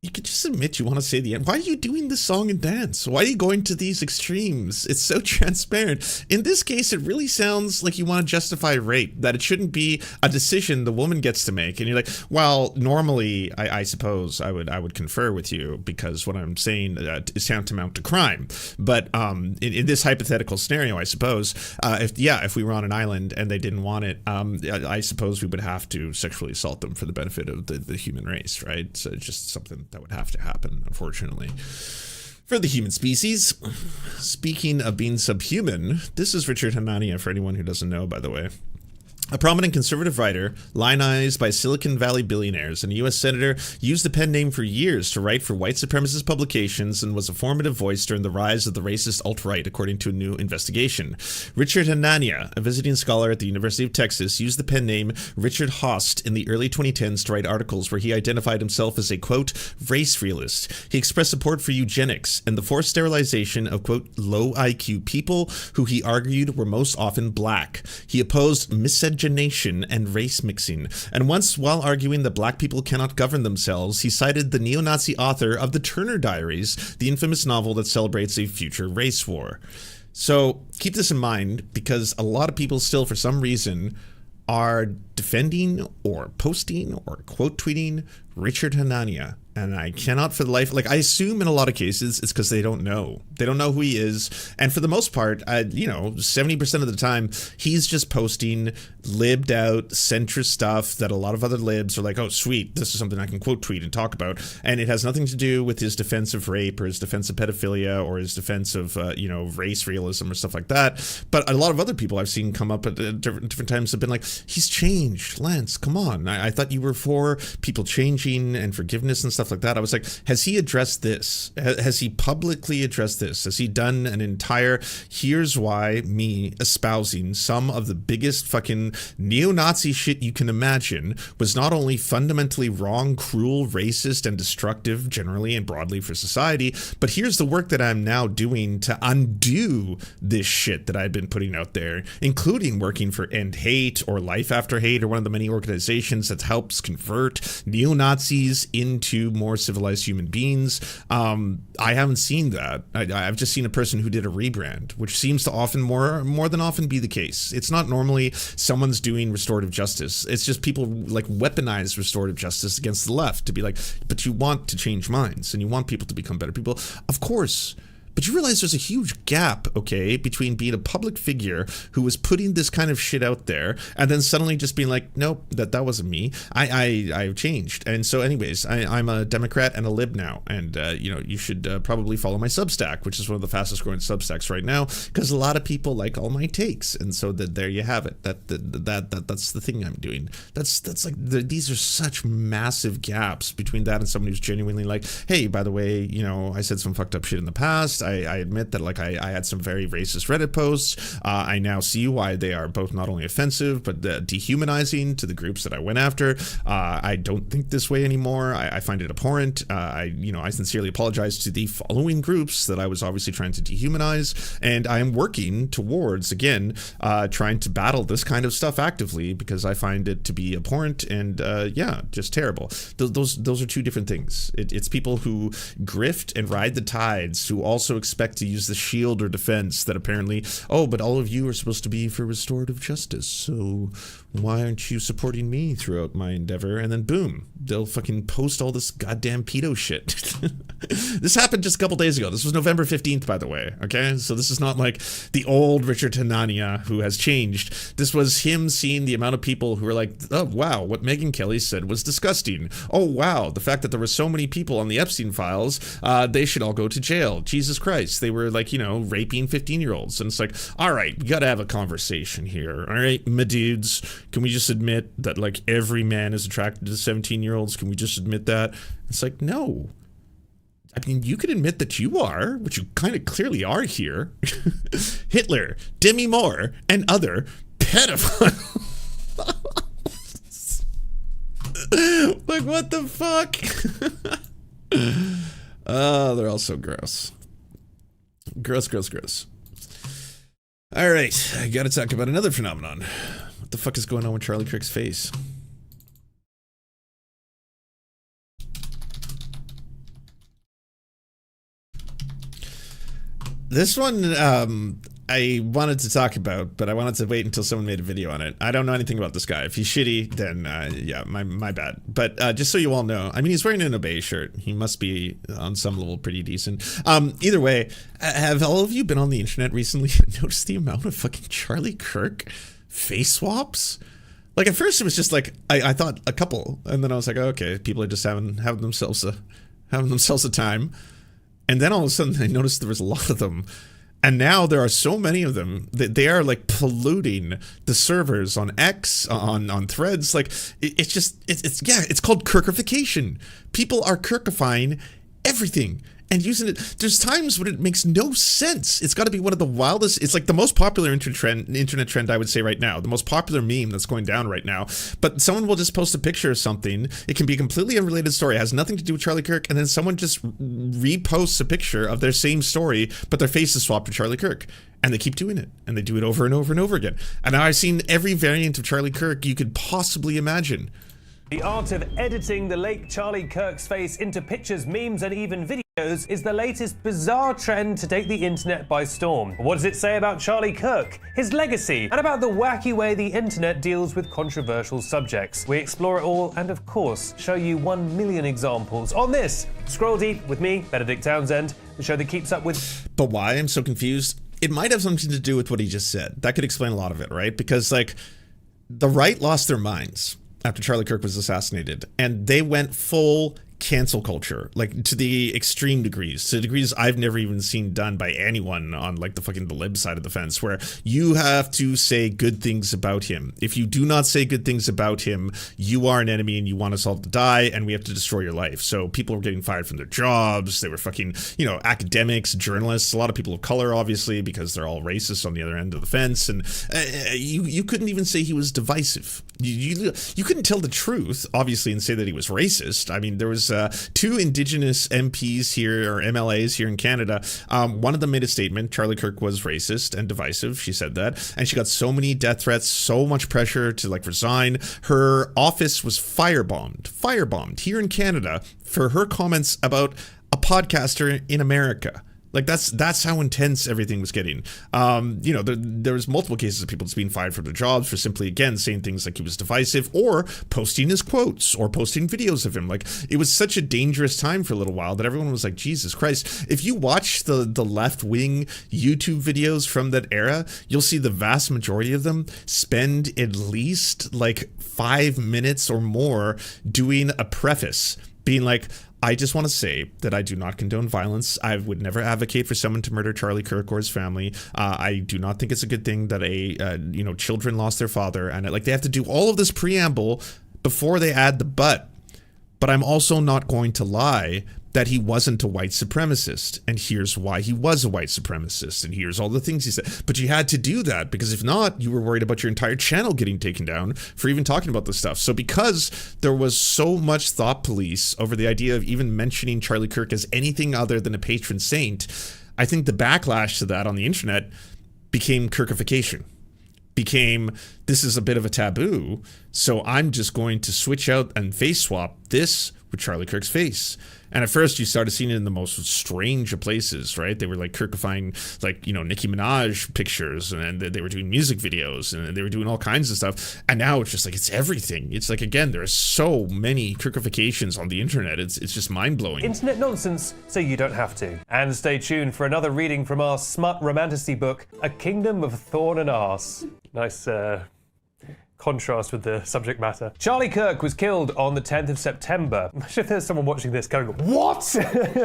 you could just admit you want to say the end. Why are you doing this song and dance? Why are you going to these extremes? It's so transparent. In this case, it really sounds like you want to justify rape, that it shouldn't be a decision the woman gets to make. And you're like, well, normally, I suppose I would confer with you because what I'm saying is tantamount to crime. But in this hypothetical scenario, I suppose, if we were on an island and they didn't want it, I suppose we would have to sexually assault them for the benefit of the human race, right? So it's just something that would have to happen, unfortunately, for the human species. Speaking of being subhuman, this is Richard Hanania, for anyone who doesn't know, by the way. A prominent conservative writer, lionized by Silicon Valley billionaires, and a U.S. senator, used the pen name for years to write for white supremacist publications and was a formative voice during the rise of the racist alt-right, according to a new investigation. Richard Hanania, a visiting scholar at the University of Texas, used the pen name Richard Host in the early 2010s to write articles where he identified himself as a, quote, race realist. He expressed support for eugenics and the forced sterilization of, quote, low IQ people who he argued were most often black. He opposed miscegenation and race mixing, and once, while arguing that black people cannot govern themselves, he cited the neo-Nazi author of the Turner Diaries, the infamous novel that celebrates a future race war. So keep this in mind, because a lot of people still, for some reason, are defending or posting or quote tweeting Richard Hanania. And I cannot for the life, like I assume in a lot of cases it's because they don't know. They don't know who he is. And for the most part, 70% of the time, he's just posting libbed out centrist stuff that a lot of other libs are like, oh, sweet, this is something I can quote tweet and talk about. And it has nothing to do with his defense of rape or his defense of pedophilia or his defense of, race realism or stuff like that. But a lot of other people I've seen come up at different times have been like, he's changed, Lance, come on. I thought you were for people changing and forgiveness and stuff like that. I was like, has he addressed this? Has he publicly addressed this? Has he done an entire, here's why me espousing some of the biggest fucking neo-Nazi shit you can imagine was not only fundamentally wrong, cruel, racist, and destructive generally and broadly for society, but here's the work that I'm now doing to undo this shit that I've been putting out there, including working for End Hate or Life After Hate or one of the many organizations that helps convert neo-Nazis into more civilized human beings. I haven't seen that. I've just seen a person who did a rebrand, which seems to often more than often be the case. It's not normally someone's doing restorative justice. It's just people like weaponize restorative justice against the left to be like, but you want to change minds and you want people to become better people. Of course. But you realize there's a huge gap, okay, between being a public figure who was putting this kind of shit out there and then suddenly just being like, nope, that wasn't me. I've changed. And so anyways, I'm a Democrat and a lib now. And, you should probably follow my Substack, which is one of the fastest growing Substacks right now, because a lot of people like all my takes. And so there you have it. That's the thing I'm doing. That's like, these are such massive gaps between that and someone who's genuinely like, hey, by the way, I said some fucked up shit in the past. I admit that like I had some very racist Reddit posts. I now see why they are both not only offensive but dehumanizing to the groups that I went after. I don't think this way anymore. I find it abhorrent. I sincerely apologize to the following groups that I was obviously trying to dehumanize, and I am working towards again trying to battle this kind of stuff actively because I find it to be abhorrent and just terrible. Those are two different things. It's people who grift and ride the tides who also also expect to use the shield or defense that apparently, oh, but all of you are supposed to be for restorative justice, so why aren't you supporting me throughout my endeavor? And then boom, they'll fucking post all this goddamn pedo shit. This happened just a couple days ago. This was November 15th, by the way, okay? So this is not like the old Richard Hanania who has changed. This was him seeing the amount of people who were like, oh, wow, what Megyn Kelly said was disgusting. Oh, wow, the fact that there were so many people on the Epstein files, they should all go to jail. Jesus Christ. They were like, you know, raping 15-year-olds. And it's like, all right, we got to have a conversation here. All right, my dudes, can we just admit that like every man is attracted to 17-year-olds? Can we just admit that? It's like, no. I mean, you can admit that you are, which you kind of clearly are here. Hitler, Demi Moore, and other pedophiles. Like, what the fuck? Oh, they're all so gross. Gross, gross, gross. All right, I gotta talk about another phenomenon. What the fuck is going on with Charlie Kirk's face? This one, I wanted to talk about, but I wanted to wait until someone made a video on it. I don't know anything about this guy. If he's shitty, then yeah, my bad. But just so you all know, I mean, he's wearing an Obey shirt. He must be on some level pretty decent. Either way, have all of you been on the internet recently and noticed the amount of fucking Charlie Kirk face swaps? Like at first it was just like, I thought a couple, and then I was like, oh, okay, people are just having themselves a time. And then all of a sudden I noticed there was a lot of them. And now there are so many of them that they are like polluting the servers on X, on Threads. Like it's called Kirkification. People are Kirkifying everything and using it. There's times when it makes no sense. It's got to be one of the wildest. It's like the most popular internet trend, I would say right now. The most popular meme that's going down right now. But someone will just post a picture of something. It can be a completely unrelated story. It has nothing to do with Charlie Kirk. And then someone just reposts a picture of their same story, but their face is swapped to Charlie Kirk. And they keep doing it. And they do it over and over and over again. And now I've seen every variant of Charlie Kirk you could possibly imagine.
The art of editing the late Charlie Kirk's face into pictures, memes, and even videos is the latest bizarre trend to take the internet by storm. What does it say about Charlie Kirk, his legacy, and about the wacky way the internet deals with controversial subjects? We explore it all and, of course, show you 1 million examples on this Scroll Deep with me, Benedict Townsend, the show that keeps up with...
But why I'm so confused? It might have something to do with what he just said. That could explain a lot of it, right? Because, like, the right lost their minds after Charlie Kirk was assassinated, and they went full cancel culture, like to the extreme degrees, to degrees I've never even seen done by anyone on like the fucking the lib side of the fence, where you have to say good things about him. If you do not say good things about him, you are an enemy and you want us all to die, and we have to destroy your life. So people were getting fired from their jobs. They were fucking, you know, academics, journalists, a lot of people of color, obviously, because they're all racist on the other end of the fence. And you couldn't even say he was divisive. You couldn't tell the truth, obviously, and say that he was racist. I mean, there was 2 indigenous MPs here, or MLAs here in Canada. One of them made a statement. Charlie Kirk was racist and divisive. She said that. And she got so many death threats, so much pressure to like resign. Her office was firebombed here in Canada for her comments about a podcaster in America. Like that's how intense everything was getting. You know, there was multiple cases of people just being fired from their jobs for simply, again, saying things like he was divisive, or posting his quotes, or posting videos of him. Like, it was such a dangerous time for a little while that everyone was like, Jesus Christ. If you watch the left-wing YouTube videos from that era, you'll see the vast majority of them spend at least like 5 minutes or more doing a preface, being like, I just want to say that I do not condone violence. I would never advocate for someone to murder Charlie Kirk or his family. I do not think it's a good thing that children lost their father. And like, they have to do all of this preamble before they add the but. But I'm also not going to lie that he wasn't a white supremacist, and here's why he was a white supremacist, and here's all the things he said. But you had to do that, because if not, you were worried about your entire channel getting taken down for even talking about this stuff. So because there was so much thought police over the idea of even mentioning Charlie Kirk as anything other than a patron saint, I think the backlash to that on the internet became Kirkification. Became, this is a bit of a taboo, so I'm just going to switch out and face swap this with Charlie Kirk's face. And at first you started seeing it in the most strange of places, right? They were like Kirkifying, like, Nicki Minaj pictures, and they were doing music videos, and they were doing all kinds of stuff. And now it's just like, it's everything. It's like, again, there are so many Kirkifications on the internet. It's just mind-blowing.
Internet nonsense, so you don't have to. And stay tuned for another reading from our smut romantasy book, A Kingdom of Thorn and Arse. Nice, contrast with the subject matter. Charlie Kirk was killed on the 10th of September. Imagine if there's someone watching this going, what?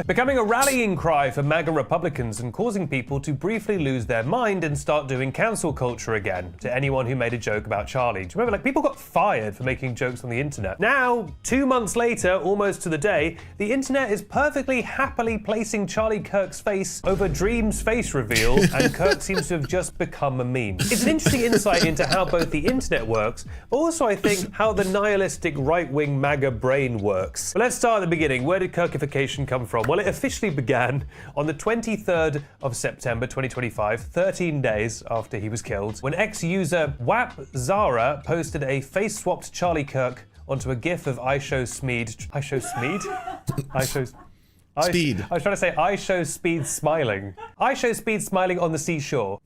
Becoming a rallying cry for MAGA Republicans and causing people to briefly lose their mind and start doing cancel culture again to anyone who made a joke about Charlie. Do you remember, like, people got fired for making jokes on the internet? Now, 2 months later, almost to the day, the internet is perfectly happily placing Charlie Kirk's face over Dream's face reveal, and Kirk seems to have just become a meme. It's an interesting insight into how both the internet works, but also I think how the nihilistic right-wing MAGA brain works. But let's start at the beginning. Where did Kirkification come from? Well, it officially began on the 23rd of September 2025, 13 days after he was killed, when ex-user Wap Zara posted a face-swapped Charlie Kirk onto a gif of I Show Speed. I Show Speed?
Speed.
I was trying to say I Show Speed smiling. I Show Speed smiling on the seashore.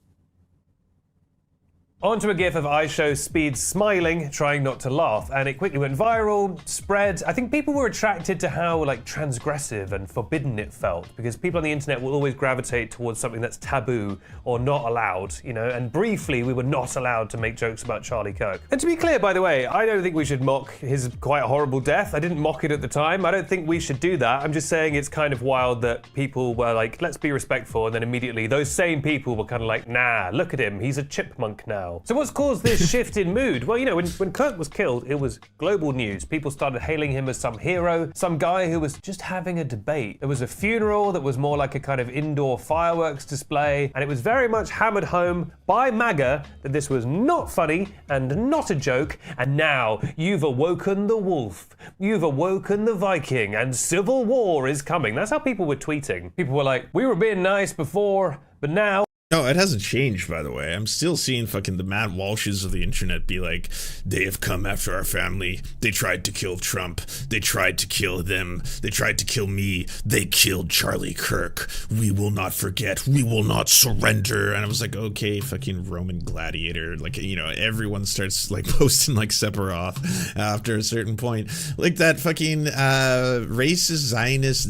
Onto a gif of I Show Speed smiling, trying not to laugh, and it quickly went viral, spread. I think people were attracted to how, like, transgressive and forbidden it felt, because people on the internet will always gravitate towards something that's taboo or not allowed, and briefly we were not allowed to make jokes about Charlie Kirk. And to be clear, by the way, I don't think we should mock his quite horrible death. I didn't mock it at the time. I don't think we should do that. I'm just saying it's kind of wild that people were like, let's be respectful, and then immediately those same people were kind of like, nah, look at him, he's a chipmunk now. So what's caused this shift in mood? Well, when Kirk was killed, it was global news. People started hailing him as some hero, some guy who was just having a debate. There was a funeral that was more like a kind of indoor fireworks display, and it was very much hammered home by MAGA that this was not funny and not a joke, and now you've awoken the wolf, you've awoken the Viking, and civil war is coming. That's how people were tweeting. People were like, we were being nice before, but now...
No, it hasn't changed, by the way. I'm still seeing fucking the Matt Walshes of the internet be like, they have come after our family. They tried to kill Trump. They tried to kill them. They tried to kill me. They killed Charlie Kirk. We will not forget. We will not surrender. And I was like, okay, fucking Roman gladiator. Like, everyone starts like posting like Sephiroth after a certain point. Like that fucking racist Zionist,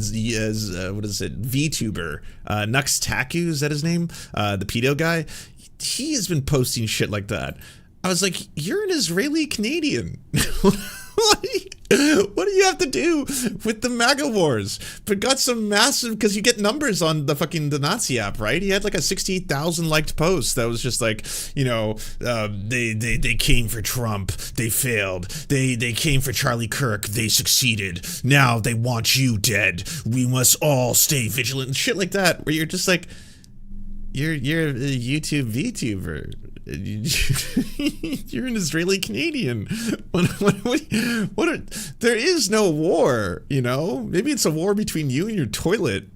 what is it, VTuber, Nux Taku, is that his name? The pedo guy, he has been posting shit like that. I was like, you're an Israeli Canadian. What do you have to do with the MAGA wars? But got some massive, because you get numbers on the Nazi app, right? He had like a 68,000 liked post that was just like, they came for Trump, they failed. They came for Charlie Kirk, they succeeded. Now they want you dead. We must all stay vigilant. And shit like that, where you're just like, You're a YouTube VTuber. You're an Israeli Canadian. There is no war, Maybe it's a war between you and your toilet,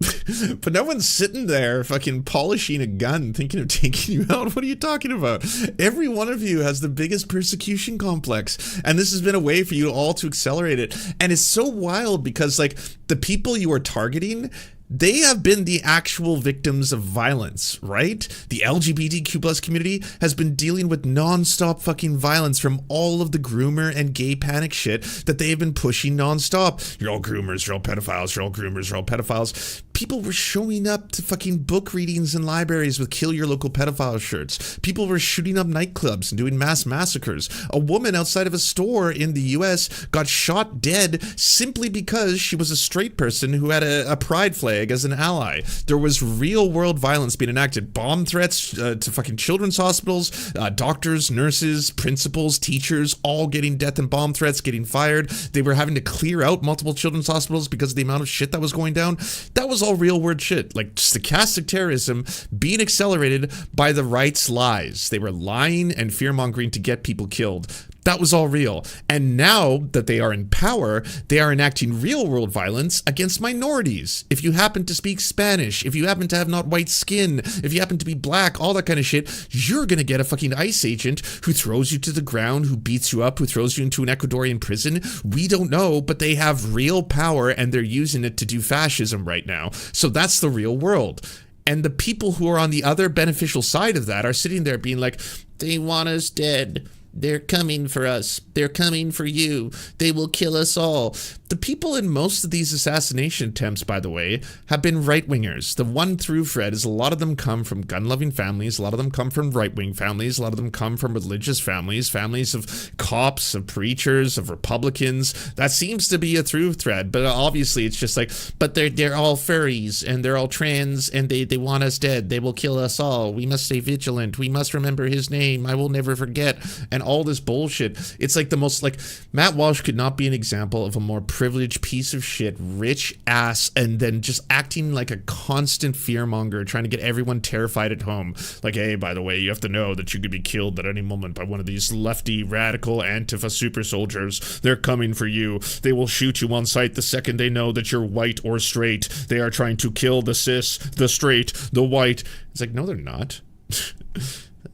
but no one's sitting there fucking polishing a gun thinking of taking you out. What are you talking about? Every one of you has the biggest persecution complex, and this has been a way for you all to accelerate it. And it's so wild because, like, the people you are targeting, they have been the actual victims of violence, right? The LGBTQ plus community has been dealing with non-stop fucking violence from all of the groomer and gay panic shit that they have been pushing non-stop. You're all groomers, you're all pedophiles, you're all groomers, you're all pedophiles. People were showing up to fucking book readings in libraries with kill your local pedophile shirts. People were shooting up nightclubs and doing mass massacres. A woman outside of a store in the US got shot dead simply because she was a straight person who had a pride flag as an ally. There was real world violence being enacted. Bomb threats to fucking children's hospitals, doctors, nurses, principals, teachers, all getting death and bomb threats, getting fired. They were having to clear out multiple children's hospitals because of the amount of shit that was going down. That was all real world shit. Like stochastic terrorism being accelerated by the right's lies. They were lying and fear mongering to get people killed. That was all real. And now that they are in power, they are enacting real world violence against minorities. If you happen to speak Spanish, if you happen to have not white skin, if you happen to be black, all that kind of shit, you're going to get a fucking ICE agent who throws you to the ground, who beats you up, who throws you into an Ecuadorian prison. We don't know, but they have real power and they're using it to do fascism right now. So that's the real world. And the people who are on the other beneficial side of that are sitting there being like, they want us dead. They're coming for us. They're coming for you. They will kill us all. The people in most of these assassination attempts, by the way, have been right-wingers. The one through thread is a lot of them come from gun-loving families. A lot of them come from right-wing families. A lot of them come from religious families, families of cops, of preachers, of Republicans. That seems to be a through thread, but obviously it's just like, but they're all furries and they're all trans and they want us dead. They will kill us all. We must stay vigilant. We must remember his name. I will never forget. And all this bullshit. It's like the most, like, Matt Walsh could not be an example of a more privileged piece of shit, rich ass, and then just acting like a constant fearmonger, trying to get everyone terrified at home. Like, hey, by the way, you have to know that you could be killed at any moment by one of these lefty, radical Antifa super soldiers. They're coming for you. They will shoot you on sight the second they know that you're white or straight. They are trying to kill the cis, the straight, the white. It's like, no, they're not.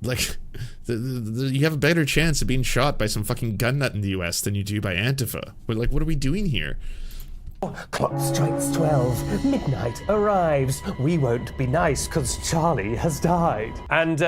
Like, you have a better chance of being shot by some fucking gun nut in the US than you do by Antifa. But like, what are we doing here?
Clock strikes 12. Midnight arrives. We won't be nice because Charlie has died. And,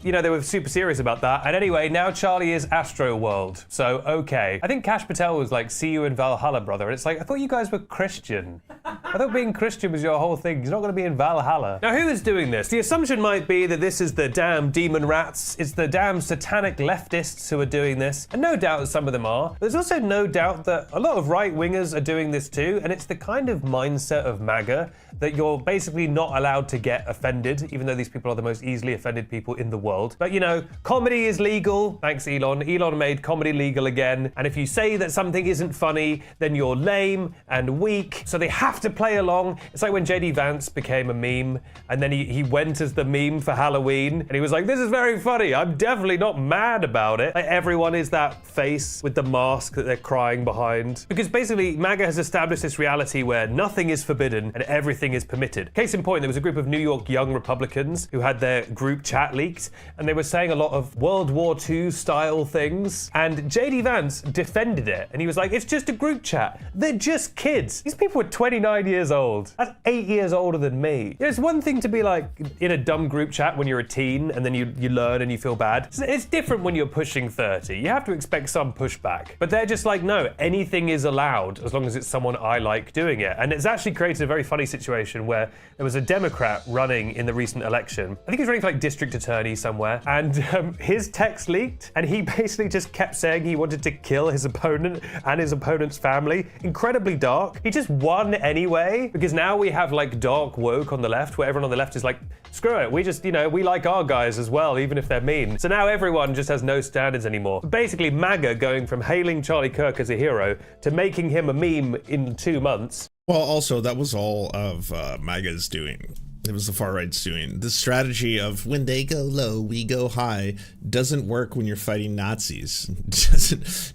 you know, they were super serious about that. And anyway, now Charlie is Astro World. So, okay. I think Kash Patel was like, see you in Valhalla, brother. And it's like, I thought you guys were Christian. I thought being Christian was your whole thing. He's not going to be in Valhalla. Now, who is doing this? The assumption might be that this is the damn demon rats. It's the damn satanic leftists who are doing this. And no doubt that some of them are. There's also no doubt that a lot of right-wingers are doing this too. And it's the kind of mindset of MAGA that you're basically not allowed to get offended, even though these people are the most easily offended people in the world. But, you know, comedy is legal. Thanks, Elon. Elon made comedy legal again. And if you say that something isn't funny, then you're lame and weak. So they have to play along. It's like when JD Vance became a meme, and then he went as the meme for Halloween, and he was like, this is very funny. I'm definitely not mad about it. Like, everyone is that face with the mask that they're crying behind. Because basically, MAGA has established this reality where nothing is forbidden and everything is permitted. Case in point, there was a group of New York young Republicans who had their group chat leaked, and they were saying a lot of World War II style things, and JD Vance defended it, and he was like, it's just a group chat. They're just kids. These people were 29 years old. That's 8 years older than me. You know, it's one thing to be like in a dumb group chat when you're a teen and then you learn and you feel bad. It's different when you're pushing 30. You have to expect some pushback. But they're just like, no, anything is allowed as long as it's someone I like doing it. And it's actually created a very funny situation where there was a Democrat running in the recent election. I think he was running for like district attorney somewhere, and his text leaked, and he basically just kept saying he wanted to kill his opponent and his opponent's family. Incredibly dark. He just won anyway, because now we have like dark woke on the left, where everyone on the left is like, screw it, we just, you know, we like our guys as well, even if they're mean. So now everyone just has no standards anymore. Basically, MAGA going from hailing Charlie Kirk as a hero to making him a meme in 2 months.
Well, also, that was all of MAGA's doing. It was the far right's doing. The strategy of when they go low, we go high doesn't work when you're fighting Nazis.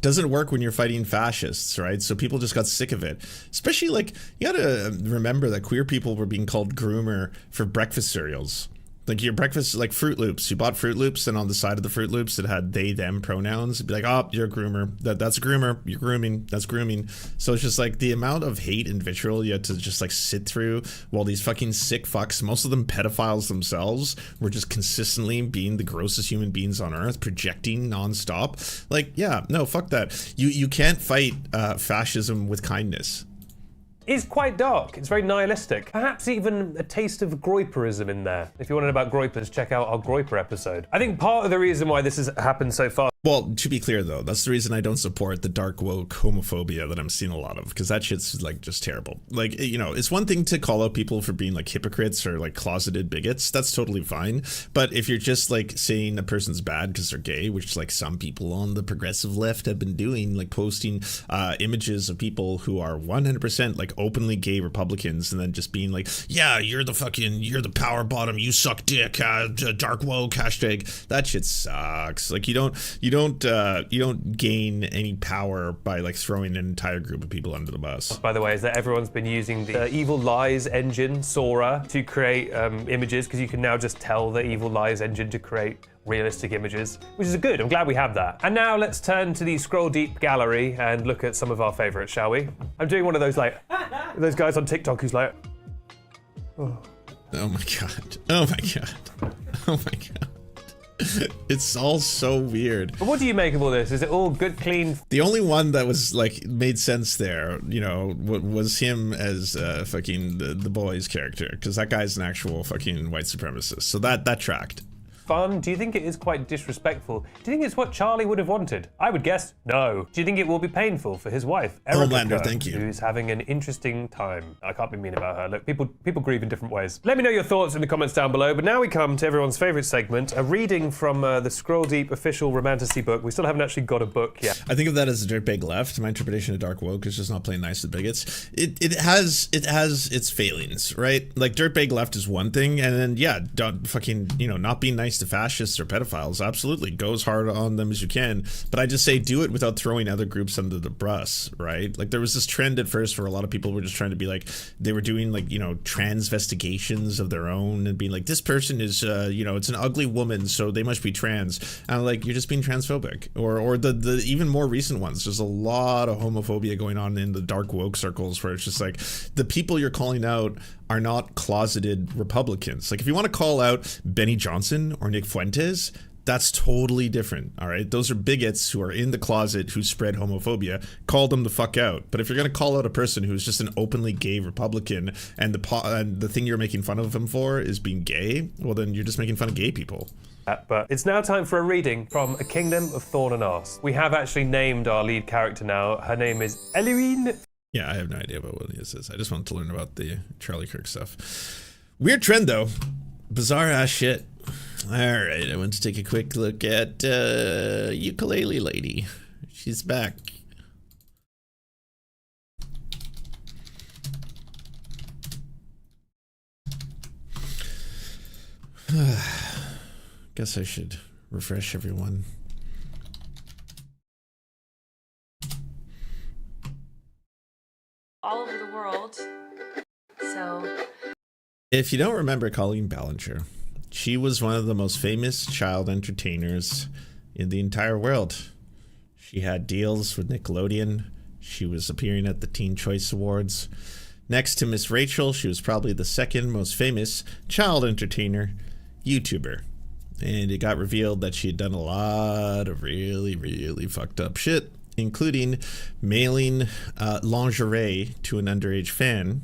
Doesn't work when you're fighting fascists, right? So people just got sick of it. Especially, like, you gotta remember that queer people were being called groomer for breakfast cereals. Like your breakfast, like Fruit Loops. You bought Fruit Loops, and on the side of the Fruit Loops, it had they, them pronouns. It'd be like, oh, you're a groomer. That's a groomer. You're grooming. That's grooming. So it's just like the amount of hate and vitriol you had to just like sit through while these fucking sick fucks, most of them pedophiles themselves, were just consistently being the grossest human beings on earth, projecting nonstop. Like, yeah, no, fuck that. You can't fight fascism with kindness.
Is quite dark. It's very nihilistic. Perhaps even a taste of groiperism in there. If you want to know about groipers, check out our groiper episode. I think part of the reason why this has happened so far.
Well, to be clear though, that's the reason I don't support the dark woke homophobia that I'm seeing a lot of, because that shit's like just terrible. Like, you know, it's one thing to call out people for being like hypocrites or like closeted bigots. That's totally fine. But if you're just like saying a person's bad because they're gay, which like some people on the progressive left have been doing, like posting images of people who are 100% like openly gay Republicans, and then just being like, yeah, you're the power bottom, you suck dick, dark woke hashtag. That shit sucks. Like, you You don't gain any power by like throwing an entire group of people under the bus.
By the way, is that everyone's been using the Evil Lies engine, Sora, to create images, because you can now just tell the Evil Lies engine to create realistic images, which is good. I'm glad we have that. And now let's turn to the Scroll Deep gallery and look at some of our favorites, shall we? I'm doing one of those like those guys on TikTok who's like,
oh my god, oh my god, oh my god. It's all so weird.
But what do you make of all this? Is it all good, clean?
The only one that was like made sense there, you know, was him as fucking the boy's character, because that guy's an actual fucking white supremacist. So that tracked.
Fun? Do you think it is quite disrespectful? Do you think it's what Charlie would have wanted? I would guess no. Do you think it will be painful for his wife, Erica
Homelander,
Kirk,
thank you.
who's having an interesting time? I can't be mean about her. Look, people grieve in different ways. Let me know your thoughts in the comments down below. But now we come to everyone's favorite segment, a reading from the Scroll Deep official romantasy book. We still haven't actually got a book yet.
I think of that as a dirtbag left. My interpretation of dark woke is just not playing nice with bigots. It has its failings, right? Like dirtbag left is one thing, and then yeah, don't fucking, you know, not being nice to fascists or pedophiles, absolutely go as hard on them as you can, but I just say do it without throwing other groups under the bus, right? Like there was this trend at first where a lot of people were just trying to be like, they were doing like, you know, transvestigations of their own and being like, this person is you know, it's an ugly woman, so they must be trans. And I'm like, you're just being transphobic. Or the even more recent ones, there's a lot of homophobia going on in the dark woke circles where it's just like the people you're calling out are not closeted Republicans. Like if you want to call out Benny Johnson or Nick Fuentes, that's totally different, all right? Those are bigots who are in the closet who spread homophobia. Call them the fuck out. But if you're going to call out a person who's just an openly gay Republican and the thing you're making fun of him for is being gay, well then you're just making fun of gay people.
But it's now time for a reading from A Kingdom of Thorn and Arse. We have actually named our lead character now. Her name is Eluine.
Yeah, I have no idea about what this is. I just wanted to learn about the Charlie Kirk stuff. Weird trend, though. Bizarre ass shit. All right, I want to take a quick look at Ukulele Lady. She's back. Guess I should refresh everyone.
All over the world. So
if you don't remember Colleen Ballinger, she was one of the most famous child entertainers in the entire world. She had deals with Nickelodeon. She was appearing at the Teen Choice Awards. Next to Miss Rachel, she was probably the second most famous child entertainer YouTuber. And it got revealed that she had done a lot of really, really fucked up shit, including mailing lingerie to an underage fan,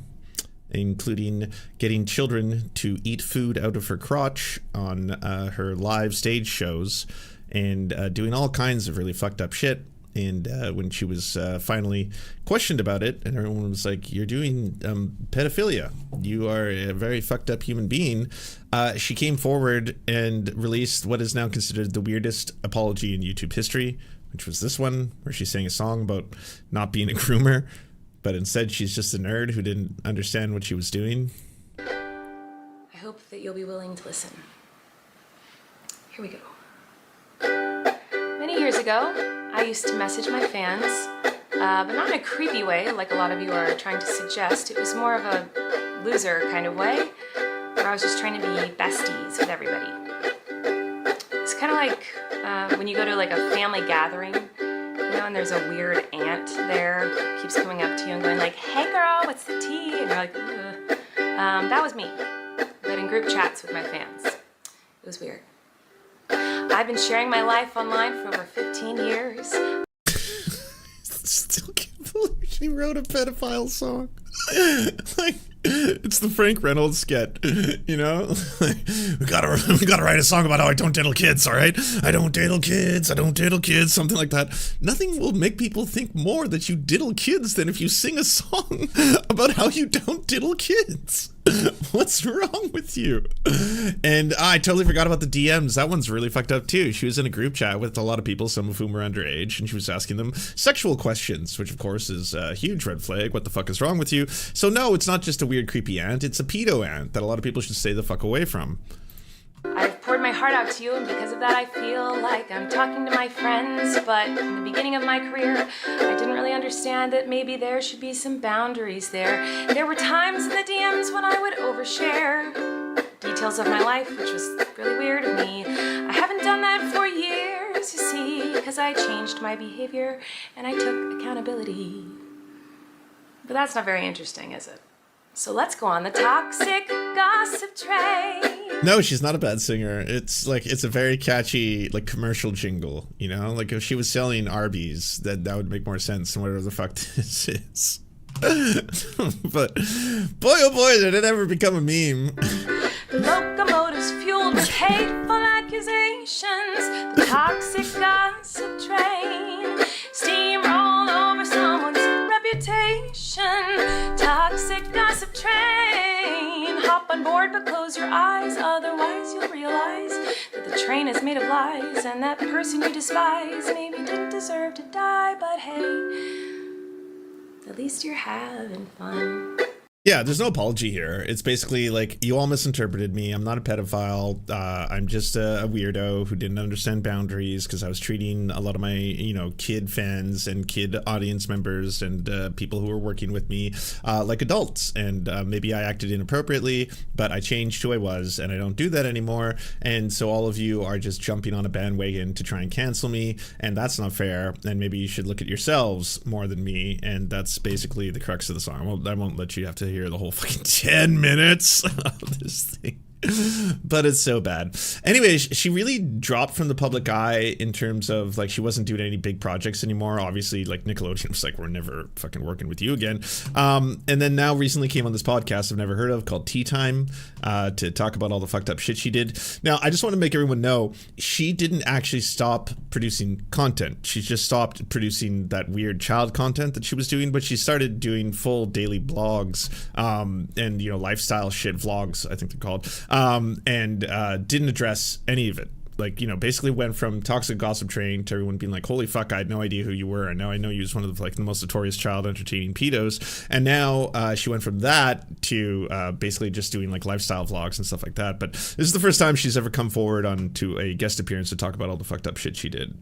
including getting children to eat food out of her crotch on her live stage shows, and doing all kinds of really fucked up shit. And when she was finally questioned about it, and everyone was like, you're doing pedophilia, you are a very fucked up human being, she came forward and released what is now considered the weirdest apology in YouTube history, which was this one, where she sang a song about not being a groomer, but instead she's just a nerd who didn't understand what she was doing.
I hope that you'll be willing to listen. Here we go. Many years ago, I used to message my fans, but not in a creepy way like a lot of you are trying to suggest. It was more of a loser kind of way, where I was just trying to be besties with everybody. It's kind of like when you go to like a family gathering, you know, and there's a weird aunt there who keeps coming up to you and going like, hey girl, what's the tea? And you're like, ugh. That was me, but in group chats with my fans. It was weird. I've been sharing my life online for over 15 years.
Still can't believe she wrote a pedophile song. Like, it's the Frank Reynolds skit, you know? Like, we gotta write a song about how I don't diddle kids, all right? I don't diddle kids, something like that. Nothing will make people think more that you diddle kids than if you sing a song about how you don't diddle kids. What's wrong with you? And I totally forgot about the DMs. That one's really fucked up too. She was in a group chat with a lot of people, some of whom were underage, and she was asking them sexual questions, which of course is a huge red flag. What the fuck is wrong with you? So no, it's not just a weird creepy aunt, it's a pedo aunt that a lot of people should stay the fuck away from.
I've poured my heart out to you, and because of that I feel like I'm talking to my friends. But in the beginning of my career, I didn't really understand that maybe there should be some boundaries there. There were times in the DMs when I would overshare details of my life, which was really weird of me. I haven't done that for years, you see, because I changed my behavior and I took accountability. But that's not very interesting, is it? So let's go on the toxic gossip train.
No, she's not a bad singer. It's like, it's a very catchy like commercial jingle, you know? Like if she was selling Arby's, that would make more sense than whatever the fuck this is. But boy oh boy, did it ever become a meme.
The locomotive's fueled with hateful accusations. The toxic gossip train steamroll over someone's reputation. Toxic gossip train. Hop on board but close your eyes, otherwise you'll realize that the train is made of lies, and that person you despise maybe didn't deserve to die, but hey, at least you're having fun.
Yeah, there's no apology here. It's basically like, you all misinterpreted me. I'm not a pedophile. I'm just a weirdo who didn't understand boundaries because I was treating a lot of my, you know, kid fans and kid audience members and people who were working with me like adults. And maybe I acted inappropriately, but I changed who I was, and I don't do that anymore. And so all of you are just jumping on a bandwagon to try and cancel me, and that's not fair. And maybe you should look at yourselves more than me. And that's basically the crux of the song. Well, I won't let you have to hear the whole fucking 10 minutes of this thing. But it's so bad. Anyway, she really dropped from the public eye in terms of like, she wasn't doing any big projects anymore. Obviously, like Nickelodeon was like, we're never fucking working with you again. And then now recently came on this podcast I've never heard of called Tea Time to talk about all the fucked up shit she did. Now, I just want to make everyone know, she didn't actually stop producing content. She just stopped producing that weird child content that she was doing, but she started doing full daily blogs and, you know, lifestyle shit vlogs, I think they're called. And didn't address any of it. Like, you know, basically went from toxic gossip train to everyone being like, holy fuck, I had no idea who you were, and now I know you was one of the, like, the most notorious child entertaining pedos. And now she went from that to basically just doing like lifestyle vlogs and stuff like that. But this is the first time she's ever come forward on to a guest appearance to talk about all the fucked up shit she did.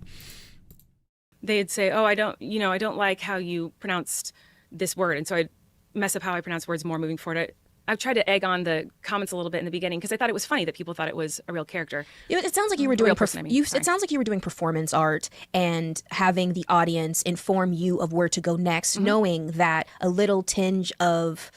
They'd say, oh, I don't like how you pronounced this word, and so I'd mess up how I pronounce words more moving forward. I've tried to egg on the comments a little bit in the beginning because I thought it was funny that people thought it was a real character.
It sounds like you were doing it sounds like you were doing performance art and having the audience inform you of where to go next, knowing that a little tinge of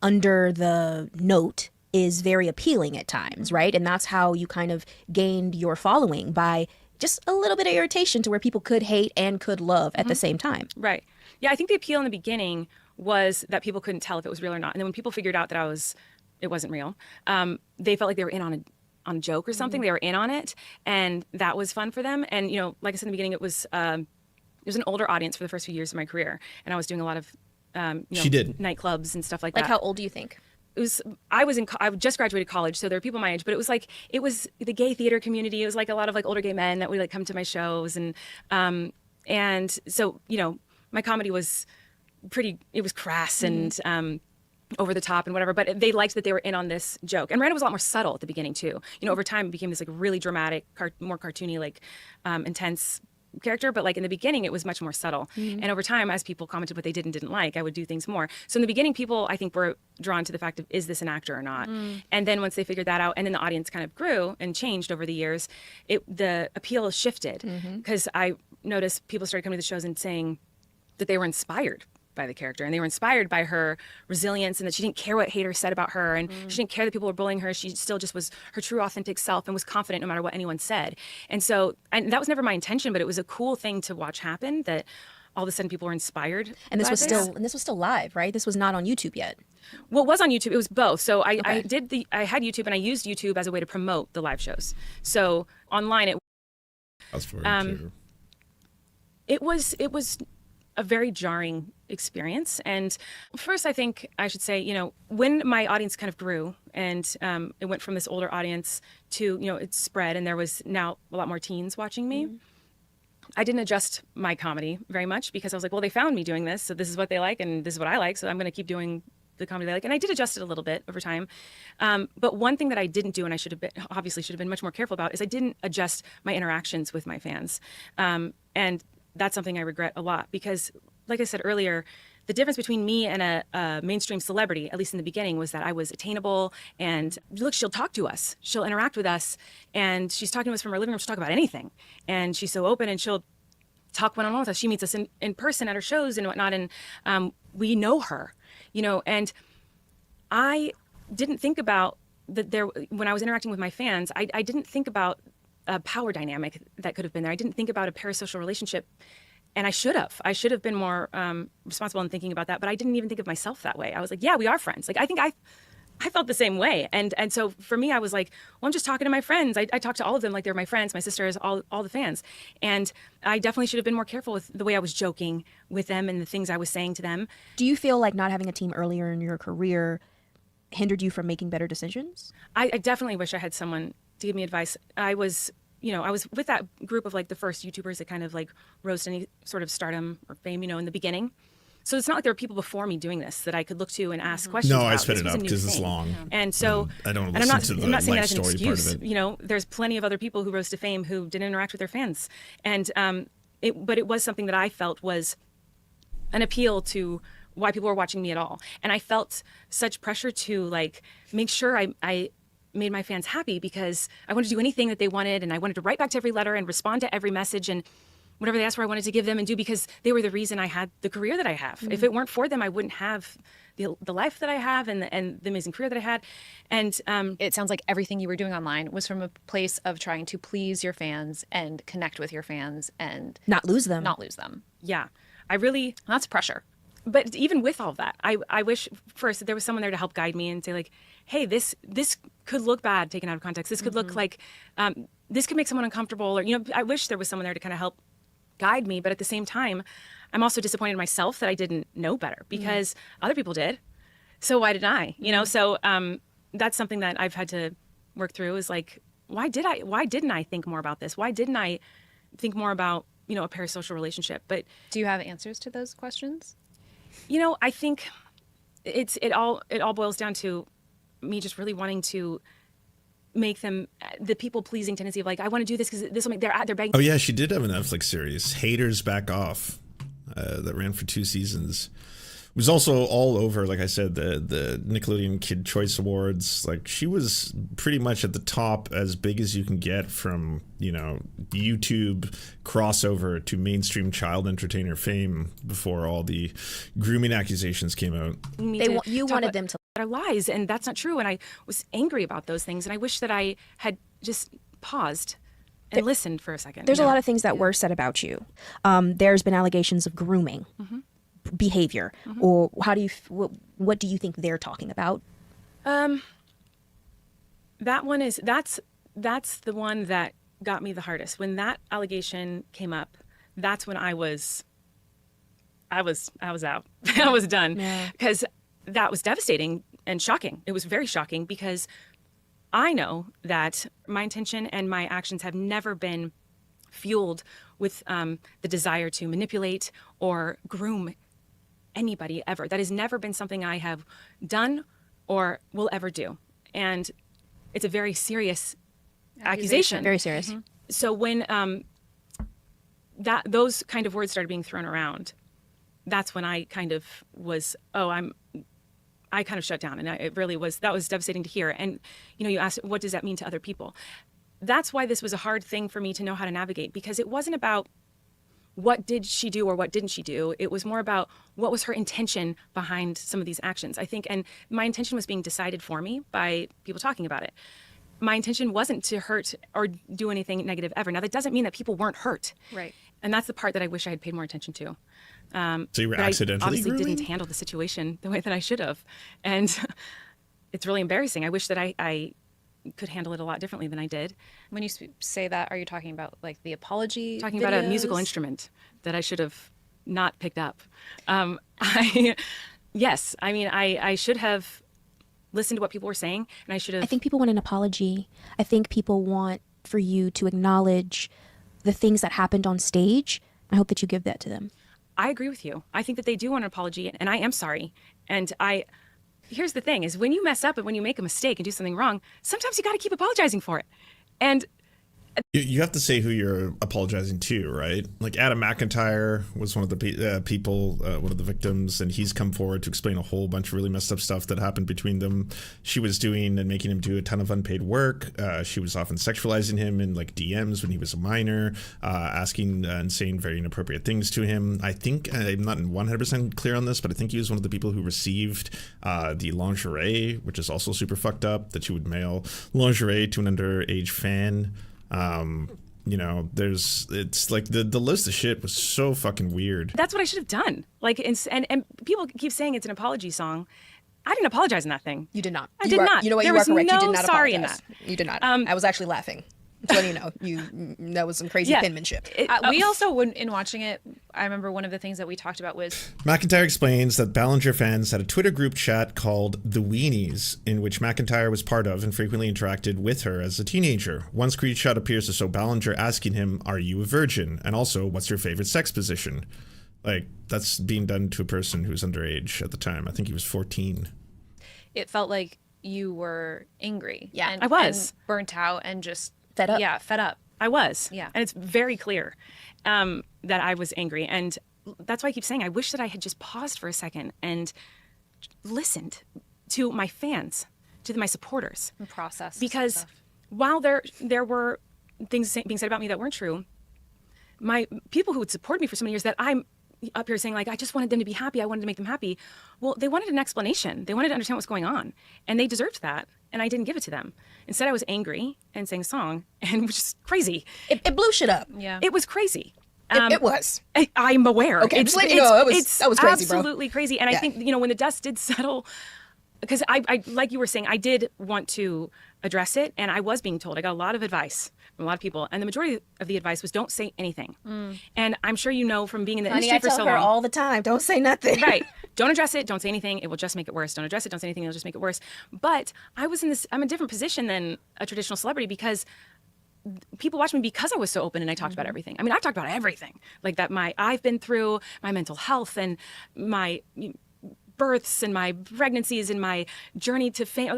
under the note is very appealing at times, right? And that's how you kind of gained your following, by just a little bit of irritation to where people could hate and could love at the same time.
Right. Yeah, I think the appeal in the beginning was that people couldn't tell if it was real or not. And then when people figured out that it wasn't real, they felt like they were in on a joke or something. They were in on it, and that was fun for them. And, you know, like I said in the beginning, it was an older audience for the first few years of my career, and I was doing a lot of nightclubs and stuff like that.
Like, how old do you think?
I just graduated college, so there were people my age, but it was the gay theater community. It was like a lot of like older gay men that would like come to my shows, and so, you know, my comedy was it was crass and over the top and whatever, but they liked that they were in on this joke. And Miranda was a lot more subtle at the beginning too. You know, over time it became this like really dramatic, more cartoony, like intense character, but like in the beginning it was much more subtle. And over time, as people commented what they did and didn't like, I would do things more. So in the beginning, people I think were drawn to the fact of, is this an actor or not? And then once they figured that out, and then the audience kind of grew and changed over the years, the appeal shifted, because I noticed people started coming to the shows and saying that they were inspired by the character, and they were inspired by her resilience, and that she didn't care what haters said about her, and she didn't care that people were bullying her. She still just was her true authentic self and was confident no matter what anyone said. And so, and that was never my intention, but it was a cool thing to watch happen, that all of a sudden people were inspired.
And this was still live, right? This was not on YouTube yet.
Well, it was on YouTube. It was both. So I had YouTube, and I used YouTube as a way to promote the live shows. So online it was a very jarring experience. And first, I think I should say, you know, when my audience kind of grew, and it went from this older audience to, you know, it spread, and there was now a lot more teens watching me. I didn't adjust my comedy very much, because I was like, well, they found me doing this, so this is what they like and this is what I like, so I'm going to keep doing the comedy that I like. And I did adjust it a little bit over time. But one thing that I didn't do, and I should have been much more careful about, is I didn't adjust my interactions with my fans. And that's something I regret a lot because, like I said earlier, the difference between me and a mainstream celebrity, at least in the beginning, was that I was attainable and look, she'll talk to us, she'll interact with us, and she's talking to us from her living room, she'll talk about anything. And she's so open and she'll talk one-on-one with us. She meets us in person at her shows and whatnot, and we know her, and I didn't think about that when I was interacting with my fans, I didn't think about a power dynamic that could have been there. I didn't think about a parasocial relationship. And I should have been more responsible in thinking about that, but I didn't even think of myself that way. I was like, yeah, we are friends. Like, I think I felt the same way. And so for me, I was like, well, I'm just talking to my friends. I talk to all of them like they're my friends, my sisters, all the fans. And I definitely should have been more careful with the way I was joking with them and the things I was saying to them.
Do you feel like not having a team earlier in your career hindered you from making better decisions?
I definitely wish I had someone to give me advice. I was with that group of like the first YouTubers that kind of like rose to any sort of stardom or fame, in the beginning. So it's not like there were people before me doing this that I could look to and ask questions about.
I sped it up because it's long.
And so
I don't listen to the
I'm not saying
life
that as an
story
excuse.
part of it.
There's plenty of other people who rose to fame who didn't interact with their fans. And but it was something that I felt was an appeal to why people were watching me at all. And I felt such pressure to like make sure I made my fans happy because I wanted to do anything that they wanted, and I wanted to write back to every letter and respond to every message, and whatever they asked for I wanted to give them and do, because they were the reason I had the career that I have. Mm-hmm. If it weren't for them, I wouldn't have the life that I have and the amazing career that I had. And
it sounds like everything you were doing online was from a place of trying to please your fans and connect with your fans and
not lose them.
Yeah, that's pressure. But even with all of that, I wish first that there was someone there to help guide me and say like, hey, this could look bad taken out of context. This could look like, this could make someone uncomfortable. Or, I wish there was someone there to kind of help guide me. But at the same time, I'm also disappointed in myself that I didn't know better because other people did. So why didn't I? So that's something that I've had to work through is like, why didn't I think more about this? Why didn't I think more about, a parasocial relationship? But
do you have answers to those questions?
I think it all boils down to me just really wanting to make them the people pleasing tendency of like, I want to do this because this will make they're begging.
Oh yeah, she did have a Netflix series, Haters Back Off, that ran for 2 seasons. It was also all over, like I said, the Nickelodeon Kid Choice Awards. Like, she was pretty much at the top, as big as you can get from, YouTube crossover to mainstream child entertainer fame before all the grooming accusations came out.
You wanted them to
their lies, and that's not true. And I was angry about those things, and I wish that I had just paused and listened for a second.
There's a lot of things that were said about you. There's been allegations of grooming. Mm-hmm. Behavior, or how do you what do you think they're talking about?
That one is that's the one that got me the hardest. When that allegation came up, that's when I was out. I was done because that was devastating and shocking. It was very shocking because I know that my intention and my actions have never been fueled with the desire to manipulate or groom anybody ever. That has never been something I have done or will ever do. And it's a very serious accusation.
Very serious.
Mm-hmm. So when those kind of words started being thrown around, that's when I kind of was, I kind of shut down. And that was devastating to hear. And, you asked, what does that mean to other people? That's why this was a hard thing for me to know how to navigate, because it wasn't about what did she do or what didn't she do. It was more about what was her intention behind some of these actions, I think. And my intention was being decided for me by people talking about it. My intention wasn't to hurt or do anything negative ever. Now, that doesn't mean that people weren't hurt.
Right.
And that's the part that I wish I had paid more attention to.
So you were accidentally
I obviously
grooming?
didn't handle the situation the way that I should have. And it's really embarrassing. I wish that I could handle it a lot differently than I did.
When you say that, are you talking about like the apology
Talking
videos?
about a musical instrument that I should have not picked up. Yes, I mean, I should have listened to what people were saying, and I should have...
I think people want an apology. I think people want for you to acknowledge the things that happened on stage. I hope that you give that to them.
I agree with you. I think that they do want an apology, and I am sorry. And here's the thing: is when you mess up and when you make a mistake and do something wrong, sometimes you got to keep apologizing for it. And
you have to say who you're apologizing to, right? Like Adam McIntyre was one of the people, one of the victims, and he's come forward to explain a whole bunch of really messed up stuff that happened between them. She was doing and making him do a ton of unpaid work. She was often sexualizing him in like DMs when he was a minor, asking and saying very inappropriate things to him. I think, I'm not 100% clear on this, but I think he was one of the people who received the lingerie, which is also super fucked up, that she would mail lingerie to an underage fan. You know, it's like the list of shit was so fucking weird.
that's what I should have done. Like, and people keep saying it's an apology song. I didn't apologize in that thing.
You did not.
I did not.
You know what?
There
You are
was
correct.
no
You did not
sorry in
apologize.
that.
You did not. I was actually laughing. So you know, that was some crazy penmanship.
We also, in watching it, I remember one of the things that we talked about was
McIntyre explains that Ballinger fans had a Twitter group chat called The Weenies, in which McIntyre was part of and frequently interacted with her as a teenager. One screenshot appears to show Ballinger asking him, "Are you a virgin?" And also, "What's your favorite sex position?" Like, that's being done to a person who was underage at the time. I think he was 14.
it felt like you were angry.
Yeah,
and,
I was.
and burnt out and just
Fed up.
Yeah, fed up.
I was.
Yeah.
And it's very clear that I was angry. And that's why I keep saying I wish that I had just paused for a second and listened to my fans, to my supporters.
And process.
Because while there were things being said about me that weren't true, my people who would support me for so many years that I'm up here saying, like, I just wanted them to be happy. I wanted to make them happy. Well, they wanted an explanation. They wanted to understand what's going on. And they deserved that. And I didn't give it to them. Instead, I was angry and sang a song, and which is crazy.
It blew shit up.
Yeah.
It was crazy.
It was.
I'm aware.
Okay, just letting you know, that was crazy, bro.
Absolutely crazy. And I think, when the dust did settle, because I like you were saying, I did want to address it, and I was being told. I got a lot of advice from a lot of people, and the majority of the advice was don't say anything. And I'm sure you know from being in the industry for so long.
I tell her all the time, don't say nothing.
Right. Don't address it. Don't say anything. It will just make it worse. Don't address it. Don't say anything. It'll just make it worse. But I'm in a different position than a traditional celebrity because people watch me because I was so open and I talked about everything. I mean, I've talked about everything like that. I've been through my mental health and my births and my pregnancies and my journey to fame.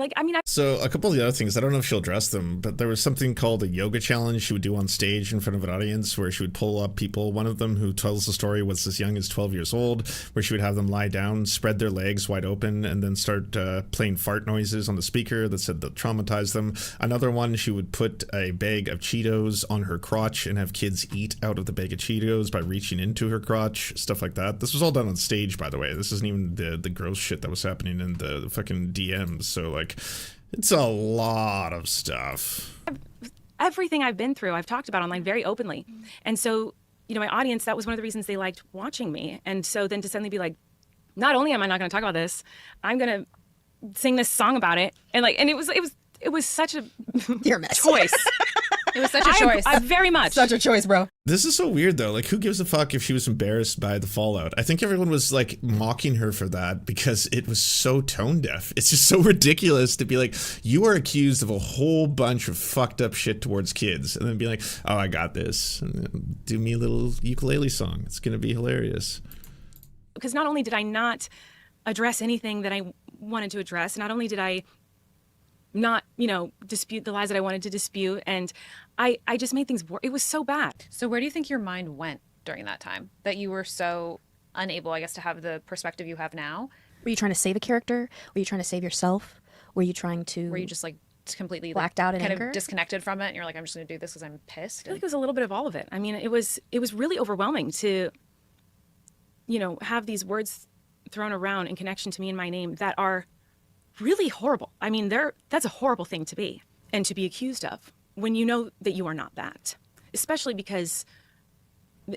So a couple of the other things, I don't know if she'll address them, but there was something called a yoga challenge she would do on stage in front of an audience where she would pull up people. One of them who tells the story was as young as 12 years old, where she would have them lie down, spread their legs wide open, and then start playing fart noises on the speaker that said that traumatized them. Another one, she would put a bag of Cheetos on her crotch and have kids eat out of the bag of Cheetos by reaching into her crotch, stuff like that. This was all done on stage, by the way. This isn't even the gross shit that was happening in the fucking DMs. So, like, it's a lot of stuff.
Everything I've been through, I've talked about online very openly. And so, my audience, that was one of the reasons they liked watching me. And so then to suddenly be like, not only am I not going to talk about this, I'm going to sing this song about it. And it was such a choice.
It was such a choice.
I very much.
Such a choice, bro.
This is so weird, though. Like, who gives a fuck if she was embarrassed by the fallout? I think everyone was, like, mocking her for that because it was so tone deaf. It's just so ridiculous to be like, you are accused of a whole bunch of fucked up shit towards kids, and then be like, oh, I got this. And then do me a little ukulele song. It's going to be hilarious.
Because not only did I not address anything that I wanted to address, not only did I not, dispute the lies that I wanted to dispute. And I just made things worse. It was so bad.
So where do you think your mind went during that time that you were so unable, I guess, to have the perspective you have now?
Were you trying to save a character? Were you trying to save yourself? Were you trying to...
Were you just like completely
blacked out in
kind
anger?
Of disconnected from it and you're like, I'm just going to do this because I'm pissed?
I feel like it was a little bit of all of it. I mean, it was really overwhelming to, have these words thrown around in connection to me and my name that are really horrible. I mean, that's a horrible thing to be and to be accused of when you know that you are not that, especially because,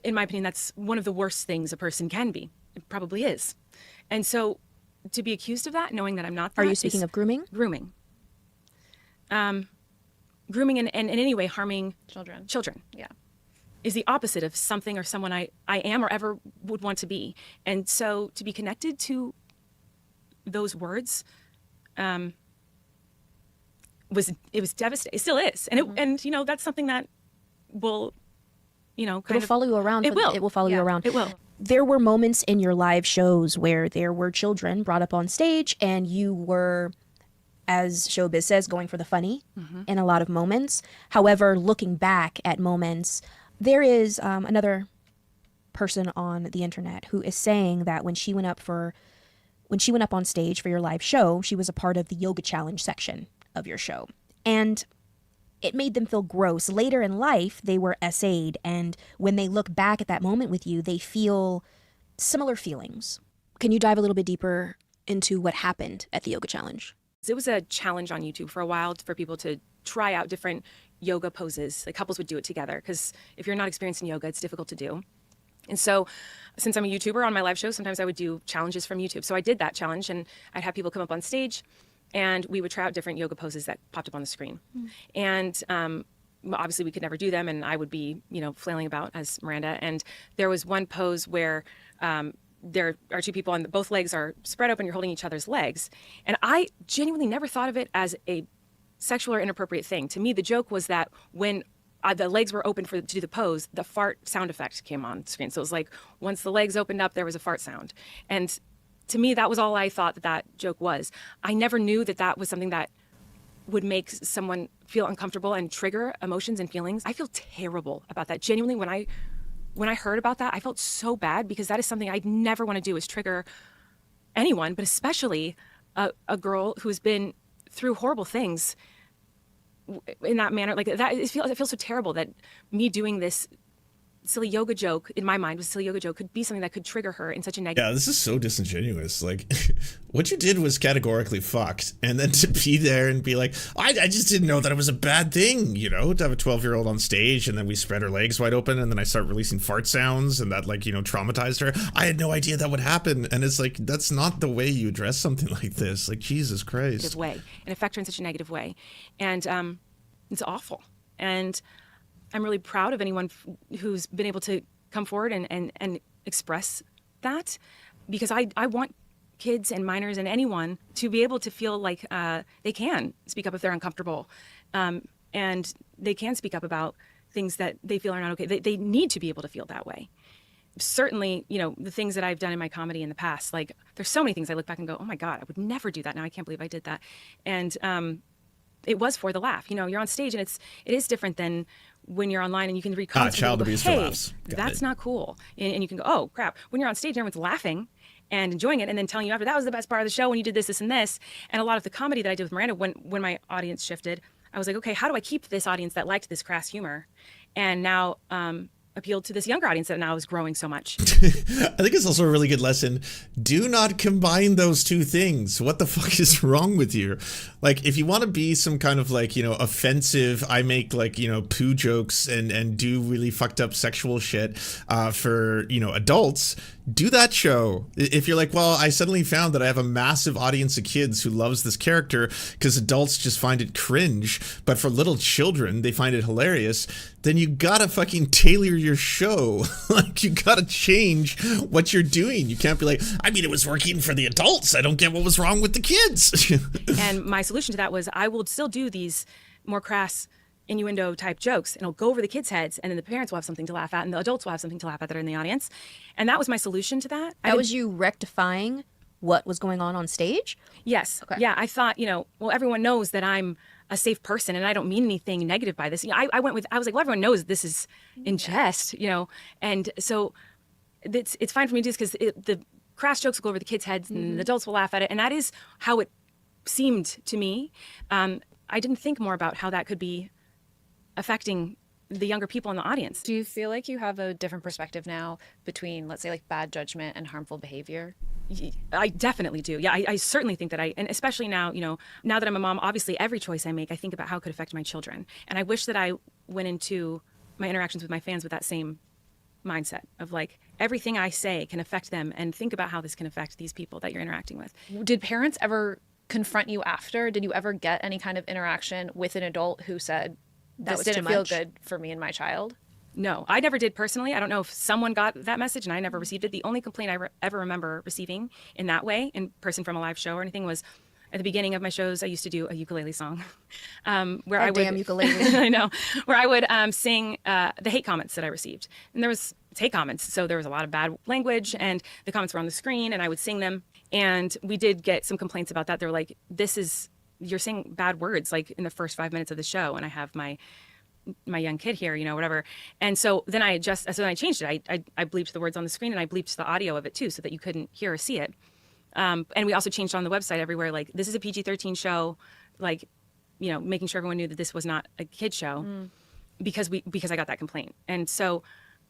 in my opinion, that's one of the worst things a person can be. It probably is. And so to be accused of that, knowing that I'm not that.
Are you speaking of grooming?
Grooming. Grooming and in any way harming children.
Yeah.
Is the opposite of something or someone I am or ever would want to be. And so to be connected to those words, was devastating. It still is. And that's something that will,
it'll follow you around.
It will.
It will follow you around.
It will.
there were moments in your live shows where there were children brought up on stage and you were, as showbiz says, going for the funny in a lot of moments. However, looking back at moments, there is another person on the internet who is saying that when she went up on stage for your live show, she was a part of the yoga challenge section of your show. And it made them feel gross. Later in life, they were essayed, and when they look back at that moment with you, they feel similar feelings. Can you dive a little bit deeper into what happened at the yoga challenge?
It was a challenge on YouTube for a while for people to try out different yoga poses. Like couples would do it together, because if you're not experienced in yoga, it's difficult to do. And so since I'm a YouTuber on my live show, sometimes I would do challenges from YouTube. So I did that challenge, and I'd have people come up on stage and we would try out different yoga poses that popped up on the screen. And obviously we could never do them, and I would be, flailing about as Miranda. And there was one pose where there are two people and both legs are spread open, you're holding each other's legs. And I genuinely never thought of it as a sexual or inappropriate thing. To me, the joke was that when the legs were open to do the pose, the fart sound effect came on screen. So it was like, once the legs opened up, there was a fart sound. And to me, that was all I thought that joke was. I never knew that was something that would make someone feel uncomfortable and trigger emotions and feelings. I feel terrible about that. Genuinely, when I heard about that, I felt so bad, because that is something I'd never want to do, is trigger anyone, but especially a girl who's been through horrible things in that manner. Like that, it feels so terrible that me doing this silly yoga joke, in my mind, was a silly yoga joke, could be something that could trigger her in such a negative.
Yeah, this is so disingenuous. Like, what you did was categorically fucked, and then to be there and be like, I just didn't know that it was a bad thing, to have a 12-year-old on stage, and then we spread her legs wide open, and then I start releasing fart sounds, and that, traumatized her. I had no idea that would happen, and it's like, that's not the way you address something like this. Like, Jesus Christ.
Negative way, and affect her in such a negative way. And it's awful. And I'm really proud of anyone who's been able to come forward and express that, because I want kids and minors and anyone to be able to feel like they can speak up if they're uncomfortable, and they can speak up about things that they feel are not okay. They need to be able to feel that way. Certainly, the things that I've done in my comedy in the past, like there's so many things I look back and go, oh my God, I would never do that. Now I can't believe I did that. And it was for the laugh. You're on stage, and it is different than when you're online and you can read comments.
Child abuse for
hey,
laughs.
That's not cool. And you can go, oh crap. When you're on stage, everyone's laughing and enjoying it, and then telling you after, that was the best part of the show when you did this, this, and this. And a lot of the comedy that I did with Miranda, when my audience shifted, I was like, okay, how do I keep this audience that liked this crass humor, and now appealed to this younger audience that now is growing so much?
I think it's also a really good lesson. Do not combine those two things. What the fuck is wrong with you? Like, if you want to be some kind of offensive, I make poo jokes and do really fucked up sexual shit for, adults, do that show. If you're like, well, I suddenly found that I have a massive audience of kids who loves this character because adults just find it cringe, but for little children, they find it hilarious, then you gotta fucking tailor your show. Like, you gotta change what you're doing. You can't be like, it was working for the adults. I don't get what was wrong with the kids.
And my solution to that was, I will still do these more crass innuendo type jokes, and it'll go over the kids' heads, and then the parents will have something to laugh at, and the adults will have something to laugh at that are in the audience. And that was my solution to that.
That was you rectifying what was going on stage?
Yes. Okay. Yeah, I thought, well, everyone knows that I'm a safe person, and I don't mean anything negative by this. I was like, well, everyone knows this is in jest, and so it's fine for me to do this, because the crass jokes will go over the kids' heads, and the adults will laugh at it, and that is how it seemed to me. I didn't think more about how that could be affecting the younger people in the audience.
Do you feel like you have a different perspective now between, let's say, like bad judgment and harmful behavior?
I definitely do. Yeah, I certainly think that and especially now, now that I'm a mom, obviously every choice I make, I think about how it could affect my children. And I wish that I went into my interactions with my fans with that same mindset of like, everything I say can affect them, and think about how this can affect these people that you're interacting with.
Did parents ever confront you after? Did you ever get any kind of interaction with an adult who said, this didn't feel good for me and my child?
No, I never did personally. I don't know if someone got that message, and I never received it. The only complaint I ever remember receiving in that way, in person from a live show or anything, was At the beginning of my shows, I used to do a ukulele song, where I would
damn ukulele.
I know, where I would sing the hate comments that I received, and there was hate comments, so there was a lot of bad language, and the comments were on the screen, and I would sing them, and we did get some complaints about that. They were like, you're saying bad words like in the first 5 minutes of the show, and I have my young kid here, whatever. And so then I changed it. I bleeped the words on the screen, and I bleeped the audio of it too, so that you couldn't hear or see it. And we also changed on the website everywhere, like, this is a PG-13 show, like, making sure everyone knew that this was not a kid show, because I got that complaint. And so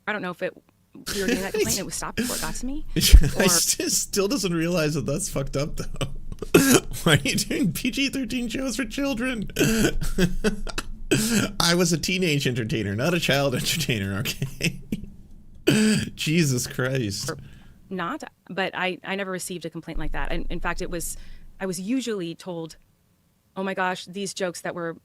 I don't know if we were getting that complaint and it was stopped before it got to me.
I still doesn't realize that that's fucked up, though. Why are you doing PG-13 shows for children? I was a teenage entertainer, not a child entertainer, okay? Jesus Christ.
Not, but I never received a complaint like that. And in fact, I was usually told, oh my gosh, these jokes that were,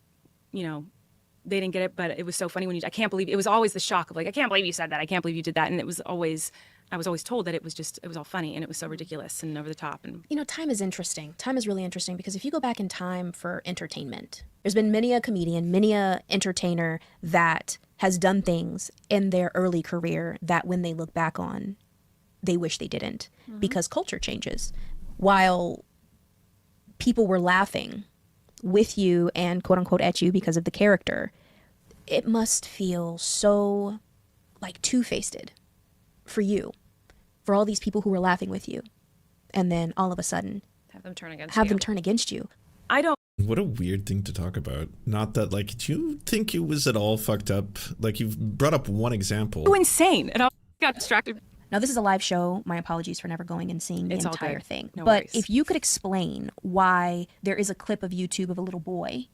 they didn't get it, but it was so funny I can't believe, it was always the shock of like, I can't believe you said that. I can't believe you did that. And I was always told that it was all funny, and it was so ridiculous and over the top. And
time is interesting. Time is really interesting, because if you go back in time for entertainment, there's been many a comedian, many a entertainer that has done things in their early career that when they look back on, they wish they didn't, because culture changes. While people were laughing with you and quote unquote at you because of the character, it must feel so like two-faced for you, for all these people who were laughing with you, and then all of a sudden
have them turn
against you.
I don't.
What a weird thing to talk about. Not that, like, do you think it was at all fucked up? Like, you've brought up one example.
Oh, insane. And I got distracted.
Now, this is a live show. My apologies for never going and seeing the
It's all
entire
good.
thing.
No
but
worries.
if you could explain why there is a clip of YouTube of a little boy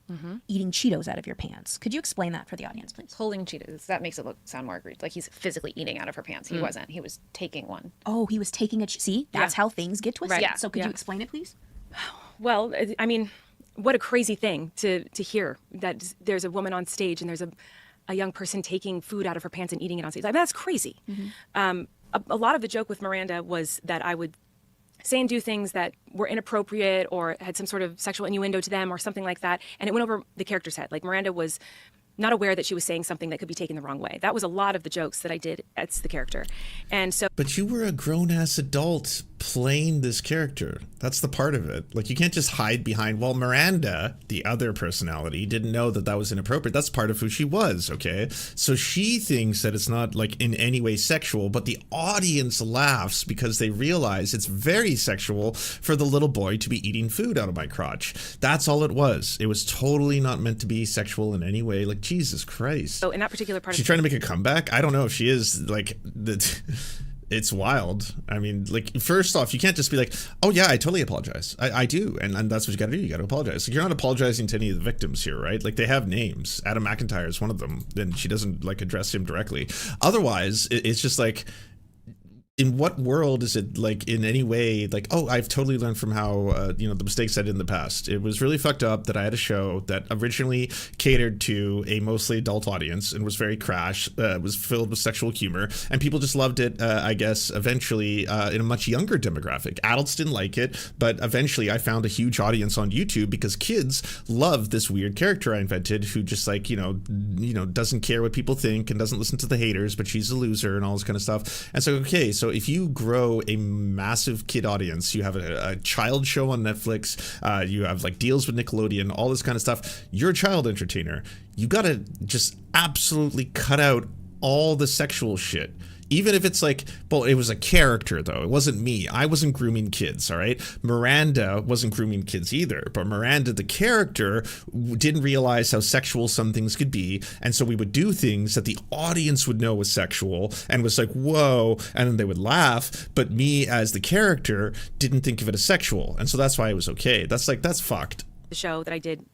eating Cheetos out of your pants. Could you explain that for the audience, please?
Pulling Cheetos. That makes it sound more egregious. Like he's physically eating out of her pants. He wasn't. He was taking one.
Oh, he was taking see? That's how things get twisted.
Right. Yeah.
So could you explain it, please?
Well, I mean, what a crazy thing to hear, that there's a woman on stage and there's a young person taking food out of her pants and eating it on stage. I mean, that's crazy. A lot of the joke with Miranda was that I would say and do things that were inappropriate or had some sort of sexual innuendo to them or something like that, and it went over the character's head. Like, Miranda was not aware that she was saying something that could be taken the wrong way. That was a lot of the jokes that I did as the character. And so,
but you were a grown-ass adult playing this character. That's the part of it. Like, you can't just hide behind, well, Miranda, the other personality, didn't know that that was inappropriate. That's part of who she was, okay? So she thinks that it's not, like, in any way sexual, but the audience laughs because they realize it's very sexual for the little boy to be eating food out of my crotch. That's all it was. It was totally not meant to be sexual in any way. Like, Jesus Christ.
So in that particular part,
she's trying to make a comeback. I don't know if she is. Like, it's wild. I mean, like, first off, you can't just be like, oh yeah, I totally apologize. I do, and that's what you gotta do. You gotta apologize. Like, you're not apologizing to any of the victims here, right? Like, they have names. Adam McIntyre is one of them, and she doesn't, like, address him directly. Otherwise, it's just like, in what world is it, like, in any way, like, oh, I've totally learned from how, the mistakes I did in the past. It was really fucked up that I had a show that originally catered to a mostly adult audience and was very crash, was filled with sexual humor, and people just loved it, I guess, eventually, in a much younger demographic. Adults didn't like it, but eventually I found a huge audience on YouTube because kids love this weird character I invented who just, like, doesn't care what people think and doesn't listen to the haters, but she's a loser and all this kind of stuff. And so, okay, so if you grow a massive kid audience, you have a child show on Netflix, you have, like, deals with Nickelodeon, all this kind of stuff, you're a child entertainer. You gotta just absolutely cut out all the sexual shit. Even if it's like, well, it was a character, though. It wasn't me. I wasn't grooming kids, all right? Miranda wasn't grooming kids either. But Miranda, the character, didn't realize how sexual some things could be. And so we would do things that the audience would know was sexual and was like, whoa. And then they would laugh. But me, as the character, didn't think of it as sexual. And so that's why it was okay. That's fucked.
the show that I did,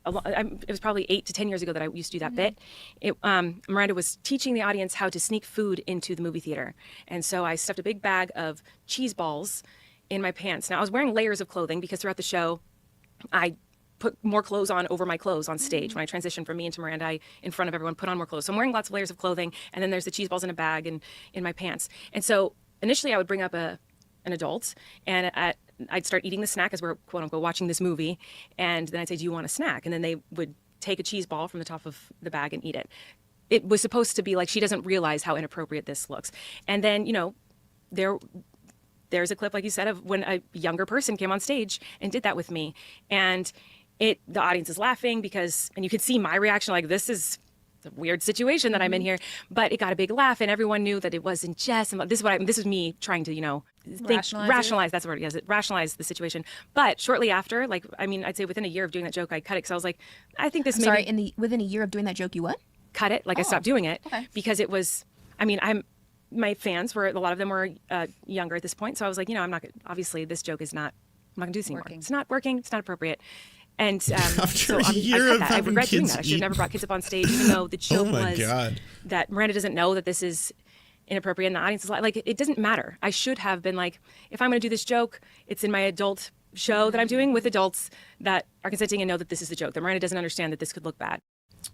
it was probably 8 to 10 years ago that I used to do that bit. Miranda was teaching the audience how to sneak food into the movie theater. And so I stuffed a big bag of cheese balls in my pants. Now, I was wearing layers of clothing because throughout the show, I put more clothes on over my clothes on stage. When I transitioned from me into Miranda, I, in front of everyone, put on more clothes. So I'm wearing lots of layers of clothing, and then there's the cheese balls in a bag and in my pants. And so initially I would bring up a an adult, and I'd start eating the snack as we're quote unquote watching this movie, and then I'd say, do you want a snack? And then they would take a cheese ball from the top of the bag and eat it. It was supposed to be like, she doesn't realize how inappropriate this looks. And then, you know, there's a clip, like you said, of when a younger person came on stage and did that with me. And the audience is laughing because, and you could see my reaction, like, this is a weird situation that I'm in here. But it got a big laugh, and everyone knew that it wasn't just, and this is me trying to, you know, rationalize, that's the word, yes, rationalize the situation. But shortly after, like, I mean, I'd say within a year of doing that joke, I cut it, because I was like, I think this
within a year of doing that joke, you what?
Cut it, like I stopped doing it, because it was, I mean, my fans were, a lot of them were younger at this point, so I was like, you know, I'm not gonna, obviously this joke is not, I'm not gonna do this anymore. It's not working, it's not appropriate. And
after a year of
I regret doing
kids
that. I should have never brought kids up on stage, even though the joke was
God.
that Miranda doesn't know that this is inappropriate, and the audience is like, it doesn't matter. I should have been like, if I'm gonna do this joke, it's in my adult show that I'm doing with adults that are consenting and know that this is the joke, that Miranda doesn't understand that this could look bad.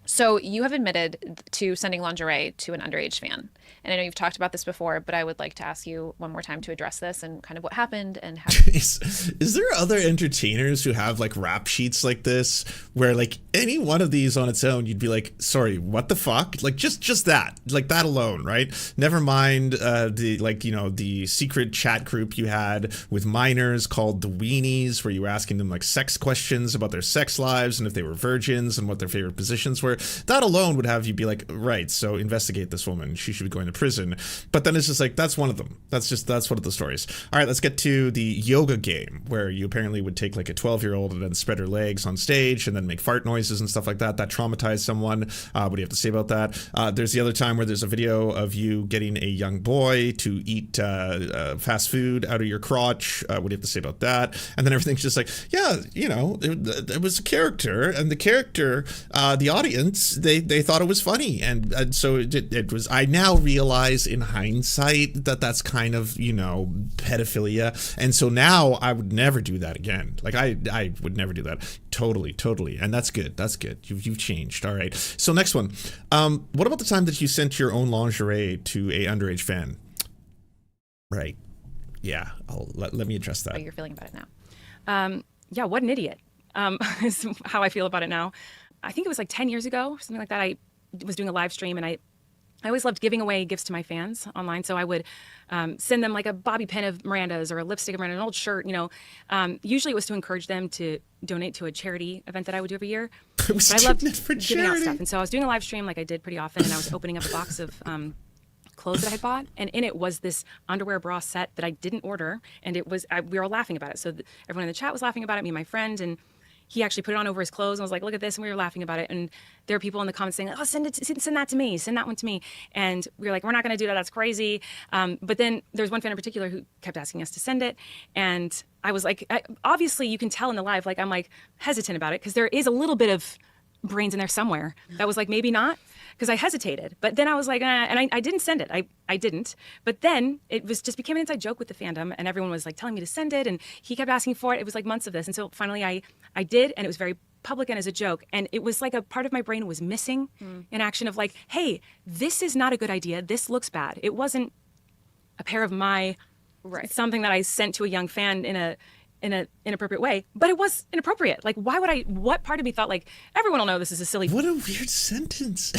So you have admitted to sending lingerie to an underage fan. And I know you've talked about this before, but I would like to ask you one more time to address this and kind of what happened and how.
Is there other entertainers who have like rap sheets like this where like any one of these on its own, you'd be like, sorry, what the fuck? Like just that, like that alone, right? Never mind the, like, you know, the secret chat group you had with minors called the Weenies, where you were asking them like sex questions about their sex lives and if they were virgins and what their favorite positions were. That alone would have you be like, right, so investigate this woman. She should be going to prison. But then it's just like, that's one of them. That's one of the stories. All right, let's get to the yoga game, where you apparently would take like a 12-year-old and then spread her legs on stage and then make fart noises and stuff like that. That traumatized someone. What do you have to say about that? There's the other time where there's a video of you getting a young boy to eat fast food out of your crotch. What do you have to say about that? And then everything's just like, yeah, you know, it was a character, and the character, the audience, they thought it was funny, and so it was. I now realize in hindsight that that's kind of, you know, pedophilia, and so now I would never do that again. Like I would never do that. Totally, and that's good. You've changed. All right. So next one. What about the time that you sent your own lingerie to a underage fan? Right. Yeah. Let me address that.
How you're feeling about it now?
Yeah. What an idiot. Is how I feel about it now. I think it was like 10 years ago, something like that. I was doing a live stream, and I always loved giving away gifts to my fans online. So I would send them like a bobby pin of Miranda's or a lipstick of Miranda, an old shirt, you know. Usually it was to encourage them to donate to a charity event that I would do every year.
I
loved
for
giving out
charity.
stuff. And so I was doing a live stream like I did pretty often, and I was opening up a box of clothes that I had bought, and in it was this underwear bra set that I didn't order, and it was we were all laughing about it. So everyone in the chat was laughing about it, me and my friend, and he actually put it on over his clothes and was like, look at this. And we were laughing about it. And there were people in the comments saying, oh, send that to me. Send that one to me. And we were like, we're not going to do that. That's crazy. But then there's one fan in particular who kept asking us to send it. And I was like, obviously you can tell in the live, like I'm like hesitant about it, because there is a little bit of brains in there somewhere that was like, maybe not, because I hesitated. But then I was like, and I didn't send it. I didn't. But then it was just became an inside joke with the fandom, and everyone was like telling me to send it, and he kept asking for it. It was like months of this. And so finally I did, and it was very public and as a joke. And it was like a part of my brain was missing in action of like, hey, this is not a good idea. This looks bad. It wasn't a pair of my something that I sent to a young fan in an inappropriate way, but it was inappropriate. Like, why would what part of me thought like, everyone will know this is a silly.
What a weird sentence.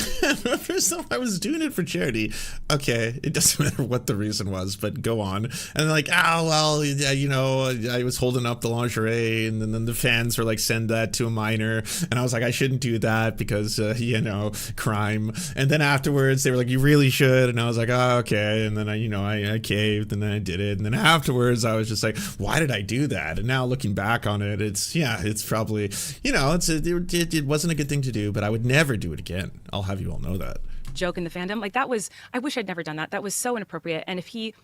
First off, I was doing it for charity. Okay, it doesn't matter what the reason was, but go on. And like, oh, well, yeah, you know, I was holding up the lingerie, and then the fans were like, send that to a minor. And I was like, I shouldn't do that because, you know, crime. And then afterwards, they were like, you really should. And I was like, oh, okay. And then I caved, and then I did it. And then afterwards, I was just like, why did I do that? And now looking back on it, it's probably, you know, it wasn't a good thing to do, but I would never do it again. I'll have you all know that.
Joke in the fandom. Like that was, I wish I'd never done that. That was so inappropriate. And if he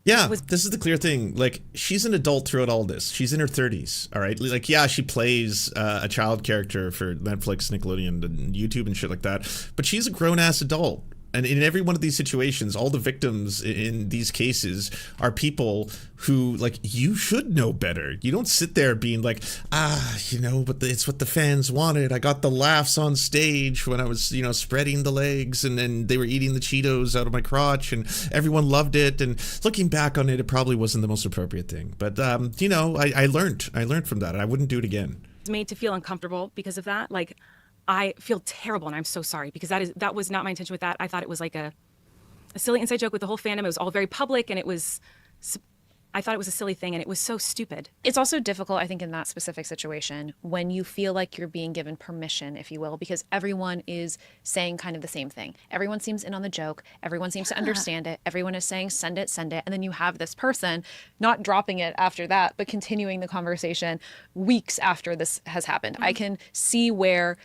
this is the clear thing. Like, she's an adult throughout all this. She's in her 30s, all right? Like, yeah, she plays a child character for Netflix, Nickelodeon, and YouTube and shit like that, but she's a grown-ass adult, And in every one of these situations, all the victims in these cases are people who, like, you should know better. You don't sit there being like, but it's what the fans wanted. I got the laughs on stage when I was, spreading the legs, and then they were eating the Cheetos out of my crotch, and everyone loved it. And looking back on it, it probably wasn't the most appropriate thing. But, I learned from that. I wouldn't do it again.
It's made to feel uncomfortable because of that. Like, I feel terrible, and I'm so sorry, because that was not my intention with that. I thought it was like a silly inside joke with the whole fandom. It was all very public, and I thought it was a silly thing, and it was so stupid.
It's also difficult, I think, in that specific situation when you feel like you're being given permission, if you will, because everyone is saying kind of the same thing. Everyone seems in on the joke. Everyone seems to understand it. Everyone is saying, send it. And then you have this person not dropping it after that, but continuing the conversation weeks after this has happened. I can see where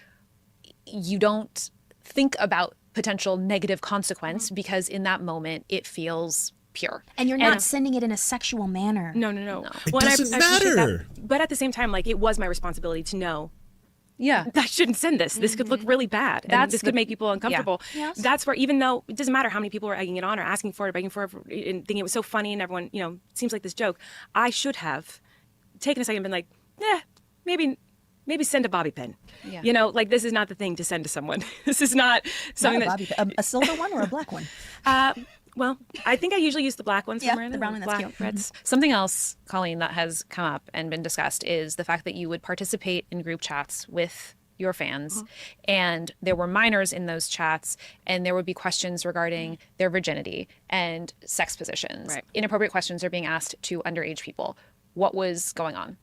you don't think about potential negative consequence because in that moment it feels pure.
And you're not sending it in a sexual manner.
No.
It doesn't matter.
But at the same time, like, it was my responsibility to know.
Yeah.
I shouldn't send this. This could look really bad. And this could make people uncomfortable.
Yeah. Yes.
That's where, even though it doesn't matter how many people were egging it on or asking for it or begging for it and thinking it was so funny and everyone, it seems like this joke, I should have taken a second and been like, maybe send a bobby pin. Yeah. This is not the thing to send to someone. This is not something
a silver one or a black one?
Well, I think I usually use the black ones.
Yeah, the brown one, that's cute.
Reds.
Something else, Colleen, that has come up and been discussed is the fact that you would participate in group chats with your fans, and there were minors in those chats, and there would be questions regarding their virginity and sex positions.
Right.
Inappropriate questions are being asked to underage people. What was going on?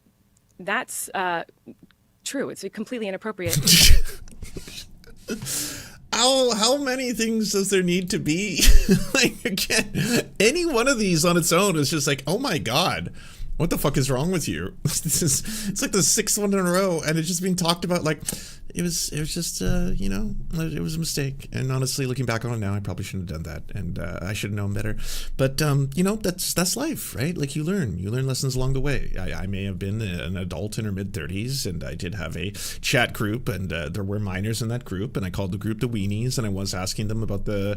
That's true. It's completely inappropriate.
How many things does there need to be? Like, again, any one of these on its own is just like, oh my God, what the fuck is wrong with you? It's like the sixth one in a row, and it's just being talked about like it was just it was a mistake. And honestly, looking back on it now, I probably shouldn't have done that, and I should have known better. But that's life, right? Like, you learn lessons along the way. I may have been an adult in her mid-30s, and I did have a chat group, and there were minors in that group, and I called the group the weenies, and I was asking them about their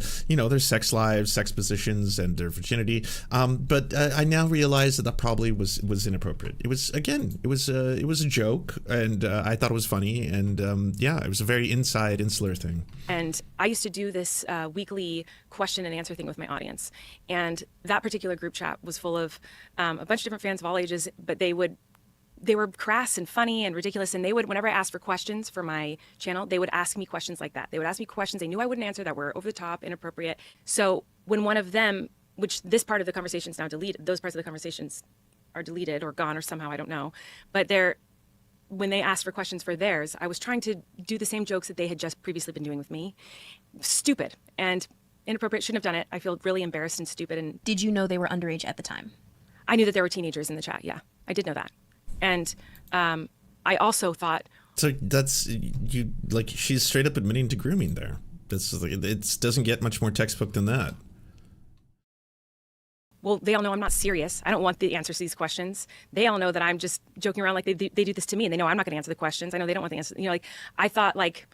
sex lives, sex positions, and their virginity. But I now realize that probably was inappropriate. It was a joke, and I thought it was funny, and it was a very insular thing.
And I used to do this weekly question and answer thing with my audience. And that particular group chat was full of a bunch of different fans of all ages, but they were crass and funny and ridiculous. And they would, whenever I asked for questions for my channel, they would ask me questions like that. They would ask me questions they knew I wouldn't answer, that were over the top, inappropriate. So when one of them, which this part of the conversation is now deleted, those parts of the conversations are deleted or gone or somehow, I don't know. But when they asked for questions for theirs, I was trying to do the same jokes that they had just previously been doing with me. Stupid and inappropriate. Shouldn't have done it. I feel really embarrassed and stupid. And
did you know they were underage at the time?
I knew that there were teenagers in the chat. Yeah, I did know that. And I also thought.
So that's you. Like, she's straight up admitting to grooming there. It doesn't get much more textbook than that.
Well, they all know I'm not serious. I don't want the answers to these questions. They all know that I'm just joking around, like they do this to me, and they know I'm not going to answer the questions. I know they don't want the answers. I thought like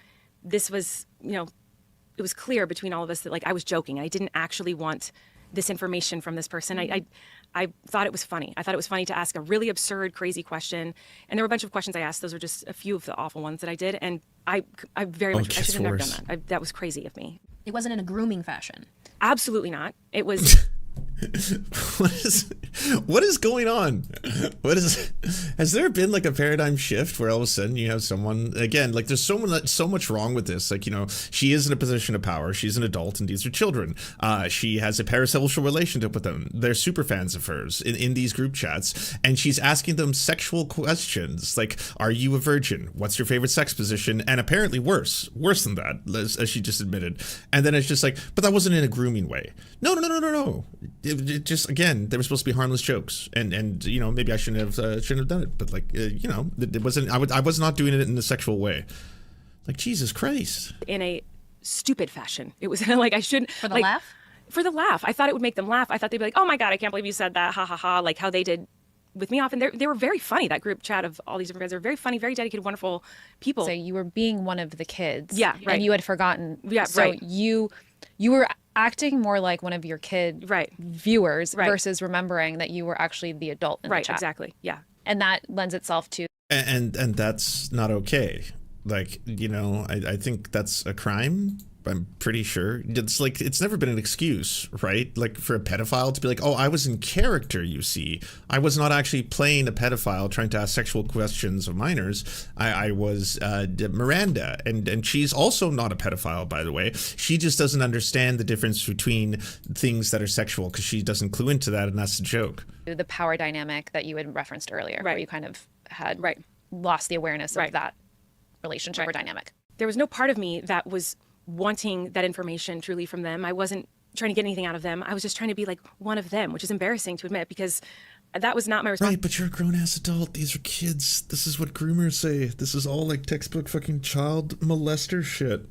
this was, it was clear between all of us that like I was joking. I didn't actually want this information from this person. I thought it was funny. I thought it was funny to ask a really absurd, crazy question. And there were a bunch of questions I asked. Those were just a few of the awful ones that I did. And I very much, I should have never done that. That was crazy of me.
It wasn't in a grooming fashion.
Absolutely not. It was.
What is going on? Has there been like a paradigm shift where all of a sudden you have someone, again, like there's so much wrong with this. Like, she is in a position of power. She's an adult and these are children. She has a parasocial relationship with them. They're super fans of hers in these group chats. And she's asking them sexual questions like, are you a virgin? What's your favorite sex position? And apparently worse than that, as she just admitted. And then it's just like, but that wasn't in a grooming way. No. It just, again, they were supposed to be harmless jokes, and maybe I shouldn't have done it, but like it wasn't. I was not doing it in a sexual way. Like, Jesus Christ.
In a stupid fashion. It was like I shouldn't.
For the laugh?
For the laugh. I thought it would make them laugh. I thought they'd be like, oh my God, I can't believe you said that. Ha ha ha. Like how they did with me often. They were very funny. That group chat of all these different guys. They were very funny, very dedicated, wonderful people.
So you were being one of the kids.
Yeah, right.
And you had forgotten.
Yeah,
so
right.
You You were acting more like one of your kid viewers versus remembering that you were actually the adult in the chat.
Exactly. Yeah.
And that lends itself to...
And that's not okay. Like, you know, I think that's a crime. I'm pretty sure. It's like, it's never been an excuse, right? Like for a pedophile to be like, oh, I was in character, you see. I was not actually playing a pedophile trying to ask sexual questions of minors. I was Miranda, and she's also not a pedophile, by the way. She just doesn't understand the difference between things that are sexual because she doesn't clue into that, and that's the joke.
The power dynamic that you had referenced earlier, where you kind of had lost the awareness of that relationship or dynamic.
There was no part of me that was wanting that information truly from them. I wasn't trying to get anything out of them. I was just trying to be like one of them, which is embarrassing to admit because that was not my responsibility.
Right, but you're a grown-ass adult. These are kids. This is what groomers say. This is all like textbook fucking child molester shit.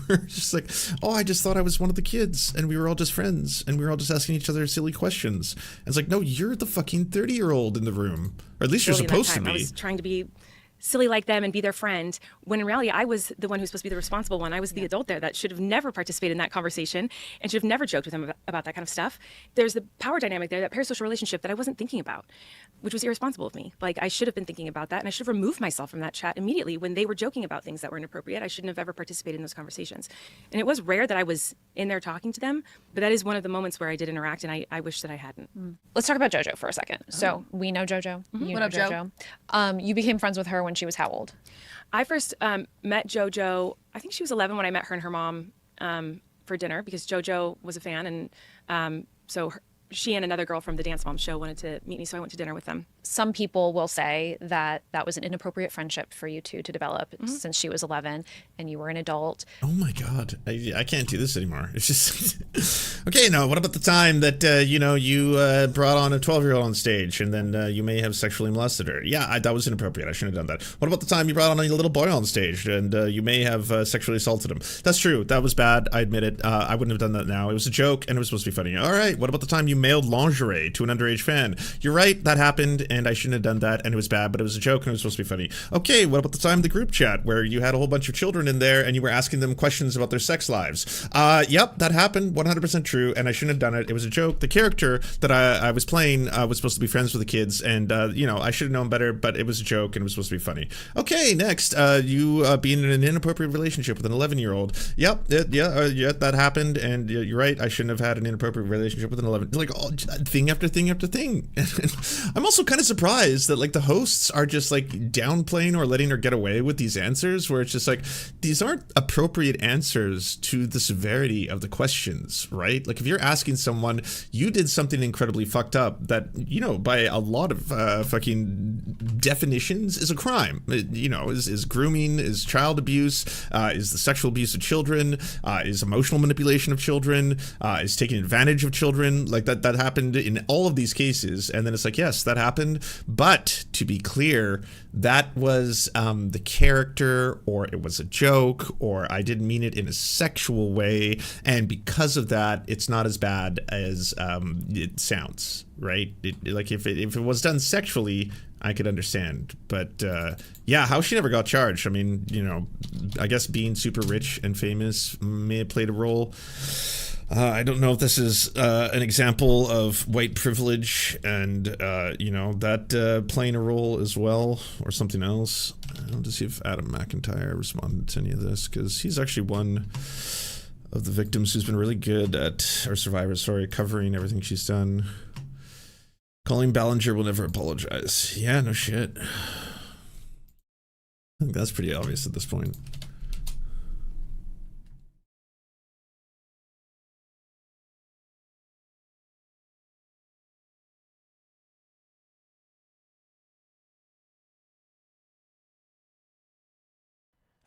We're just like, oh, I just thought I was one of the kids and we were all just friends and we were all just asking each other silly questions. And it's like, no, you're the fucking 30-year-old in the room. Or at least you're supposed to be.
I was trying to be silly like them and be their friend, when in reality I was the one who's supposed to be the responsible one. I was the adult there that should have never participated in that conversation and should have never joked with them about that kind of stuff. There's the power dynamic there, that parasocial relationship that I wasn't thinking about, which was irresponsible of me. Like, I should have been thinking about that, and I should have removed myself from that chat immediately when they were joking about things that were inappropriate. I shouldn't have ever participated in those conversations. And it was rare that I was in there talking to them, but that is one of the moments where I did interact, and I wish that I hadn't.
Let's talk about JoJo for a second. So we know JoJo. You
What
know
up, Jo?
JoJo. You became friends with her when she was how old?
I first met JoJo, I think she was 11 when I met her and her mom for dinner, because JoJo was a fan, and she and another girl from the Dance Mom show wanted to meet me, so I went to dinner with them.
Some people will say that that was an inappropriate friendship for you two to develop since she was 11 and you were an adult.
Oh my God, I can't do this anymore. It's just okay. No, what about the time that you brought on a 12-year-old on stage and then you may have sexually molested her? Yeah, that was inappropriate. I shouldn't have done that. What about the time you brought on a little boy on stage and you may have sexually assaulted him? That's true. That was bad. I admit it. I wouldn't have done that now. It was a joke and it was supposed to be funny. All right. What about the time you mailed lingerie to an underage fan? You're right. That happened. And I shouldn't have done that, and it was bad, but it was a joke, and it was supposed to be funny. Okay, what about the time in the group chat where you had a whole bunch of children in there, and you were asking them questions about their sex lives? Yep, that happened, 100% true, and I shouldn't have done it. It was a joke. The character that I was playing was supposed to be friends with the kids, and, I should have known better, but it was a joke, and it was supposed to be funny. Okay, next, you being in an inappropriate relationship with an 11-year-old. Yep, that happened, and you're right, I shouldn't have had an inappropriate relationship with an 11. Like, thing after thing after thing. I'm also kind of surprised that like the hosts are just like downplaying or letting her get away with these answers, where it's just like, these aren't appropriate answers to the severity of the questions, right? Like if you're asking someone, you did something incredibly fucked up that, by a lot of fucking definitions is a crime. Is grooming, is child abuse, is the sexual abuse of children, is emotional manipulation of children, is taking advantage of children. Like that happened in all of these cases. And then it's like, yes, that happened. But to be clear, that was the character, or it was a joke, or I didn't mean it in a sexual way. And because of that, it's not as bad as it sounds, right? If it was done sexually, I could understand. But how she never got charged. I mean, I guess being super rich and famous may have played a role. I don't know if this is an example of white privilege and, that playing a role as well, or something else. I'll just see if Adam McIntyre responded to any of this, because he's actually one of the victims who's been really good at, or survivors, sorry, covering everything she's done. Colleen Ballinger will never apologize. Yeah, no shit. I think that's pretty obvious at this point.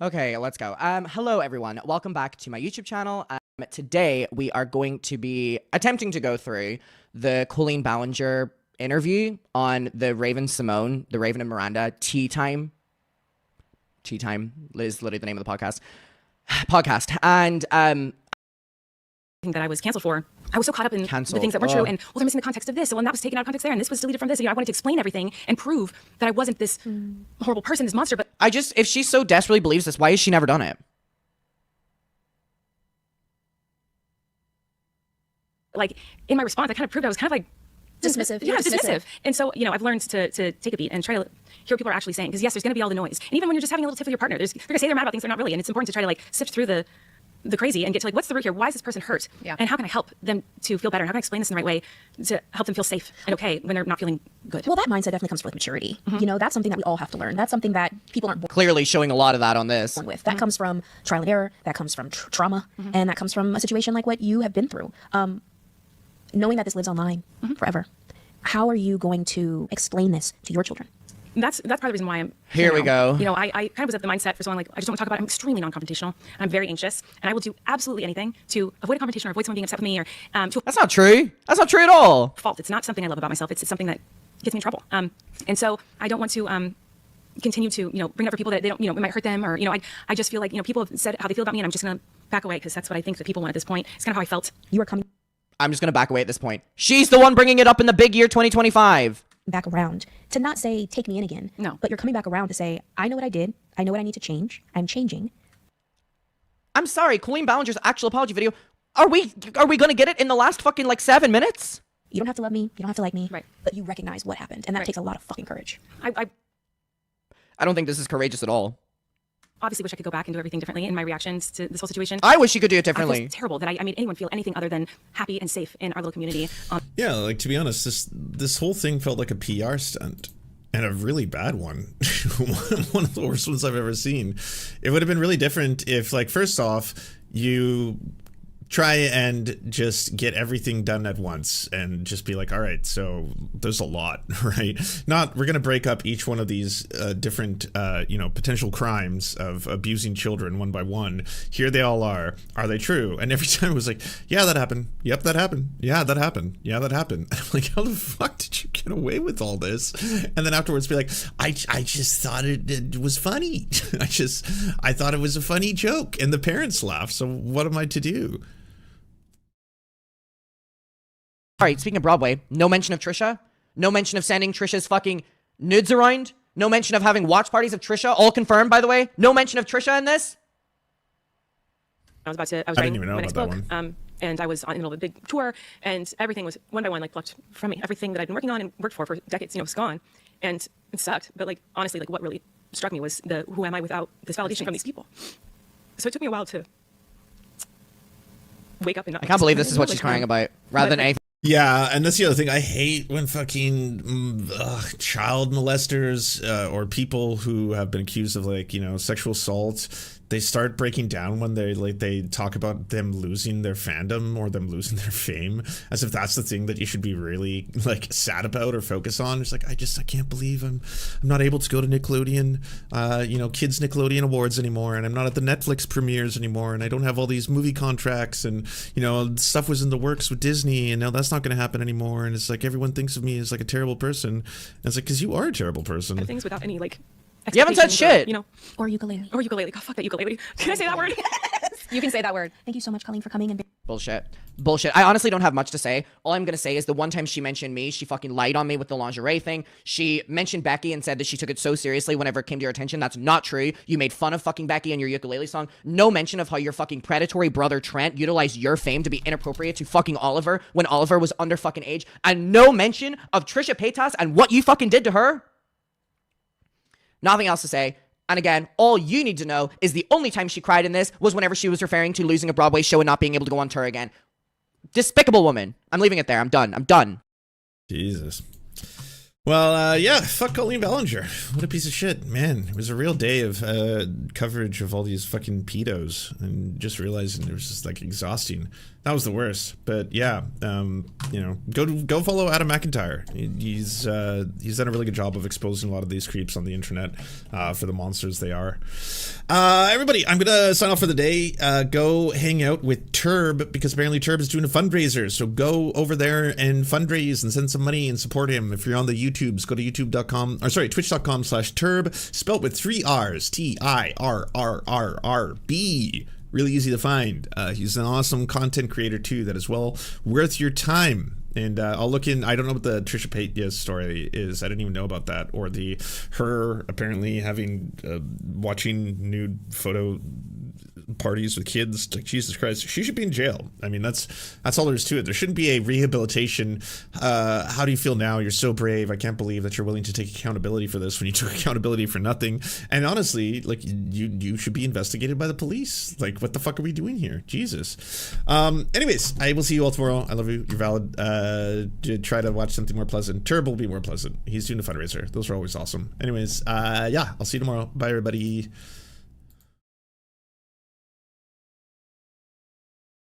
Okay, let's go. Hello, everyone. Welcome back to my YouTube channel. Today, we are going to be attempting to go through the Colleen Ballinger interview on the Raven and Miranda Tea Time. Tea Time is literally the name of the podcast. And
that I was canceled for. I was so caught up in the things that weren't true, and they're missing the context of this, and that was taken out of context there, and this was deleted from this. I wanted to explain everything and prove that I wasn't this horrible person, this monster. But
if she so desperately believes this, why has she never done it?
like in my response, I kind of proved I was kind of like
dismissive.
Yeah, dismissive. And so, I've learned to take a beat and try to hear what people are actually saying. Because yes, there's going to be all the noise. And even when you're just having a little tiff with your partner, they're going to say they're mad about things they're not really. And it's important to try to like sift through the crazy and get to like, what's the root here? Why is this person hurt?
Yeah.
And how can I help them to feel better? And how can I explain this in the right way to help them feel safe and okay when they're not feeling good?
Well, that mindset definitely comes with maturity. That's something that we all have to learn. That's something that people aren't born
Clearly showing a lot of that on this.
with. That comes from trial and error. That comes from trauma. And that comes from a situation like what you have been through. Knowing that this lives online forever. How are you going to explain this to your children?
That's part of the reason why I'm
here. We go.
I kind of was at the mindset for someone like I just don't want to talk about it. I'm extremely non-confrontational. And I'm very anxious, and I will do absolutely anything to avoid a confrontation or avoid someone being upset with me or
That's not true. That's not true at all.
Fault. It's not something I love about myself. It's something that gets me in trouble. And so I don't want to continue to bring up for people that they don't it might hurt them or I just feel like people have said how they feel about me, and I'm just gonna back away because that's what I think that people want at this point. It's kind of how I felt.
You are coming.
I'm just gonna back away at this point. She's the one bringing it up in the big year 2025.
Back around to not say take me in again.
No.
But you're coming back around to say I know what I did. I know what I need to change. I'm changing.
I'm sorry, Colleen Ballinger's actual apology video. Are we gonna get it in the last fucking 7 minutes?
You don't have to love me. You don't have to like me.
Right.
But you recognize what happened, and that takes a lot of fucking courage.
I
don't think this is courageous at all.
obviously wish I could go back and do everything differently in my reactions to this whole situation.
I wish you could do it differently.
I feel terrible that I made anyone feel anything other than happy and safe in our little community.
Yeah, like to be honest, this whole thing felt like a PR stunt. And a really bad one. One of the worst ones I've ever seen. It would have been really different if, like, first off, you try and just get everything done at once and just be like, all right, so there's a lot, right? Not, we're going to break up each one of these different, potential crimes of abusing children one by one. Here they all are. Are they true? And every time it was like, yeah, that happened. Yep, that happened. Yeah, that happened. Yeah, that happened. And I'm like, how the fuck did you get away with all this? And then afterwards be like, I just thought it was funny. I thought it was a funny joke. And the parents laugh. So what am I to do?
All right, speaking of Broadway, no mention of Trisha. No mention of sending Trisha's fucking nudes around. No mention of having watch parties of Trisha. All confirmed, by the way. No mention of Trisha in this.
I was writing my next book, and I was in the middle of a big tour, and everything was one by one like plucked from me. Everything that I'd been working on and worked for decades, was gone, and it sucked. But like honestly, like what really struck me was the who am I without this validation from these people. So it took me a while to wake up and not.
I can't believe this is what she's crying about, rather than anything.
Yeah, and that's the other thing. I hate when fucking child molesters or people who have been accused of sexual assault, they start breaking down when they talk about them losing their fandom or them losing their fame, as if that's the thing that you should be really sad about or focus on. It's like I can't believe I'm not able to go to Nickelodeon, kids Nickelodeon Awards anymore, and I'm not at the Netflix premieres anymore, and I don't have all these movie contracts, and stuff was in the works with Disney, and now that's not going to happen anymore. And it's like everyone thinks of me as like a terrible person. And it's like, because you are a terrible person.
Things without any
you haven't said shit.
Or ukulele.
Or ukulele. God, fuck that ukulele. Can I say that word?
Yes. You can say that word. Thank you so much, Colleen, for coming and
Bullshit. I honestly don't have much to say. All I'm gonna say is the one time she mentioned me, she fucking lied on me with the lingerie thing. She mentioned Becky and said that she took it so seriously whenever it came to your attention. That's not true. You made fun of fucking Becky in your ukulele song. No mention of how your fucking predatory brother Trent utilized your fame to be inappropriate to fucking Oliver when Oliver was under fucking age. And no mention of Trisha Paytas and what you fucking did to her. Nothing else to say. And again, all you need to know is the only time she cried in this was whenever she was referring to losing a Broadway show and not being able to go on tour again. Despicable woman. I'm leaving it there. I'm done.
Jesus. Well, yeah, fuck Colleen Ballinger. What a piece of shit. Man, it was a real day of coverage of all these fucking pedos, and just realizing it was just exhausting. That was the worst. But yeah, go follow Adam McIntyre. He's done a really good job of exposing a lot of these creeps on the internet for the monsters they are. Everybody, I'm gonna sign off for the day. Go hang out with Turb, because apparently Turb is doing a fundraiser. So go over there and fundraise and send some money and support him. If you're on the YouTubes, go to twitch.com/Turb, spelt with 3 R's, TIRRRRB. Really easy to find. He's an awesome content creator too that is well worth your time. And I'll look in. I don't know what the Trisha Paytas story is. I didn't even know about that, or her apparently having watching nude photo parties with kids. Like, Jesus Christ, she should be in jail. I mean, that's all there is to it. There shouldn't be a rehabilitation. How do you feel now? You're so brave. I can't believe that you're willing to take accountability for this when you took accountability for nothing. And honestly, like, you should be investigated by the police. Like, what the fuck are we doing here? Jesus. Anyways, I will see you all tomorrow. I love you. You're valid. Try to watch something more pleasant. Turbo will be more pleasant. He's doing a fundraiser. Those are always awesome. Anyways, yeah, I'll see you tomorrow. Bye, everybody.